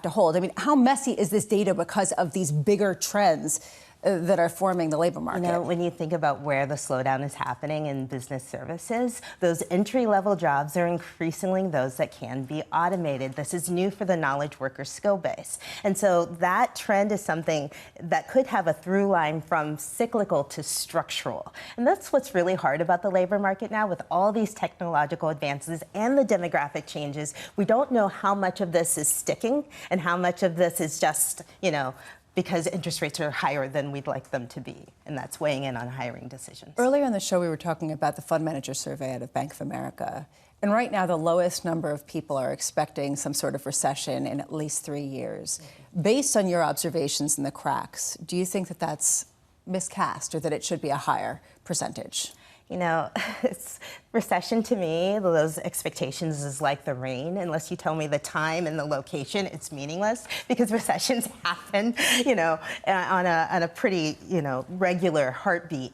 hold. I mean, how messy is this data because of these bigger trends that are forming the labor market? You know, when you think about where the slowdown is happening in business services, those entry-level jobs are increasingly those that can be automated. This is new for the knowledge worker skill base. And so that trend is something that could have a through line from cyclical to structural. And that's what's really hard about the labor market now with all these technological advances and the demographic changes. We don't know how much of this is sticking and how much of this is just, you know, because interest rates are higher than we'd like them to be, and that's weighing in on hiring decisions. Earlier in the show, we were talking about the fund manager survey out of Bank of America. And right now, the lowest number of people are expecting some sort of recession in at least 3 years. Based on your observations in the cracks, do you think that that's miscast or that it should be a higher percentage? You know, it's recession to me, those expectations is like the rain. Unless you tell me the time and the location, it's meaningless because recessions happen, you know, on a pretty, you know, regular heartbeat.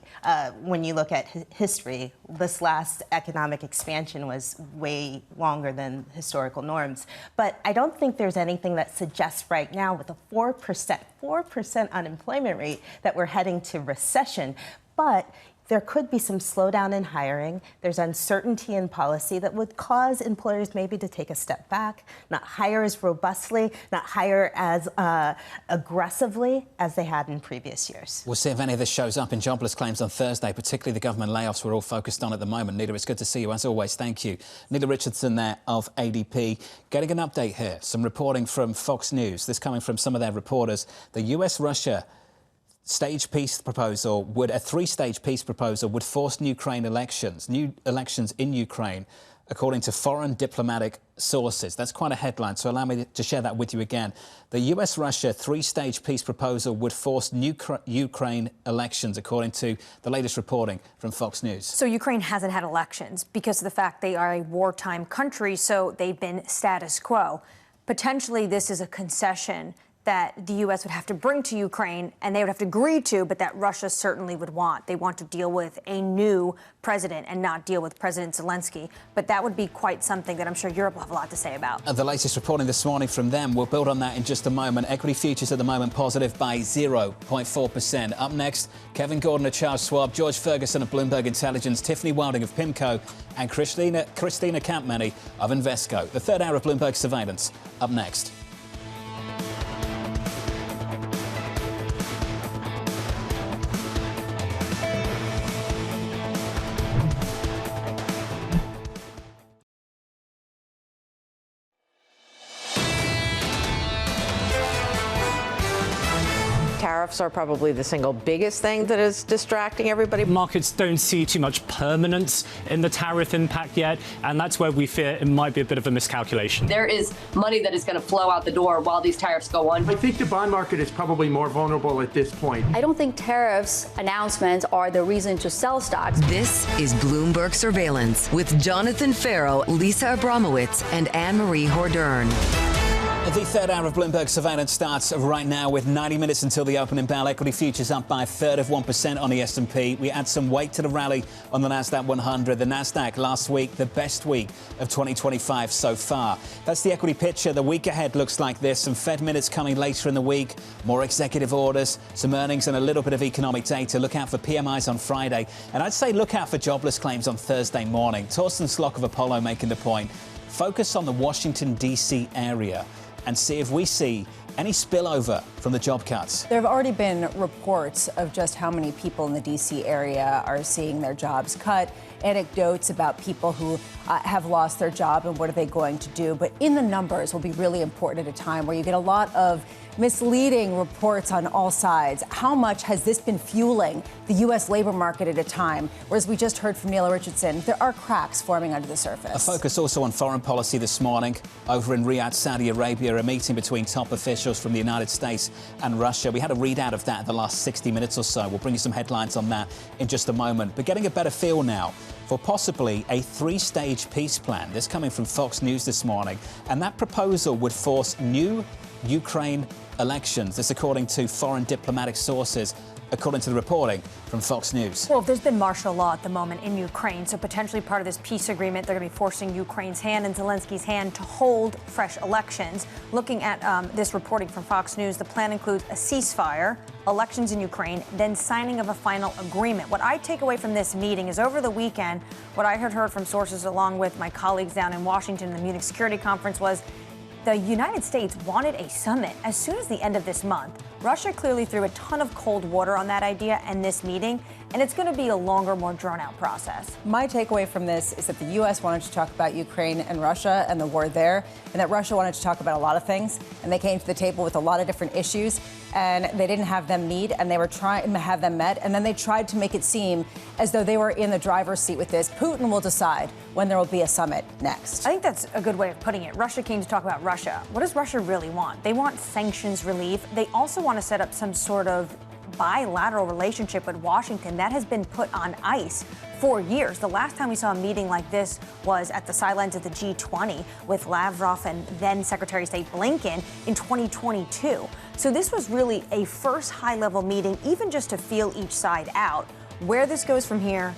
When you look at history, this last economic expansion was way longer than historical norms. But I don't think there's anything that suggests right now with a 4% unemployment rate that we're heading to recession. But there could be some slowdown in hiring. There's uncertainty in policy that would cause employers maybe to take a step back, not hire as robustly, not hire as aggressively as they had in previous years. We'll see if any of this shows up in jobless claims on Thursday, particularly the government layoffs we're all focused on at the moment. Nela, it's good to see you as always. Thank you. Nela Richardson there of ADP. Getting an update here. Some reporting from Fox News. This coming from some of their reporters. The US-Russia stage peace proposal a three-stage peace proposal would force new elections in Ukraine, according to foreign diplomatic sources. That's quite a headline, so allow me to share that with you again. The US-Russia three-stage peace proposal would force new Ukraine elections, according to the latest reporting from Fox News. So Ukraine hasn't had elections because of the fact they are a wartime country, so they've been status quo. Potentially, this is a concession that the U.S. would have to bring to Ukraine and they would have to agree to, but that Russia certainly would want. They want to deal with a new president and not deal with President Zelensky. But that would be quite something that I'm sure Europe will have a lot to say about. The latest reporting this morning from them, we'll build on that in just a moment. Equity futures at the moment positive by 0.4%. Up next, Kevin Gordon of Charles Schwab, George Ferguson of Bloomberg Intelligence, Tiffany Wilding of PIMCO, and Kristina Campmany of Invesco. The third hour of Bloomberg Surveillance, up next. Tariffs are probably the single biggest thing that is distracting everybody. Markets don't see too much permanence in the tariff impact yet, and that's where we fear it might be a bit of a miscalculation. There is money that is going to flow out the door while these tariffs go on. I think the bond market is probably more vulnerable at this point. I don't think tariffs announcements are the reason to sell stocks. This is Bloomberg Surveillance with Jonathan Ferro, Lisa Abramowicz, and Annmarie Hordern. The third hour of Bloomberg Surveillance starts right now with 90 minutes until the opening bell. Equity futures up by a third of 1% on the S&P. We add some weight to the rally on the Nasdaq 100. The Nasdaq last week, the best week of 2025 so far. That's the equity picture. The week ahead looks like this. Some Fed minutes coming later in the week. More executive orders, some earnings and a little bit of economic data. Look out for PMIs on Friday. And I'd say look out for jobless claims on Thursday morning. Torsten Slock of Apollo making the point. Focus on the Washington, D.C. area and see if we see any spillover from the job cuts? There have already been reports of just how many people in the D.C. area are seeing their jobs cut, anecdotes about people who have lost their job and what are they going to do. But in the numbers will be really important at a time where you get a lot of misleading reports on all sides. How much has this been fueling the U.S. labor market at a time? Whereas we just heard from Nela Richardson, there are cracks forming under the surface. A focus also on foreign policy this morning. Over in Riyadh, Saudi Arabia, a meeting between top officials from the United States and Russia. We had a readout of that in the last 60 minutes or so. We'll bring you some headlines on that in just a moment. But getting a better feel now for possibly a three-stage peace plan. This coming from Fox News this morning. And that proposal would force new Ukraine elections. This according to foreign diplomatic sources, according to the reporting from Fox News. Well, there's been martial law at the moment in Ukraine, so potentially part of this peace agreement, they're going to be forcing Ukraine's hand and Zelensky's hand to hold fresh elections. Looking at this reporting from Fox News, the plan includes a ceasefire, elections in Ukraine, then signing of a final agreement. What I take away from this meeting is over the weekend, what I had heard from sources along with my colleagues down in Washington in the Munich Security Conference was the United States wanted a summit as soon as the end of this month. Russia clearly threw a ton of cold water on that idea and this meeting, and it's going to be a longer, more drawn-out process. My takeaway from this is that the U.S. wanted to talk about Ukraine and Russia and the war there, and that Russia wanted to talk about a lot of things, and they came to the table with a lot of different issues, and they didn't have them meet, and they were trying to have them met, and then they tried to make it seem as though they were in the driver's seat with this. Putin will decide when there will be a summit next. I think that's a good way of putting it. Russia came to talk about Russia. What does Russia really want? They want sanctions relief. They also want to set up some sort of bilateral relationship with Washington that has been put on ice for years. The last time we saw a meeting like this was at the sidelines of the G20 with Lavrov and then Secretary of State Blinken in 2022. So this was really a first high-level meeting, even just to feel each side out. Where this goes from here,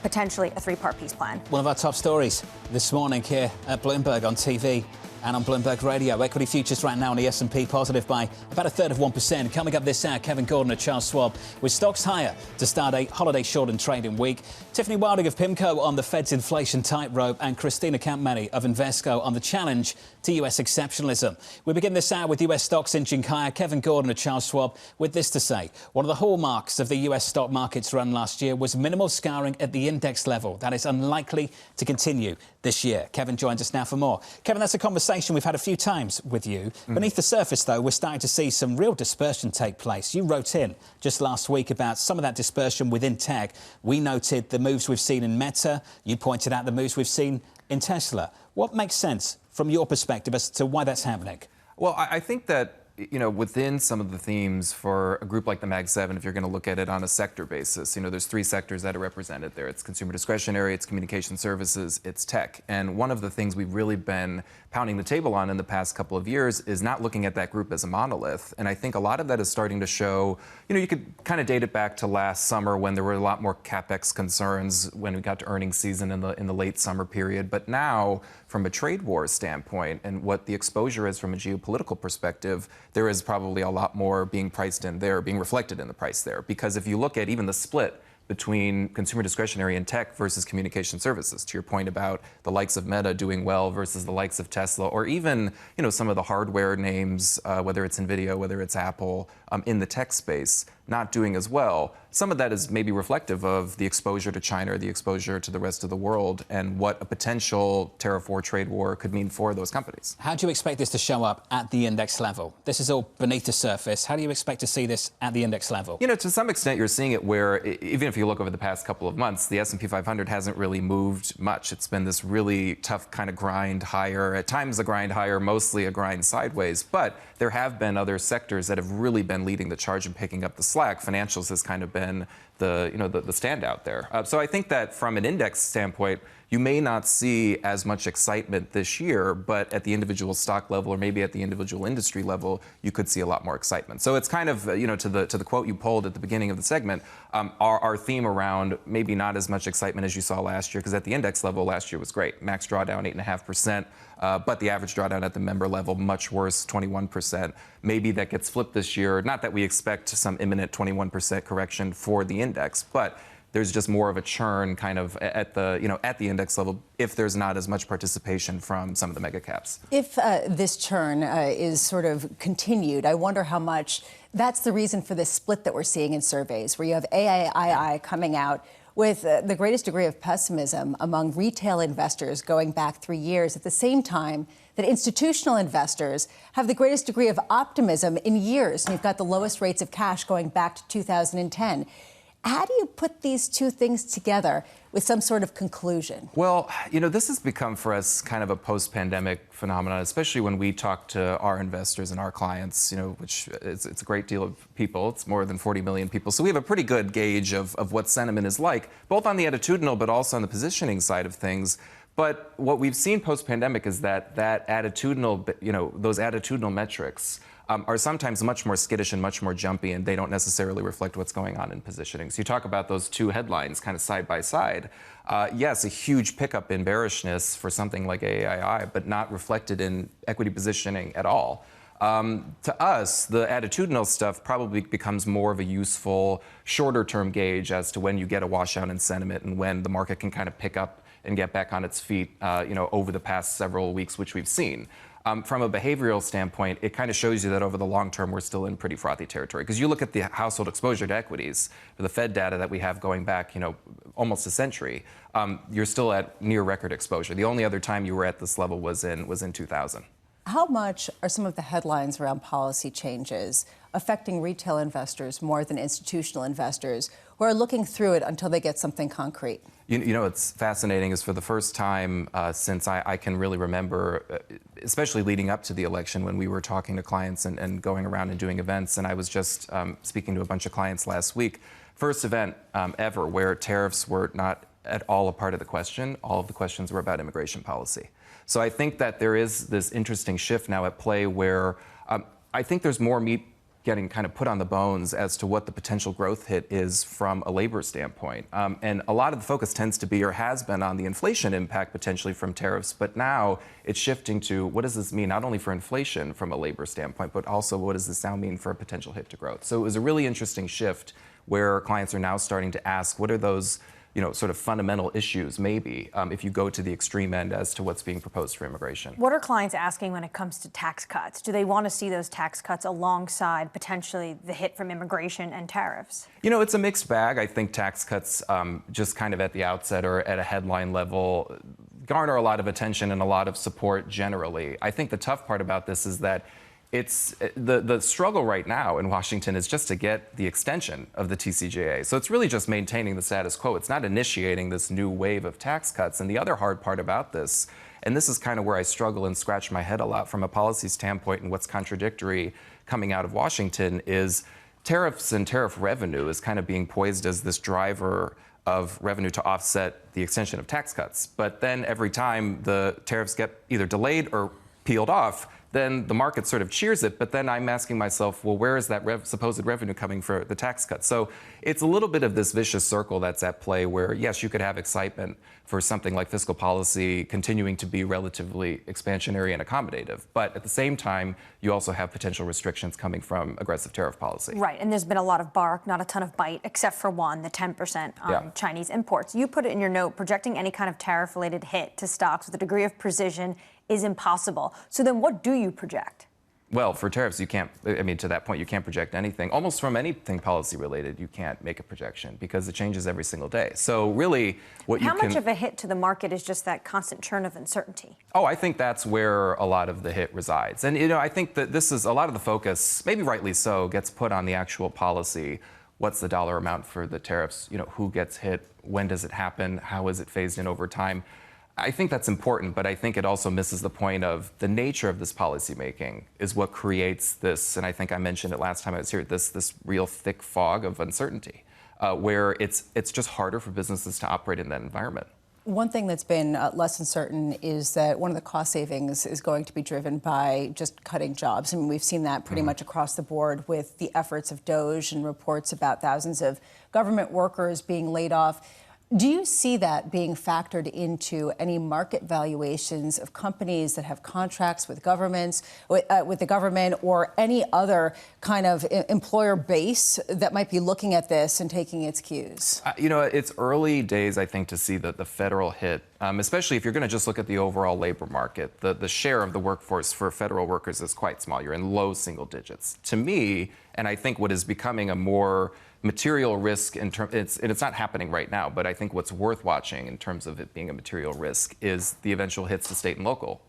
potentially a three-part peace plan. One of our top stories this morning here at Bloomberg on TV and on Bloomberg Radio. Equity futures right now on the S&P positive by about 1/3 of 1%. Coming up this hour, Kevin Gordon and Charles Schwab with stocks higher to start a holiday short-and trading week. Tiffany Wilding of PIMCO on the Fed's inflation tightrope, and Kristina Campmany of Invesco on the challenge to US exceptionalism. We begin this hour with US stocks inching higher. Kevin Gordon and Charles Schwab with this to say. One of the hallmarks of the US stock market's run last year was minimal scarring at the index level. That is unlikely to continue this year. Kevin joins us now for more. Kevin, that's a conversation we've had a few times with you. Beneath the surface, though, we're starting to see some real dispersion take place. You wrote in just last week about some of that dispersion within tech. We noted the moves we've seen in Meta. You pointed out the moves we've seen in Tesla. What makes sense from your perspective as to why that's happening? Well, I think that, you know, within some of the themes for a group like the Mag 7, if you're going to look at it on a sector basis, you know, there's three sectors that are represented there. It's consumer discretionary, it's communication services, it's tech. And one of the things we've really been pounding the table on in the past couple of years is not looking at that group as a monolith. And I think a lot of that is starting to show, you know, you could kind of date it back to last summer when there were a lot more CapEx concerns when we got to earnings season in the late summer period. But now, from a trade war standpoint and what the exposure is from a geopolitical perspective, there is probably a lot more being priced in there, being reflected in the price there. Because if you look at even the split between consumer discretionary and tech versus communication services, to your point about the likes of Meta doing well versus the likes of Tesla, or even, you know, some of the hardware names, whether it's NVIDIA, whether it's Apple, in the tech space, not doing as well. Some of that is maybe reflective of the exposure to China, the exposure to the rest of the world, and what a potential tariff war, trade war could mean for those companies. How do you expect this to show up at the index level? This is all beneath the surface. How do you expect to see this at the index level? You know, to some extent, you're seeing it where, even if you look over the past couple of months, the S&P 500 hasn't really moved much. It's been this really tough kind of grind higher, at times a grind higher, mostly a grind sideways. But there have been other sectors that have really been leading the charge and picking up the slack. Financials has kind of been the standout there. So I think that from an index standpoint, you may not see as much excitement this year, but at the individual stock level or maybe at the individual industry level, you could see a lot more excitement. So it's kind of, you know, to the quote you pulled at the beginning of the segment, our theme around maybe not as much excitement as you saw last year, because at the index level last year was great. Max drawdown 8.5%, but the average drawdown at the member level much worse, 21%. Maybe that gets flipped this year. Not that we expect some imminent 21% correction for the index, but there's just more of a churn kind of at the index level if there's not as much participation from some of the mega caps. If this churn is sort of continued, I wonder how much that's the reason for this split that we're seeing in surveys, where you have AIII coming out with the greatest degree of pessimism among retail investors going back 3 years, at the same time that institutional investors have the greatest degree of optimism in years. And you've got the lowest rates of cash going back to 2010. How do you put these two things together with some sort of conclusion? Well, this has become for us kind of a post-pandemic phenomenon, especially when we talk to our investors and our clients, which it's a great deal of people. It's more than 40 million people. So we have a pretty good gauge of what sentiment is like, both on the attitudinal but also on the positioning side of things. But what we've seen post-pandemic is that attitudinal, those attitudinal metrics are sometimes much more skittish and much more jumpy, and they don't necessarily reflect what's going on in positioning. So you talk about those two headlines kind of side by side. Yes, a huge pickup in bearishness for something like AII, but not reflected in equity positioning at all. To us, the attitudinal stuff probably becomes more of a useful, shorter-term gauge as to when you get a washout in sentiment and when the market can kind of pick up and get back on its feet, over the past several weeks, which we've seen. From a behavioral standpoint, it kind of shows you that over the long term, we're still in pretty frothy territory. Because you look at the household exposure to equities, the Fed data that we have going back, almost a century, you're still at near record exposure. The only other time you were at this level was in 2000. How much are some of the headlines around policy changes affecting retail investors more than institutional investors who are looking through it until they get something concrete? It's fascinating is for the first time since I can really remember, especially leading up to the election when we were talking to clients and going around and doing events. And I was just speaking to a bunch of clients last week. First event ever where tariffs were not at all a part of the question. All of the questions were about immigration policy. So I think that there is this interesting shift now at play where I think there's more meat getting kind of put on the bones as to what the potential growth hit is from a labor standpoint. And a lot of the focus tends to be or has been on the inflation impact potentially from tariffs, but now it's shifting to what does this mean not only for inflation from a labor standpoint, but also what does this now mean for a potential hit to growth? So it was a really interesting shift where clients are now starting to ask, what are those sort of fundamental issues, maybe, if you go to the extreme end as to what's being proposed for immigration. What are clients asking when it comes to tax cuts? Do they want to see those tax cuts alongside potentially the hit from immigration and tariffs? It's a mixed bag. I think tax cuts, just kind of at the outset or at a headline level, garner a lot of attention and a lot of support generally. I think the tough part about this is that it's the struggle right now in Washington is just to get the extension of the TCJA. So it's really just maintaining the status quo. It's not initiating this new wave of tax cuts. And the other hard part about this, and this is kind of where I struggle and scratch my head a lot from a policy standpoint and what's contradictory coming out of Washington, is tariffs and tariff revenue is kind of being poised as this driver of revenue to offset the extension of tax cuts. But then every time the tariffs get either delayed or peeled off, then the market sort of cheers it. But then I'm asking myself, well, where is that supposed revenue coming for the tax cut? So it's a little bit of this vicious circle that's at play where, yes, you could have excitement for something like fiscal policy continuing to be relatively expansionary and accommodative. But at the same time, you also have potential restrictions coming from aggressive tariff policy. Right. And there's been a lot of bark, not a ton of bite, except for one, the 10% on Chinese imports. You put it in your note, projecting any kind of tariff-related hit to stocks with a degree of precision is impossible. So then what do you project? Well, for tariffs, you can't, to that point, you can't project anything. Almost from anything policy related, you can't make a projection because it changes every single day. So really, How much of a hit to the market is just that constant churn of uncertainty? Oh, I think that's where a lot of the hit resides. And, I think that this is a lot of the focus, maybe rightly so, gets put on the actual policy. What's the dollar amount for the tariffs? Who gets hit? When does it happen? How is it phased in over time? I think that's important, but I think it also misses the point of the nature of this policymaking is what creates this, and I think I mentioned it last time I was here, this real thick fog of uncertainty, where it's just harder for businesses to operate in that environment. One thing that's been less than certain is that one of the cost savings is going to be driven by just cutting jobs. I mean, we've seen that pretty much across the board with the efforts of DOGE and reports about thousands of government workers being laid off. Do you see that being factored into any market valuations of companies that have contracts with governments, with the government, or any other kind of employer base that might be looking at this and taking its cues? It's early days, I think, to see the federal hit, especially if you're going to just look at the overall labor market. The share of the workforce for federal workers is quite small. You're in low single digits. To me, and I think what is becoming a more material risk and it's not happening right now, but I think what's worth watching in terms of it being a material risk is the eventual hits to state and local,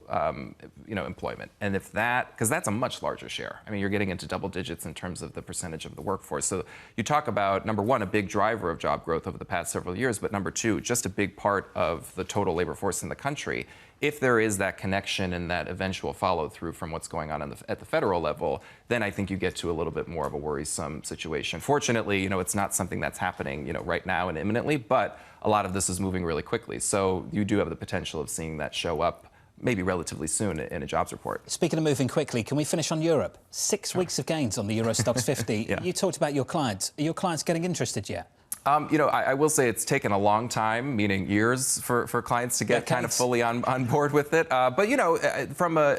employment. And if because that's a much larger share. I mean, you're getting into double digits in terms of the percentage of the workforce. So you talk about, number one, a big driver of job growth over the past several years, but number two, just a big part of the total labor force in the country. If there is that connection and that eventual follow through from what's going on at the federal level, then I think you get to a little bit more of a worrisome situation. Fortunately, it's not something that's happening, right now and imminently, but a lot of this is moving really quickly. So you do have the potential of seeing that show up maybe relatively soon in a jobs report. Speaking of moving quickly, can we finish on Europe? 6 weeks of gains on the Euro Stoxx 50. Yeah. You talked about your clients. Are your clients getting interested yet? I will say it's taken a long time, meaning years, for clients to get kind of fully on board with it. But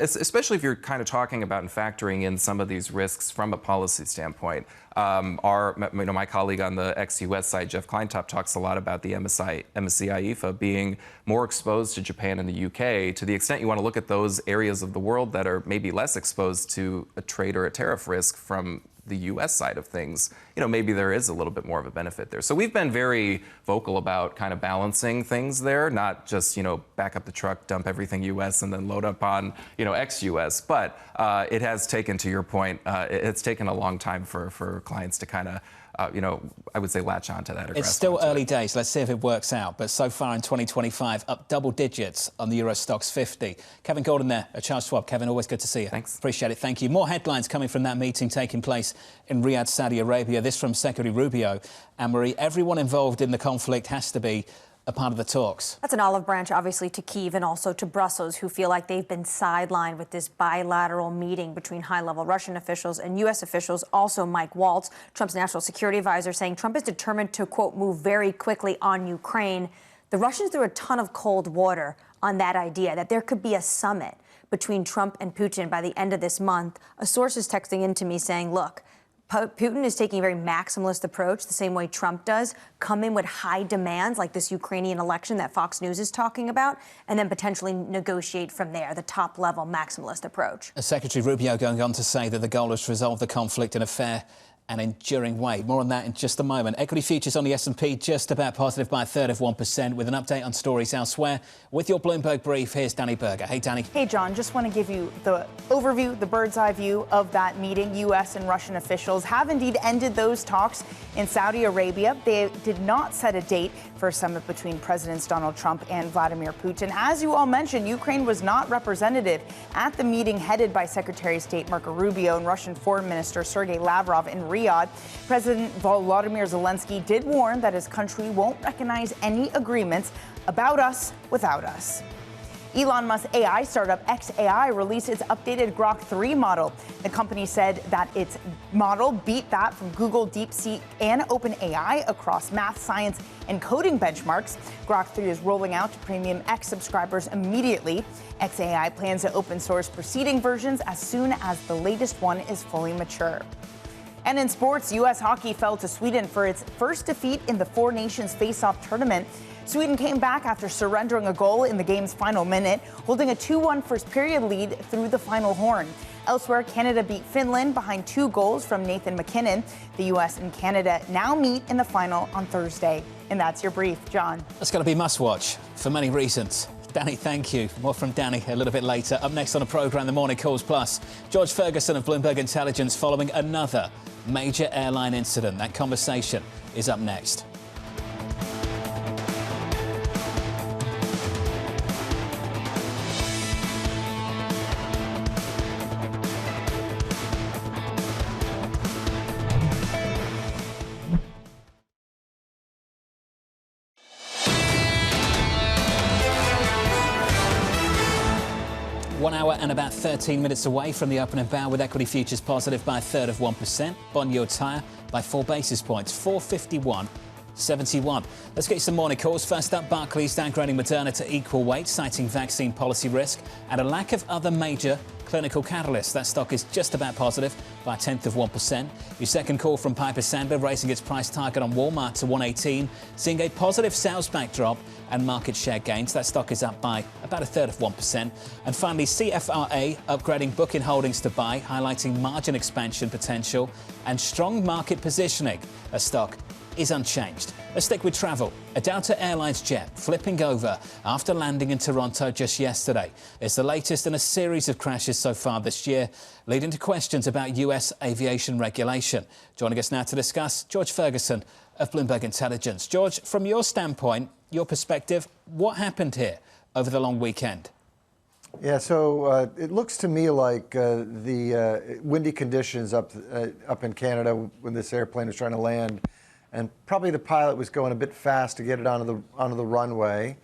especially if you're kind of talking about and factoring in some of these risks from a policy standpoint, my colleague on the ex-US side, Jeff Kleintop, talks a lot about the MSCI IFA being more exposed to Japan and the UK. To the extent you want to look at those areas of the world that are maybe less exposed to a trade or a tariff risk from the U.S. side of things, maybe there is a little bit more of a benefit there. So we've been very vocal about kind of balancing things there, not just, back up the truck, dump everything U.S. and then load up on, ex-U.S. But it has taken, to your point, it's taken a long time for clients to kind of, I would say latch onto that. It's still early days. Let's see if it works out. But so far in 2025, up double digits on the Euro Stoxx 50. Kevin Gordon there at Charles Schwab. Kevin, always good to see you. Thanks. Appreciate it. Thank you. More headlines coming from that meeting taking place in Riyadh, Saudi Arabia. This from Secretary Rubio. Annmarie, everyone involved in the conflict has to be a part of the talks. That's an olive branch, obviously, to Kyiv and also to Brussels, who feel like they've been sidelined with this bilateral meeting between high-level Russian officials and U.S. officials. Also, Mike Waltz, Trump's national security advisor, saying Trump is determined to, quote, move very quickly on Ukraine. The Russians threw a ton of cold water on that idea that there could be a summit between Trump and Putin by the end of this month. A source is texting in to me saying, look, Putin is taking a very maximalist approach, the same way Trump does, come in with high demands like this Ukrainian election that Fox News is talking about, and then potentially negotiate from there, the top-level maximalist approach. Secretary Rubio going on to say that the goal is to resolve the conflict in a fair and enduring way. More on that in just a moment. Equity futures on the S&P just about positive by 1/3 with an update on stories elsewhere. With your Bloomberg brief, here's Danny Berger. Hey, Danny. Hey, John. Just want to give you the overview, the bird's eye view of that meeting. U.S. and Russian officials have indeed ended those talks in Saudi Arabia. They did not set a date for a summit between Presidents Donald Trump and Vladimir Putin. As you all mentioned, Ukraine was not represented at the meeting headed by Secretary of State Marco Rubio and Russian Foreign Minister Sergei Lavrov in Riyadh. President Volodymyr Zelensky did warn that his country won't recognize any agreements about us without us. Elon Musk's AI startup xAI released its updated Grok 3 model. The company said that its model beat that from Google, DeepSeek, and OpenAI across math, science, and coding benchmarks. Grok 3 is rolling out to Premium X subscribers immediately. xAI plans to open source preceding versions as soon as the latest one is fully mature. And in sports, U.S. hockey fell to Sweden for its first defeat in the Four Nations Face-Off tournament. Sweden came back after surrendering a goal in the game's final minute, holding a 2-1 first-period lead through the final horn. Elsewhere, Canada beat Finland behind 2 goals from Nathan McKinnon. The U.S. and Canada now meet in the final on Thursday. And that's your brief, John. That's going to be must-watch for many reasons. Danny, thank you. More from Danny a little bit later. Up next on the programme, The Morning Calls Plus, George Ferguson of Bloomberg Intelligence following another major airline incident. That conversation is up next. And about 13 minutes away from the opening bow with equity futures positive by 1/3%. Bond yields higher by 4 basis points, 451. 71. Let's get you some morning calls. First up, Barclays downgrading Moderna to equal weight, citing vaccine policy risk and a lack of other major clinical catalysts. That stock is just about positive by 0.1%. Your second call from Piper Sandler, raising its price target on Walmart to 118, seeing a positive sales backdrop and market share gains. That stock is up by about 1/3%. And finally, CFRA upgrading Booking Holdings to buy, highlighting margin expansion potential and strong market positioning. A stock is unchanged. Let's stick with travel. A Delta Airlines jet flipping over after landing in Toronto just yesterday. It's the latest in a series of crashes so far this year, leading to questions about US aviation regulation. Joining us now to discuss, George Ferguson of Bloomberg Intelligence. George, from your standpoint, your perspective, what happened here over the long weekend? Yeah, so it looks to me like the windy conditions up in Canada when this airplane was trying to land, and probably the pilot was going a bit fast to get it onto the runway.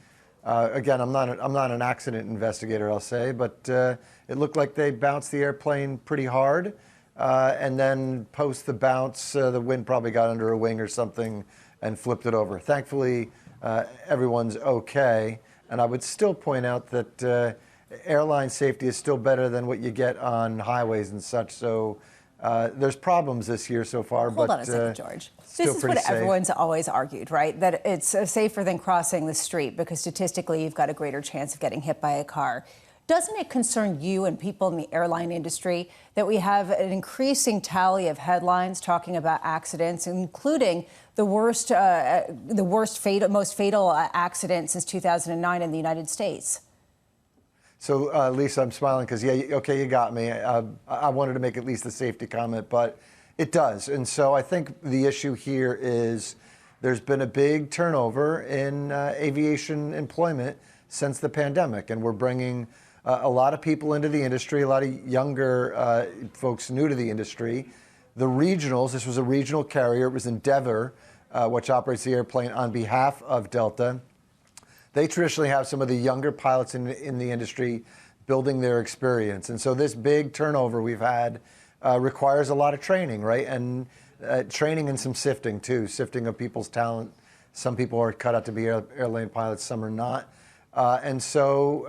Again, I'm not an accident investigator, I'll say, but it looked like they bounced the airplane pretty hard, and then post the bounce, the wind probably got under a wing or something and flipped it over. Thankfully, everyone's okay, and I would still point out that airline safety is still better than what you get on highways and such. So there's problems this year so far. Hold on a second, George. This is what everyone's always argued, right? That it's safer than crossing the street because statistically you've got a greater chance of getting hit by a car. Doesn't it concern you and people in the airline industry that we have an increasing tally of headlines talking about accidents, including the most fatal accident since 2009 in the United States? So, Lisa, I'm smiling because, yeah, okay, you got me. I wanted to make at least a safety comment, but it does. And so I think the issue here is there's been a big turnover in aviation employment since the pandemic, and we're bringing a lot of people into the industry, a lot of younger folks new to the industry. The regionals, this was a regional carrier, it was Endeavor, which operates the airplane on behalf of Delta. They traditionally have some of the younger pilots in the industry building their experience. And so this big turnover we've had requires a lot of training, right? And training and some sifting, too, sifting of people's talent. Some people are cut out to be airline pilots, some are not. And so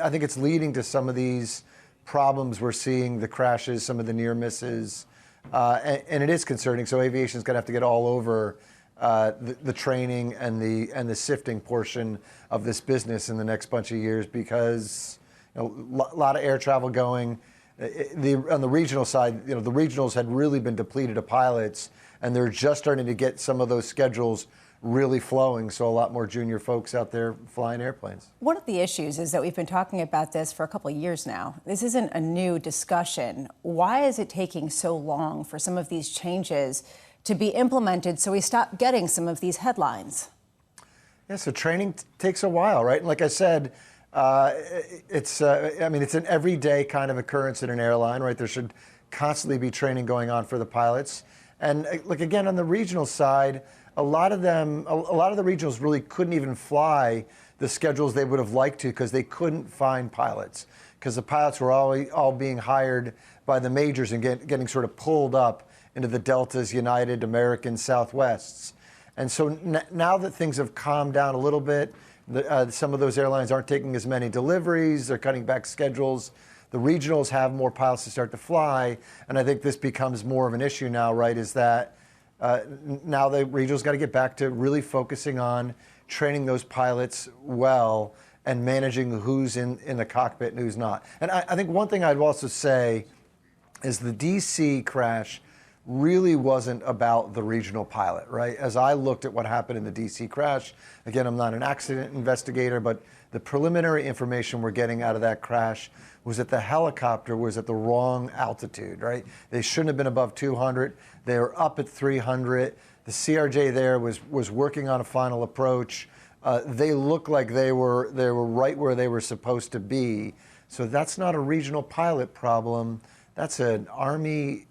I think it's leading to some of these problems we're seeing, the crashes, some of the near misses. And it is concerning. So aviation is going to have to get all over the training and the sifting portion of this business in the next bunch of years, because a lot of air travel going. On the regional side, the regionals had really been depleted of pilots, and they're just starting to get some of those schedules really flowing. So a lot more junior folks out there flying airplanes. One of the issues is that we've been talking about this for a couple of years now. This isn't a new discussion. Why is it taking so long for some of these changes to be implemented so we stop getting some of these headlines? Yeah, so training takes a while, right? And like I said, it's an everyday kind of occurrence in an airline, right? There should constantly be training going on for the pilots. And like, again, on the regional side, a lot of the regionals really couldn't even fly the schedules they would have liked to because they couldn't find pilots, because the pilots were all being hired by the majors and getting sort of pulled up into the Deltas, United, American, Southwests. And so now that things have calmed down a little bit, some of those airlines aren't taking as many deliveries, they're cutting back schedules. The regionals have more pilots to start to fly, and I think this becomes more of an issue now, right, is that now the regionals got to get back to really focusing on training those pilots well and managing who's in the cockpit and who's not. And I think one thing I'd also say is the DC crash really wasn't about the regional pilot, right? As I looked at what happened in the DC crash, again, I'm not an accident investigator, but the preliminary information we're getting out of that crash was that the helicopter was at the wrong altitude, right? They shouldn't have been above 200. They were up at 300. The CRJ there was working on a final approach. They looked like they were right where they were supposed to be. So that's not a regional pilot problem. that's an Army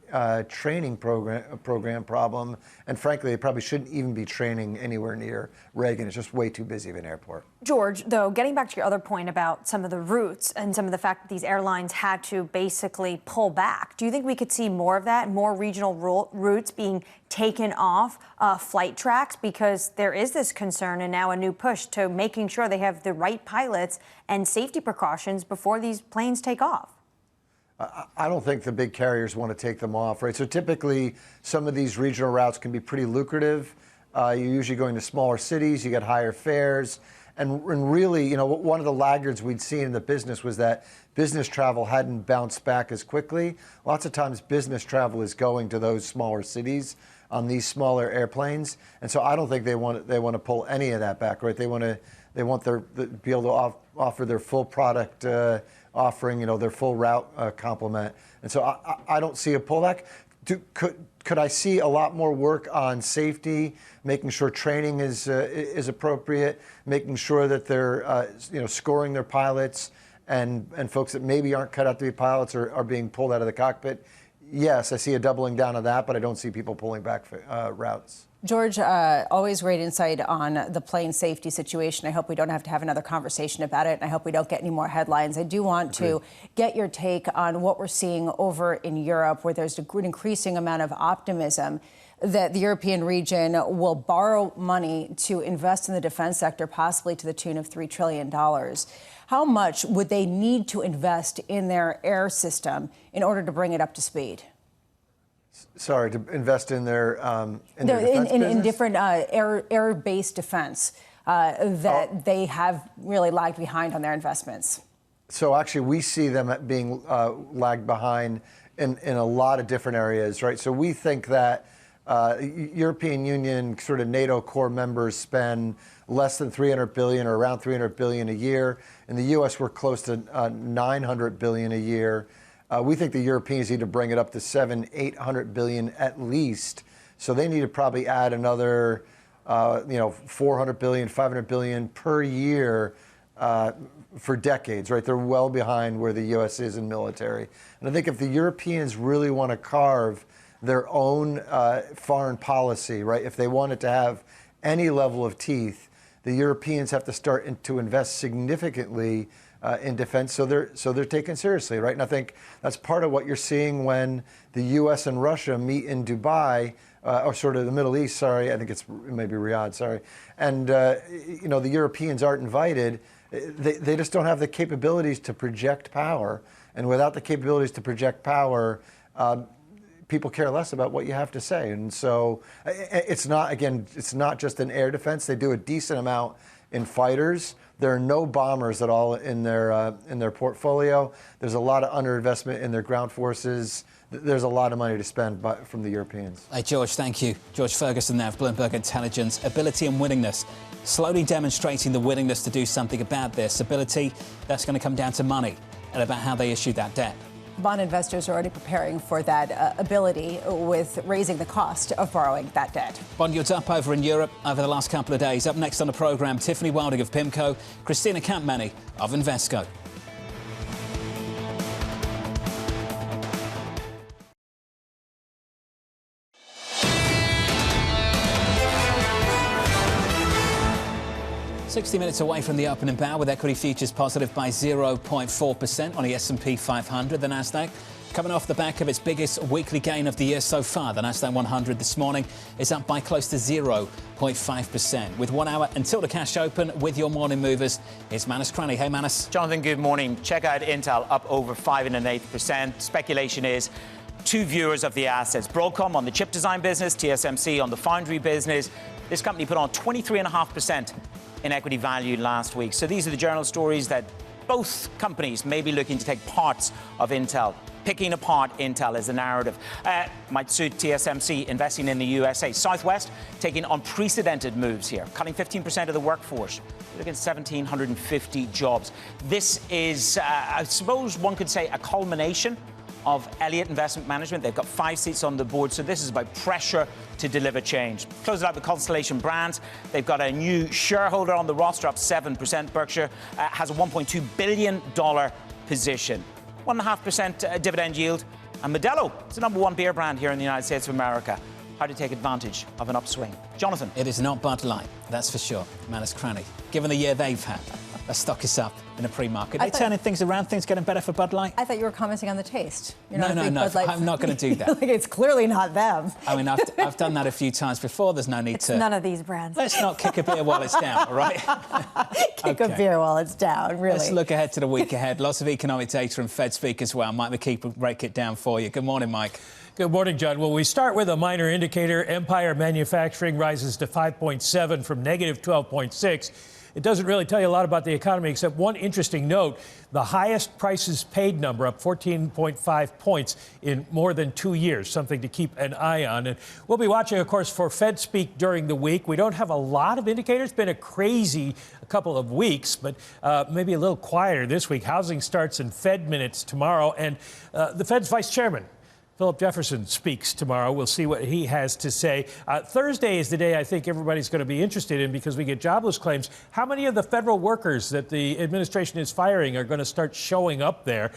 training program problem. And frankly, they probably shouldn't even be training anywhere near Reagan. It's just way too busy of an airport. George, though, getting back to your other point about some of the routes and some of the fact that these airlines had to basically pull back, do you think we could see more of that, more regional routes being taken off flight tracks? Because there is this concern and now a new push to making sure they have the right pilots and safety precautions before these planes take off. I don't think the big carriers want to take them off, right? So typically, some of these regional routes can be pretty lucrative. You're usually going to smaller cities, you get higher fares. And really, you know, one of the laggards we'd seen in the business was that business travel hadn't bounced back as quickly. Lots of times business travel is going to those smaller cities on these smaller airplanes. And so I don't think they want to pull any of that back, right? They want to be able to offer their full product offering, you know, their full route complement. And so I don't see a pullback. Could I see a lot more work on safety, making sure training is appropriate, making sure that they're scoring their pilots and folks that maybe aren't cut out to be pilots are being pulled out of the cockpit? Yes, I see a doubling down of that, but I don't see people pulling back routes. George, always great insight on the plane safety situation. I hope we don't have to have another conversation about it, and I hope we don't get any more headlines. I do want to get your take on what we're seeing over in Europe, where there's an increasing amount of optimism that the European region will borrow money to invest in the defense sector, possibly to the tune of $3 trillion. How much would they need to invest in their air system in order to bring it up to speed? Sorry, to invest in their in different air-based defense that they have really lagged behind on their investments. So actually, we see them being lagged behind in a lot of different areas, right? So we think that European Union sort of NATO core members spend less than $300 billion or around $300 billion a year. In the U.S., we're close to $900 billion a year. We think the Europeans need to bring it up to $700-800 billion at least. So they need to probably add another, $400 billion, $500 billion per year for decades, right? They're well behind where the U.S. is in military. And I think if the Europeans really want to carve their own foreign policy, right? If they want it to have any level of teeth, the Europeans have to start to invest significantly in defense, so they're taken seriously, right? And I think that's part of what you're seeing when the U.S. and Russia meet in Dubai, or sort of the Middle East. Sorry, I think it may be Riyadh. Sorry, and the Europeans aren't invited. They just don't have the capabilities to project power, and without the capabilities to project power, people care less about what you have to say. And so it's not just in air defense. They do a decent amount in fighters. There are no bombers at all in their portfolio. There's a lot of underinvestment in their ground forces. There's a lot of money to spend from the Europeans. Hey, George, thank you. George Ferguson there of Bloomberg Intelligence. Ability and willingness. Slowly demonstrating the willingness to do something about this. Ability, that's going to come down to money and about how they issue that debt. Bond investors are already preparing for that ability with raising the cost of borrowing that debt. Bond yields up over in Europe over the last couple of days. Up next on the programme, Tiffany Wilding of PIMCO, Kristina Campmany of Invesco. "60 minutes away from the opening bow, with equity futures positive by 0.4% on the S&P 500. The Nasdaq coming off the back of its biggest weekly gain of the year so far. The Nasdaq 100 this morning is up by close to 0.5%. With 1 hour until the cash open, with your morning movers, it's Manus Cranny. Hey, Manus. Jonathan, good morning. Check out Intel up over 5 1/8%. Speculation is two viewers of the assets. Broadcom on the chip design business, TSMC on the foundry business. This company put on 23.5% in equity value last week. So these are the journal stories that both companies may be looking to take parts of Intel. Picking apart Intel is the narrative. Might suit TSMC investing in the USA. Southwest taking unprecedented moves here, cutting 15% of the workforce. Look at 1,750 jobs. This is, I suppose one could say, a culmination of Elliott Investment Management. They've got 5 seats on the board, so this is about pressure to deliver change. Close it out with Constellation Brands. They've got a new shareholder on the roster, up 7%. Berkshire has a $1.2 billion position. 1.5% dividend yield And Modelo, it's the #1 beer brand here in the United States of America. How to take advantage of an upswing. Jonathan. It is not Bud Light, that's for sure. Manus Cranny. Given the year they've had, the stock is up in the pre-market. Are they turning things around? Things getting better for Bud Light? I thought you were commenting on the taste. You're No, not a big Bud Light I'm not going to do that. like, it's clearly not them. I mean, I've done that a few times before. There's no need It's to. none of these brands. Let's not kick a beer while it's down, all right? Kick a beer while it's down, really. Let's look ahead to the week ahead. Lots of economic data and Fed speak as well. Mike McKee will break it down for you. Good morning, Mike. Good morning, John. Well, we start with a minor indicator. Empire Manufacturing rises to 5.7 from negative 12.6. It doesn't really tell you a lot about the economy, except one interesting note. The highest prices paid number, up 14.5 points in more than 2 years, something to keep an eye on. And we'll be watching, of course, for Fed speak during the week. We don't have a lot of indicators. It's been a crazy couple of weeks, but maybe a little quieter this week. Housing starts and Fed minutes tomorrow. And the Fed's vice chairman, Philip Jefferson, speaks tomorrow. We'll see what he has to say. Thursday is the day I think everybody's going to be interested in because we get jobless claims. How many of the federal workers that the administration is firing are going to start showing up there?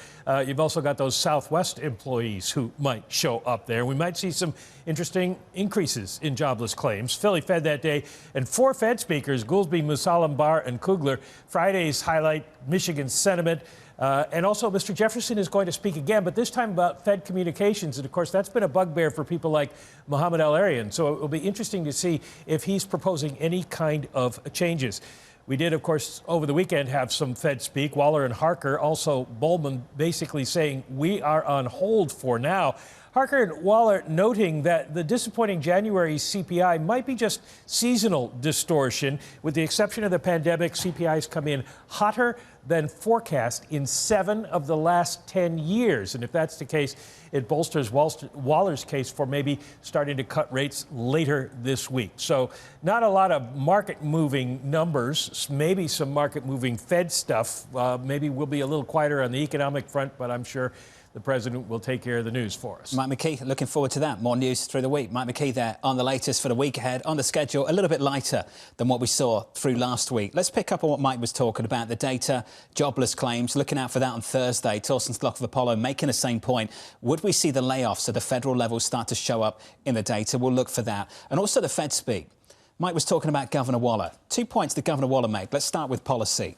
You've also got those Southwest employees who might show up there. We might see some interesting increases in jobless claims. Philly Fed that day. And 4 Fed speakers, Goolsbee, Musalam, Barr, and Kugler. Friday's highlight, Michigan sentiment. And also, Mr. Jefferson is going to speak again, but this time about Fed communications. And, of course, that's been a bugbear for people like Mohamed El-Erian. So it will be interesting to see if he's proposing any kind of changes. We did, of course, over the weekend have some Fed speak. Waller and Harker, also Bowman, basically saying we are on hold for now. Harker and Waller noting that the disappointing January CPI might be just seasonal distortion. With the exception of the pandemic, CPI's come in hotter than forecast in 7 of the last 10 years. And if that's the case, it bolsters Waller's case for maybe starting to cut rates later this week. So not a lot of market-moving numbers, maybe some market-moving Fed stuff. Maybe we'll be a little quieter on the economic front, but I'm sure the president will take care of the news for us. Mike McKee, looking forward to that. More news through the week. Mike McKee there on the latest for the week ahead. On the schedule, a little bit lighter than what we saw through last week. Let's pick up on what Mike was talking about, the data, jobless claims, looking out for that on Thursday. Torsten Slock of Apollo making the same point. Would we see the layoffs at the federal level start to show up in the data? We'll look for that. And also the Fed speak. Mike was talking about Governor Waller. 2 points that Governor Waller made. Let's start with policy.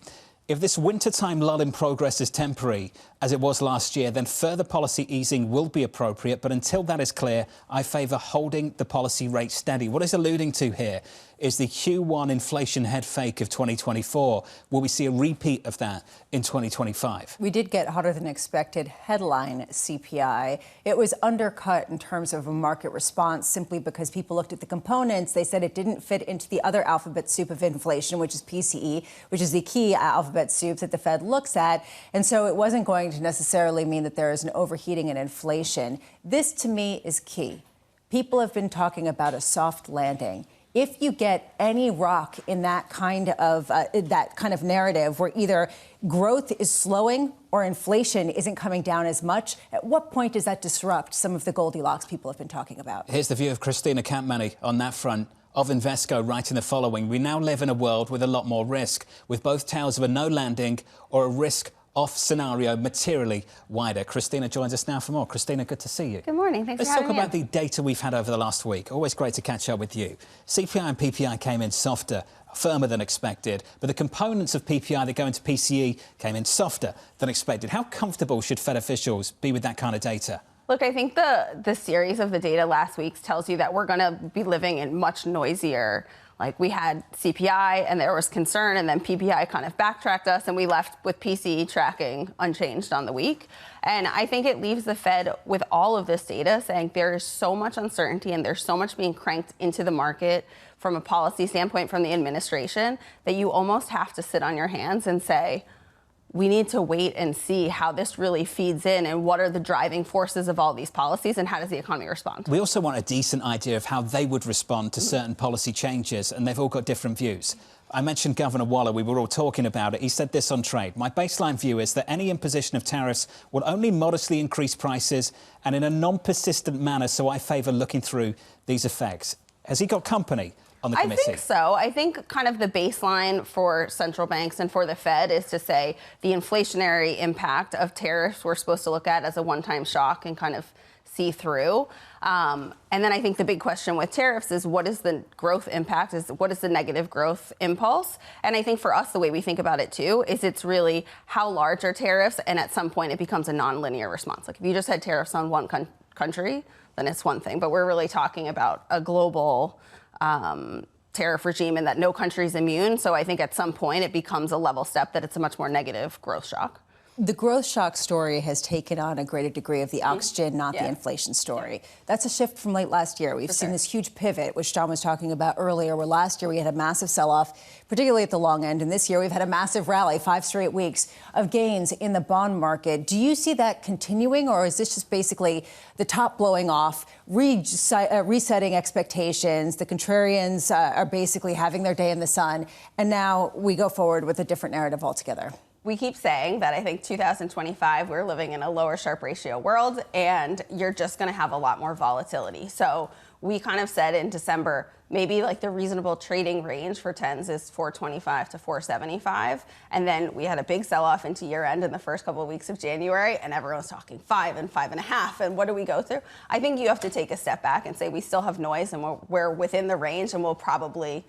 If this wintertime lull in progress is temporary, as it was last year, then further policy easing will be appropriate. But until that is clear, I favour holding the policy rate steady. What he's alluding to here is the Q1 inflation head fake of 2024. Will we see a repeat of that in 2025? We did get hotter than expected headline CPI. It was undercut in terms of a market response simply because people looked at the components. They said it didn't fit into the other alphabet soup of inflation, which is PCE, which is the key alphabet soup that the Fed looks at. And so it wasn't going to necessarily mean that there is an overheating in inflation. This, to me, is key. People have been talking about a soft landing. If you get any rock in that kind of narrative where either growth is slowing or inflation isn't coming down as much, at what point does that disrupt some of the Goldilocks people have been talking about? Here's the view of Kristina Campmany on that front of Invesco, writing the following. We now live in a world with a lot more risk, with both tales of a no landing or a risk off scenario materially wider. Kristina joins us now for more. Kristina, good to see you. Good morning. Thanks for having me. Let's talk about the data we've had over the last week. Always great to catch up with you. CPI and PPI came in softer, firmer than expected, but the components of PPI that go into PCE came in softer than expected. How comfortable should Fed officials be with that kind of data? Look, I think the series of the data last week tells you that we're going to be living in much noisier. Like, we had CPI and there was concern, and then PPI kind of backtracked us, and we left with PCE tracking unchanged on the week. And I think it leaves the Fed with all of this data saying there is so much uncertainty and there's so much being cranked into the market from a policy standpoint from the administration that you almost have to sit on your hands and say, we need to wait and see how this really feeds in and what are the driving forces of all these policies and how does the economy respond. We also want a decent idea of how they would respond to certain policy changes, and they've all got different views. I mentioned Governor Waller. We were all talking about it. He said this on trade. My baseline view is that any imposition of tariffs will only modestly increase prices and in a non-persistent manner, so I favour looking through these effects. Has he got company? on the committee? I think so. I think kind of the baseline for central banks and for the Fed is to say the inflationary impact of tariffs we're supposed to look at as a one-time shock and kind of see through. And then I think the big question with tariffs is what is the growth impact? What is the negative growth impulse? And I think for us, the way we think about it too is it's really how large are tariffs, and at some point it becomes a nonlinear response. Like if you just had tariffs on one country, then it's one thing. But we're really talking about a global tariff regime and that no country is immune. So I think at some point it becomes a level step that it's a much more negative growth shock. The growth shock story has taken on a greater degree of the oxygen, not the inflation story. That's a shift from late last year. We've seen this huge pivot, which John was talking about earlier, where last year we had a massive sell-off, particularly at the long end. And this year we've had a massive rally, 5 straight weeks of gains in the bond market. Do you see that continuing, or is this just basically the top blowing off, resetting expectations? The contrarians are basically having their day in the sun, and now we go forward with a different narrative altogether? We keep saying that I think 2025, we're living in a lower Sharpe ratio world, and you're just going to have a lot more volatility. So we kind of said in December, maybe like the reasonable trading range for 10s is 425 to 475. And then we had a big sell-off into year end in the first couple of weeks of January, and everyone's talking 5 and 5.5. And what do we go through? I think you have to take a step back and say we still have noise and we're within the range, and we'll probably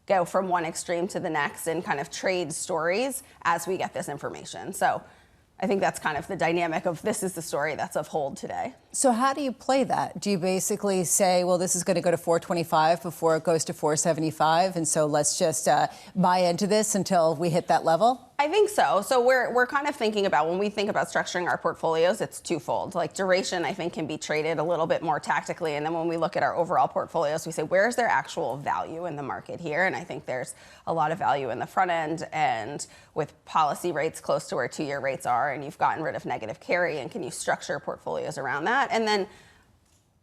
go from one extreme to the next and kind of trade stories as we get this information. So I think that's kind of the dynamic of this is the story that's of hold today. So how do you play that? Do you basically say, well, this is going to go to 425 before it goes to 475, and so let's just buy into this until we hit that level? I think so. So we're kind of thinking about, when we think about structuring our portfolios, it's twofold. Like duration, I think, can be traded a little bit more tactically. And then when we look at our overall portfolios, we say, where's there actual value in the market here? And I think there's a lot of value in the front end, and with policy rates close to where 2-year rates are, and you've gotten rid of negative carry, and can you structure portfolios around that? And then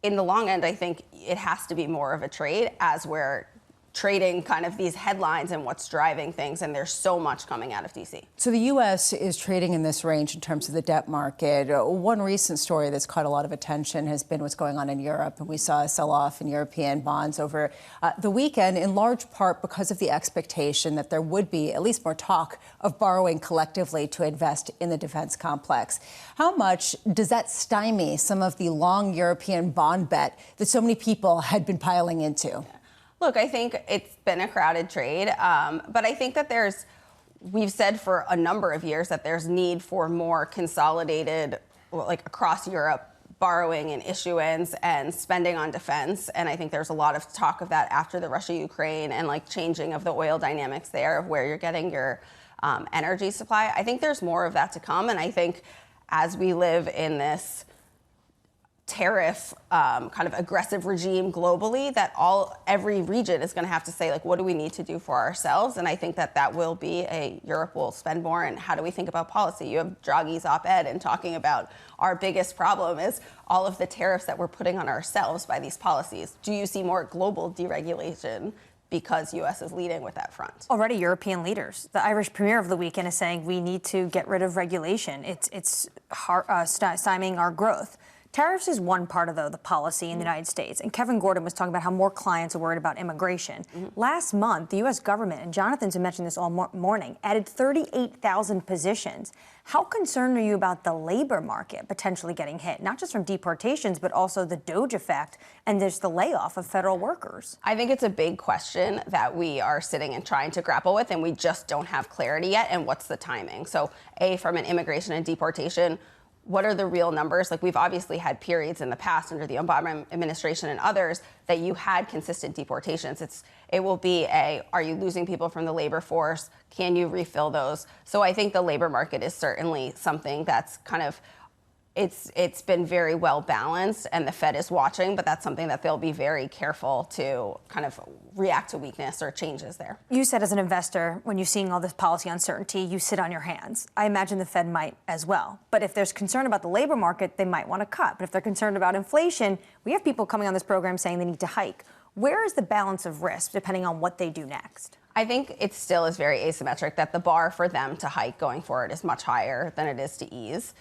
in the long end, I think it has to be more of a trade as we're trading kind of these headlines and what's driving things, and there's so much coming out of D.C. So the U.S. is trading in this range in terms of the debt market. One recent story that's caught a lot of attention has been what's going on in Europe, and we saw a sell-off in European bonds over the weekend, in large part because of the expectation that there would be at least more talk of borrowing collectively to invest in the defense complex. How much does that stymie some of the long European bond bet that so many people had been piling into? Look, I think it's been a crowded trade, but I think that we've said for a number of years that there's need for more consolidated, like across Europe, borrowing and issuance and spending on defense. And I think there's a lot of talk of that after the Russia-Ukraine and like changing of the oil dynamics there, of where you're getting your energy supply. I think there's more of that to come. And I think as we live in this tariff kind of aggressive regime globally, that every region is going to have to say, like, what do we need to do for ourselves? And I think that will be Europe will spend more, and how do we think about policy? You have Draghi's op-ed and talking about our biggest problem is all of the tariffs that we're putting on ourselves by these policies. Do you see more global deregulation because U.S. is leading with that front? Already European leaders. The Irish Premier of the weekend is saying we need to get rid of regulation. It's stymieing our growth. Tariffs is one part of the policy in the United States. And Kevin Gordon was talking about how more clients are worried about immigration. Last month, the U.S. government, and Jonathan's mentioned this all morning, added 38,000 positions. How concerned are you about the labor market potentially getting hit, not just from deportations, but also the DOGE effect and there's the layoff of federal workers? I think it's a big question that we are sitting and trying to grapple with, and we just don't have clarity yet. And what's the timing? So, from an immigration and deportation, what are the real numbers? Like, we've obviously had periods in the past under the Obama administration and others that you had consistent deportations. It will be are you losing people from the labor force? Can you refill those? So I think the labor market is certainly something that's kind of, it's been very well balanced, and the Fed is watching, but that's something that they'll be very careful to kind of react to weakness or changes there. You said as an investor, when you're seeing all this policy uncertainty, you sit on your hands. I imagine the Fed might as well. But if there's concern about the labor market, they might want to cut. But if they're concerned about inflation, we have people coming on this program saying they need to hike. Where is the balance of risk depending on what they do next? I think it still is very asymmetric, that the bar for them to hike going forward is much higher than it is to ease.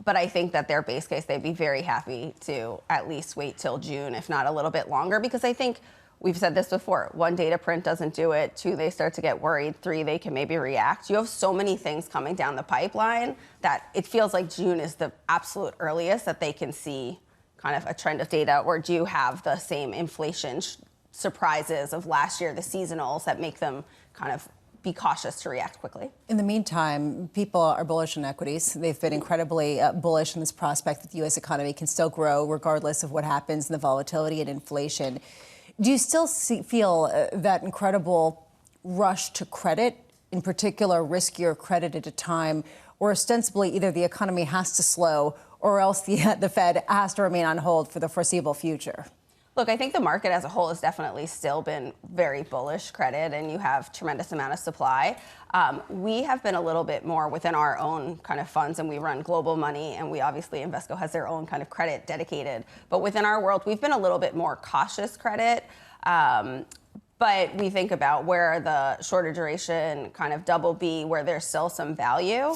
But I think that their base case, they'd be very happy to at least wait till June, if not a little bit longer, because I think we've said this before. 1, data print doesn't do it. 2, they start to get worried. 3, they can maybe react. You have so many things coming down the pipeline that it feels like June is the absolute earliest that they can see kind of a trend of data. Or do you have the same inflation surprises of last year, the seasonals, that make them kind of be cautious to react quickly? In the meantime, people are bullish on equities. They've been incredibly bullish on this prospect that the U.S. economy can still grow regardless of what happens in the volatility and inflation. Do you still feel that incredible rush to credit, in particular riskier credit at a time where ostensibly either the economy has to slow or else the Fed has to remain on hold for the foreseeable future? Look, I think the market as a whole has definitely still been very bullish credit, and you have tremendous amount of supply. We have been a little bit more within our own kind of funds, and we run global money, and we obviously, Invesco has their own kind of credit dedicated. But within our world, we've been a little bit more cautious credit. But we think about where the shorter duration kind of double B, where there's still some value.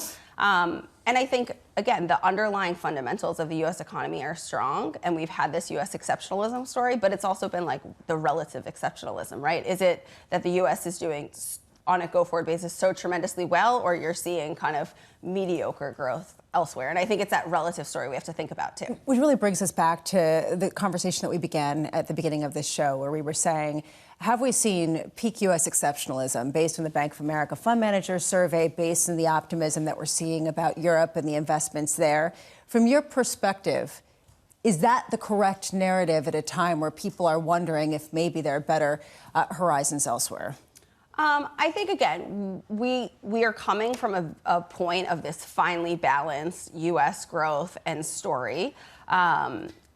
And I think, again, the underlying fundamentals of the U.S. economy are strong, and we've had this U.S. exceptionalism story, but it's also been like the relative exceptionalism, right? Is it that the U.S. is doing on a go-forward basis so tremendously well, or you're seeing kind of mediocre growth elsewhere? And I think it's that relative story we have to think about, too. Which really brings us back to the conversation that we began at the beginning of this show, where we were saying, have we seen peak U.S. exceptionalism based on the Bank of America Fund Manager Survey, based on the optimism that we're seeing about Europe and the investments there? From your perspective, is that the correct narrative at a time where people are wondering if maybe there are better horizons elsewhere? I think, again, we are coming from a point of this finely balanced U.S. growth and story.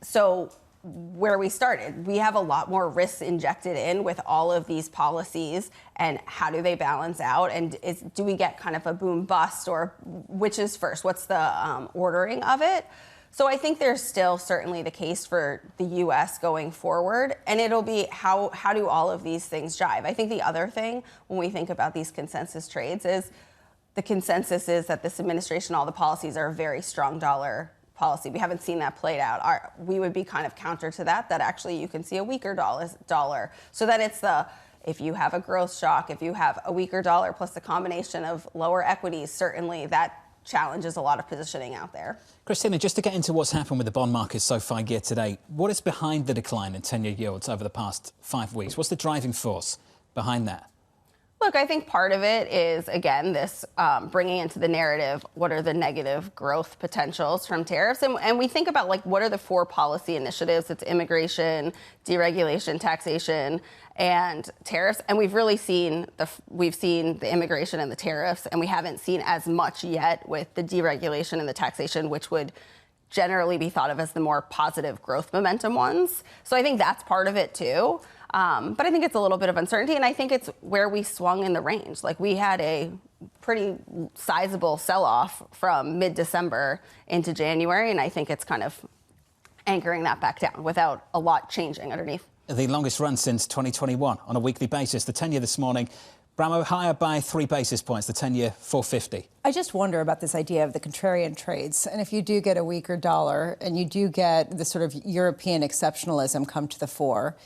So where we started, we have a lot more risks injected in with all of these policies, and how do they balance out? And do we get kind of a boom bust, or which is first? What's the ordering of it? So I think there's still certainly the case for the U.S. going forward, and it'll be how do all of these things jive? I think the other thing when we think about these consensus trades is the consensus is that this administration, all the policies are a very strong dollar policy. We haven't seen that played out. We would be kind of counter to that actually you can see a weaker dollar. So that it's if you have a growth shock, if you have a weaker dollar plus the combination of lower equities, certainly that challenges a lot of positioning out there. Kristina, just to get into what's happened with the bond market so far year to date, what is behind the decline in 10-year yields over the past 5 weeks? What's the driving force behind that? Look, I think part of it is, again, this bringing into the narrative what are the negative growth potentials from tariffs. And we think about, like, what are the 4 policy initiatives? It's immigration, deregulation, taxation, and tariffs. And we've really seen the immigration and the tariffs, and we haven't seen as much yet with the deregulation and the taxation, which would generally be thought of as the more positive growth momentum ones. So I think that's part of it, too. But I think it's a little bit of uncertainty, and I think it's where we swung in the range. Like, we had a pretty sizable sell-off from mid-December into January, and I think it's kind of anchoring that back down without a lot changing underneath. The longest run since 2021 on a weekly basis. The 10-year this morning, Bramo higher by 3 basis points, the 10-year 450. I just wonder about this idea of the contrarian trades. And if you do get a weaker dollar and you do get the sort of European exceptionalism come to the fore,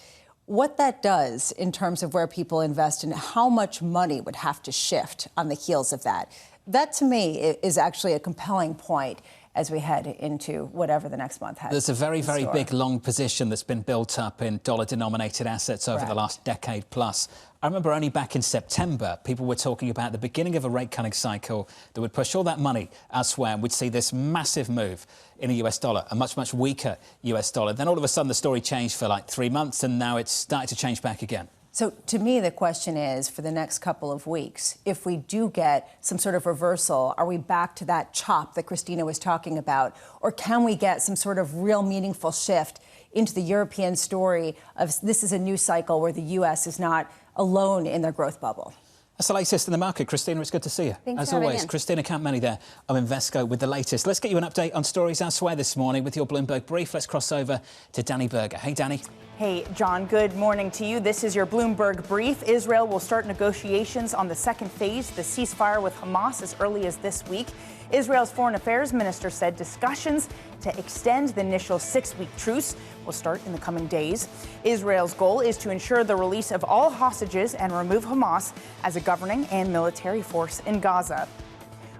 what that does in terms of where people invest and how much money would have to shift on the heels of that. That, to me, is actually a compelling point as we head into whatever the next month has. There's a very, very big long position that's been built up in dollar-denominated assets over the last decade plus. I remember only back in September, people were talking about the beginning of a rate-cutting cycle that would push all that money elsewhere, and we'd see this massive move in the US dollar, a much, much weaker US dollar. Then all of a sudden the story changed for like 3 months, and now it's starting to change back again. So to me, the question is, for the next couple of weeks, if we do get some sort of reversal, are we back to that chop that Kristina was talking about? Or can we get some sort of real meaningful shift into the European story of this is a new cycle where the U.S. is not alone in their growth bubble? That's the latest in the market. Kristina, it's good to see you. Thanks as for having always, in. Kristina Campmany there of Invesco with the latest. Let's get you an update on stories elsewhere this morning with your Bloomberg Brief. Let's cross over to Danny Berger. Hey, Danny. Hey, John, good morning to you. This is your Bloomberg Brief. Israel will start negotiations on the second phase, the ceasefire with Hamas, as early as this week. Israel's foreign affairs minister said discussions to extend the initial 6-week truce will start in the coming days. Israel's goal is to ensure the release of all hostages and remove Hamas as a governing and military force in Gaza.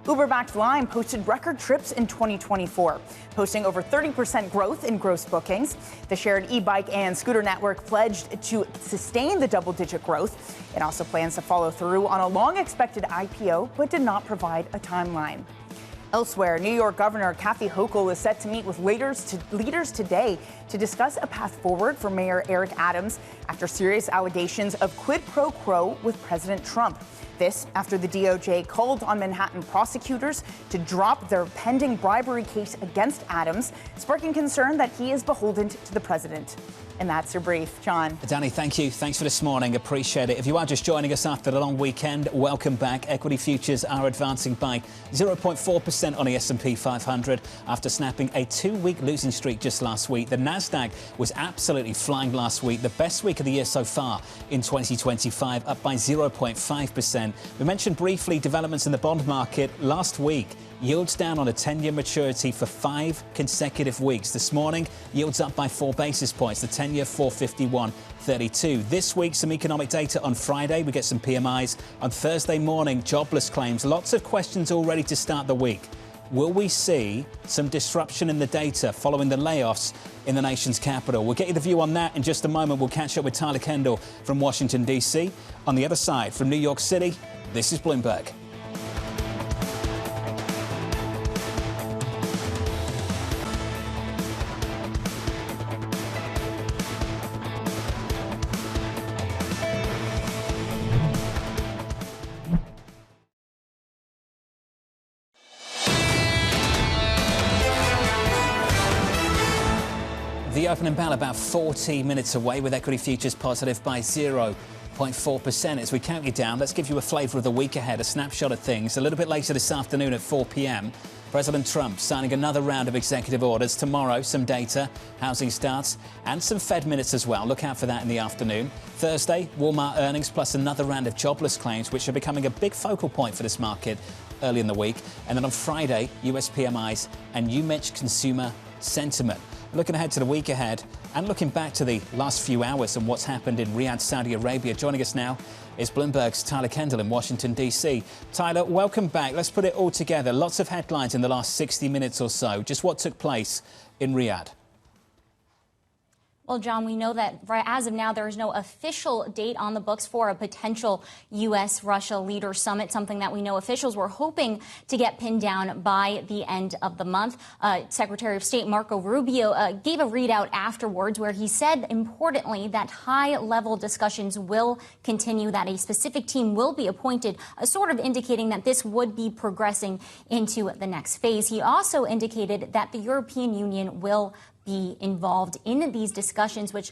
Uber-backed Lime posted record trips in 2024, posting over 30% growth in gross bookings. The shared e-bike and scooter network pledged to sustain the double-digit growth. It also plans to follow through on a long-expected IPO, but did not provide a timeline. Elsewhere, New York Governor Kathy Hochul is set to meet with leaders today to discuss a path forward for Mayor Eric Adams after serious allegations of quid pro quo with President Trump. This after the DOJ called on Manhattan prosecutors to drop their pending bribery case against Adams, sparking concern that he is beholden to the president. And that's your brief. John. Danny, thank you. Thanks for this morning. Appreciate it. If you are just joining us after the long weekend, welcome back. Equity futures are advancing by 0.4% on the S&P 500 after snapping a 2-week losing streak just last week. The Nasdaq was absolutely flying last week, the best week of the year so far in 2025, up by 0.5%. We mentioned briefly developments in the bond market last week. Yields down on a 10-year maturity for 5 consecutive weeks. This morning, yields up by 4 basis points. The 10-year 451.32. This week, some economic data on Friday. We get some PMIs. On Thursday morning, jobless claims. Lots of questions already to start the week. Will we see some disruption in the data following the layoffs in the nation's capital? We'll get you the view on that in just a moment. We'll catch up with Tyler Kendall from Washington, D.C. On the other side, from New York City, this is Bloomberg. The opening bell about 40 minutes away with equity futures positive by 0.4%. As we count you down, let's give you a flavour of the week ahead, a snapshot of things. A little bit later this afternoon at 4 p.m, President Trump signing another round of executive orders. Tomorrow, some data, housing starts, and some Fed minutes as well. Look out for that in the afternoon. Thursday, Walmart earnings plus another round of jobless claims, which are becoming a big focal point for this market early in the week. And then on Friday, US PMIs and UMich consumer sentiment. Looking ahead to the week ahead and looking back to the last few hours and what's happened in Riyadh, Saudi Arabia. Joining us now is Bloomberg's Tyler Kendall in Washington, D.C. Tyler, welcome back. Let's put it all together. Lots of headlines in the last 60 minutes or so. Just what took place in Riyadh? Well, John, we know that as of now, there is no official date on the books for a potential U.S.-Russia leader summit, something that we know officials were hoping to get pinned down by the end of the month. Secretary of State Marco Rubio gave a readout afterwards where he said, importantly, that high-level discussions will continue, that a specific team will be appointed, sort of indicating that this would be progressing into the next phase. He also indicated that the European Union will be involved in these discussions, which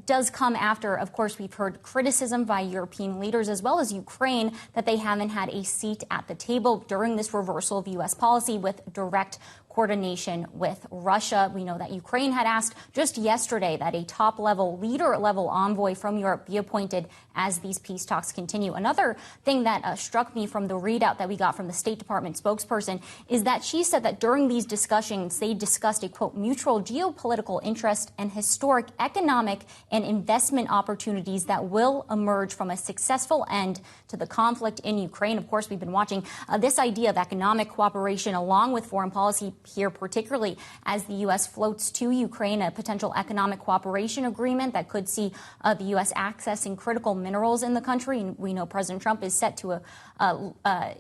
does come after, of course, we've heard criticism by European leaders as well as Ukraine that they haven't had a seat at the table during this reversal of U.S. policy with direct coordination with Russia. We know that Ukraine had asked just yesterday that a top-level, leader-level envoy from Europe be appointed as these peace talks continue. Another thing that struck me from the readout that we got from the State Department spokesperson is that she said that during these discussions, they discussed a, quote, mutual geopolitical interest and historic economic and investment opportunities that will emerge from a successful end to the conflict in Ukraine. Of course, we've been watching this idea of economic cooperation along with foreign policy here, particularly as the U.S. floats to Ukraine a potential economic cooperation agreement that could see the U.S. accessing critical minerals in the country. And we know President Trump is set to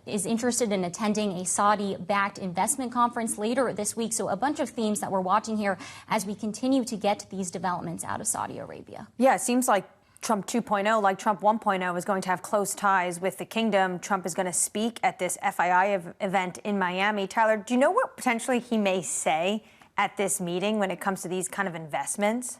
is interested in attending a Saudi-backed investment conference later this week. So a bunch of themes that we're watching here as we continue to get these developments out of Saudi Arabia. Yeah, it seems like Trump 2.0, like Trump 1.0, is going to have close ties with the kingdom. Trump is going to speak at this FII event in Miami. Tyler, do you know what potentially he may say at this meeting when it comes to these kind of investments?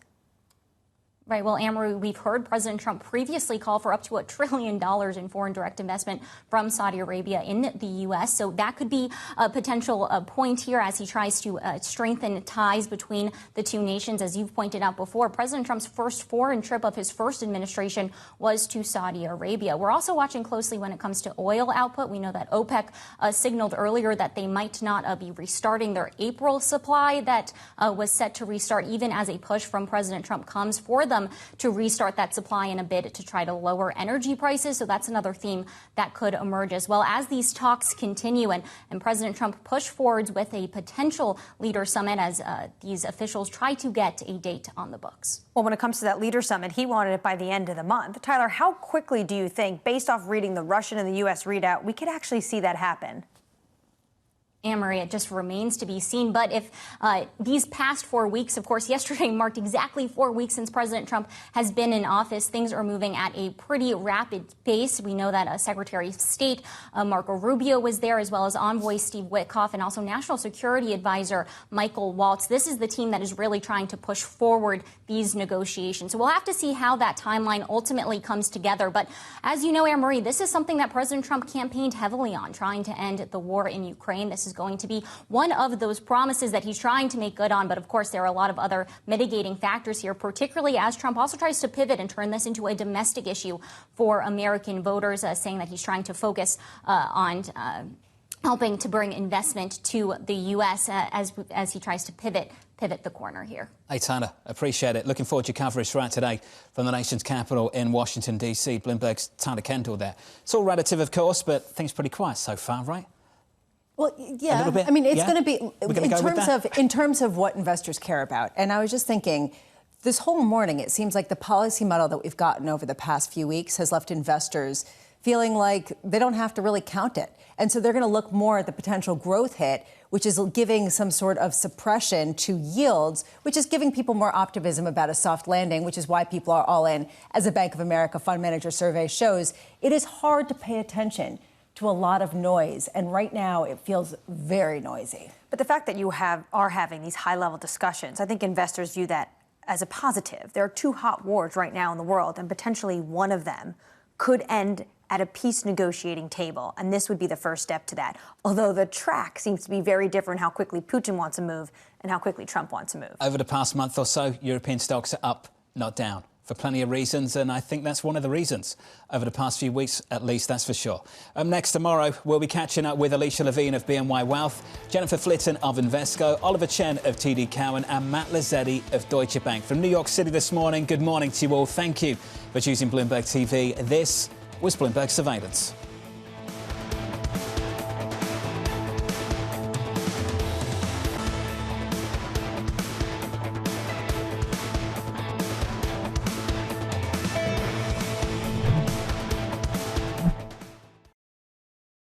Right. Well, Annmarie, we've heard President Trump previously call for up to $1 trillion in foreign direct investment from Saudi Arabia in the U.S. So that could be a potential point here as he tries to strengthen ties between the two nations. As you've pointed out before, President Trump's first foreign trip of his first administration was to Saudi Arabia. We're also watching closely when it comes to oil output. We know that OPEC signaled earlier that they might not be restarting their April supply that was set to restart, even as a push from President Trump comes for them to restart that supply in a bid to try to lower energy prices. So that's another theme that could emerge as well as these talks continue and President Trump push forwards with a potential leader summit as these officials try to get a date on the books. Well, when it comes to that leader summit, he wanted it by the end of the month. Tyler, how quickly do you think, based off reading the Russian and the U.S. readout, we could actually see that happen? Annmarie, it just remains to be seen. But if these past 4 weeks, of course, yesterday marked exactly 4 weeks since President Trump has been in office, things are moving at a pretty rapid pace. We know that Secretary of State Marco Rubio was there, as well as Envoy Steve Witkoff and also National Security Advisor Michael Waltz. This is the team that is really trying to push forward these negotiations. So we'll have to see how that timeline ultimately comes together. But as you know, Annmarie, this is something that President Trump campaigned heavily on, trying to end the war in Ukraine. This is going to be one of those promises that he's trying to make good on. But of course, there are a lot of other mitigating factors here, particularly as Trump also tries to pivot and turn this into a domestic issue for American voters, saying that he's trying to focus on helping to bring investment to the U.S. As he tries to pivot the corner here. Hey, Tyler, appreciate it. Looking forward to your coverage throughout today from the nation's capital in Washington, D.C. Bloomberg's Tyler Kendall there. It's all relative, of course, but things pretty quiet so far, right? Well, yeah. I mean, it's going to be in terms of what investors care about. And I was just thinking, this whole morning, it seems like the policy muddle that we've gotten over the past few weeks has left investors feeling like they don't have to really count it. And so they're going to look more at the potential growth hit, which is giving some sort of suppression to yields, which is giving people more optimism about a soft landing, which is why people are all in. As a Bank of America fund manager survey shows, it is hard to pay attention to a lot of noise. And right now, it feels very noisy. But the fact that you are having these high-level discussions, I think investors view that as a positive. There are two hot wars right now in the world, and potentially one of them could end at a peace negotiating table. And this would be the first step to that. Although the track seems to be very different, how quickly Putin wants to move and how quickly Trump wants to move. Over the past month or so, European stocks are up, not down, for plenty of reasons, and I think that's one of the reasons. Over the past few weeks, at least, that's for sure. Next tomorrow, we'll be catching up with Alicia Levine of BNY Wealth, Jennifer Flitton of Invesco, Oliver Chen of TD Cowen, and Matt Lazzetti of Deutsche Bank. From New York City this morning, good morning to you all. Thank you for choosing Bloomberg TV. This was Bloomberg Surveillance.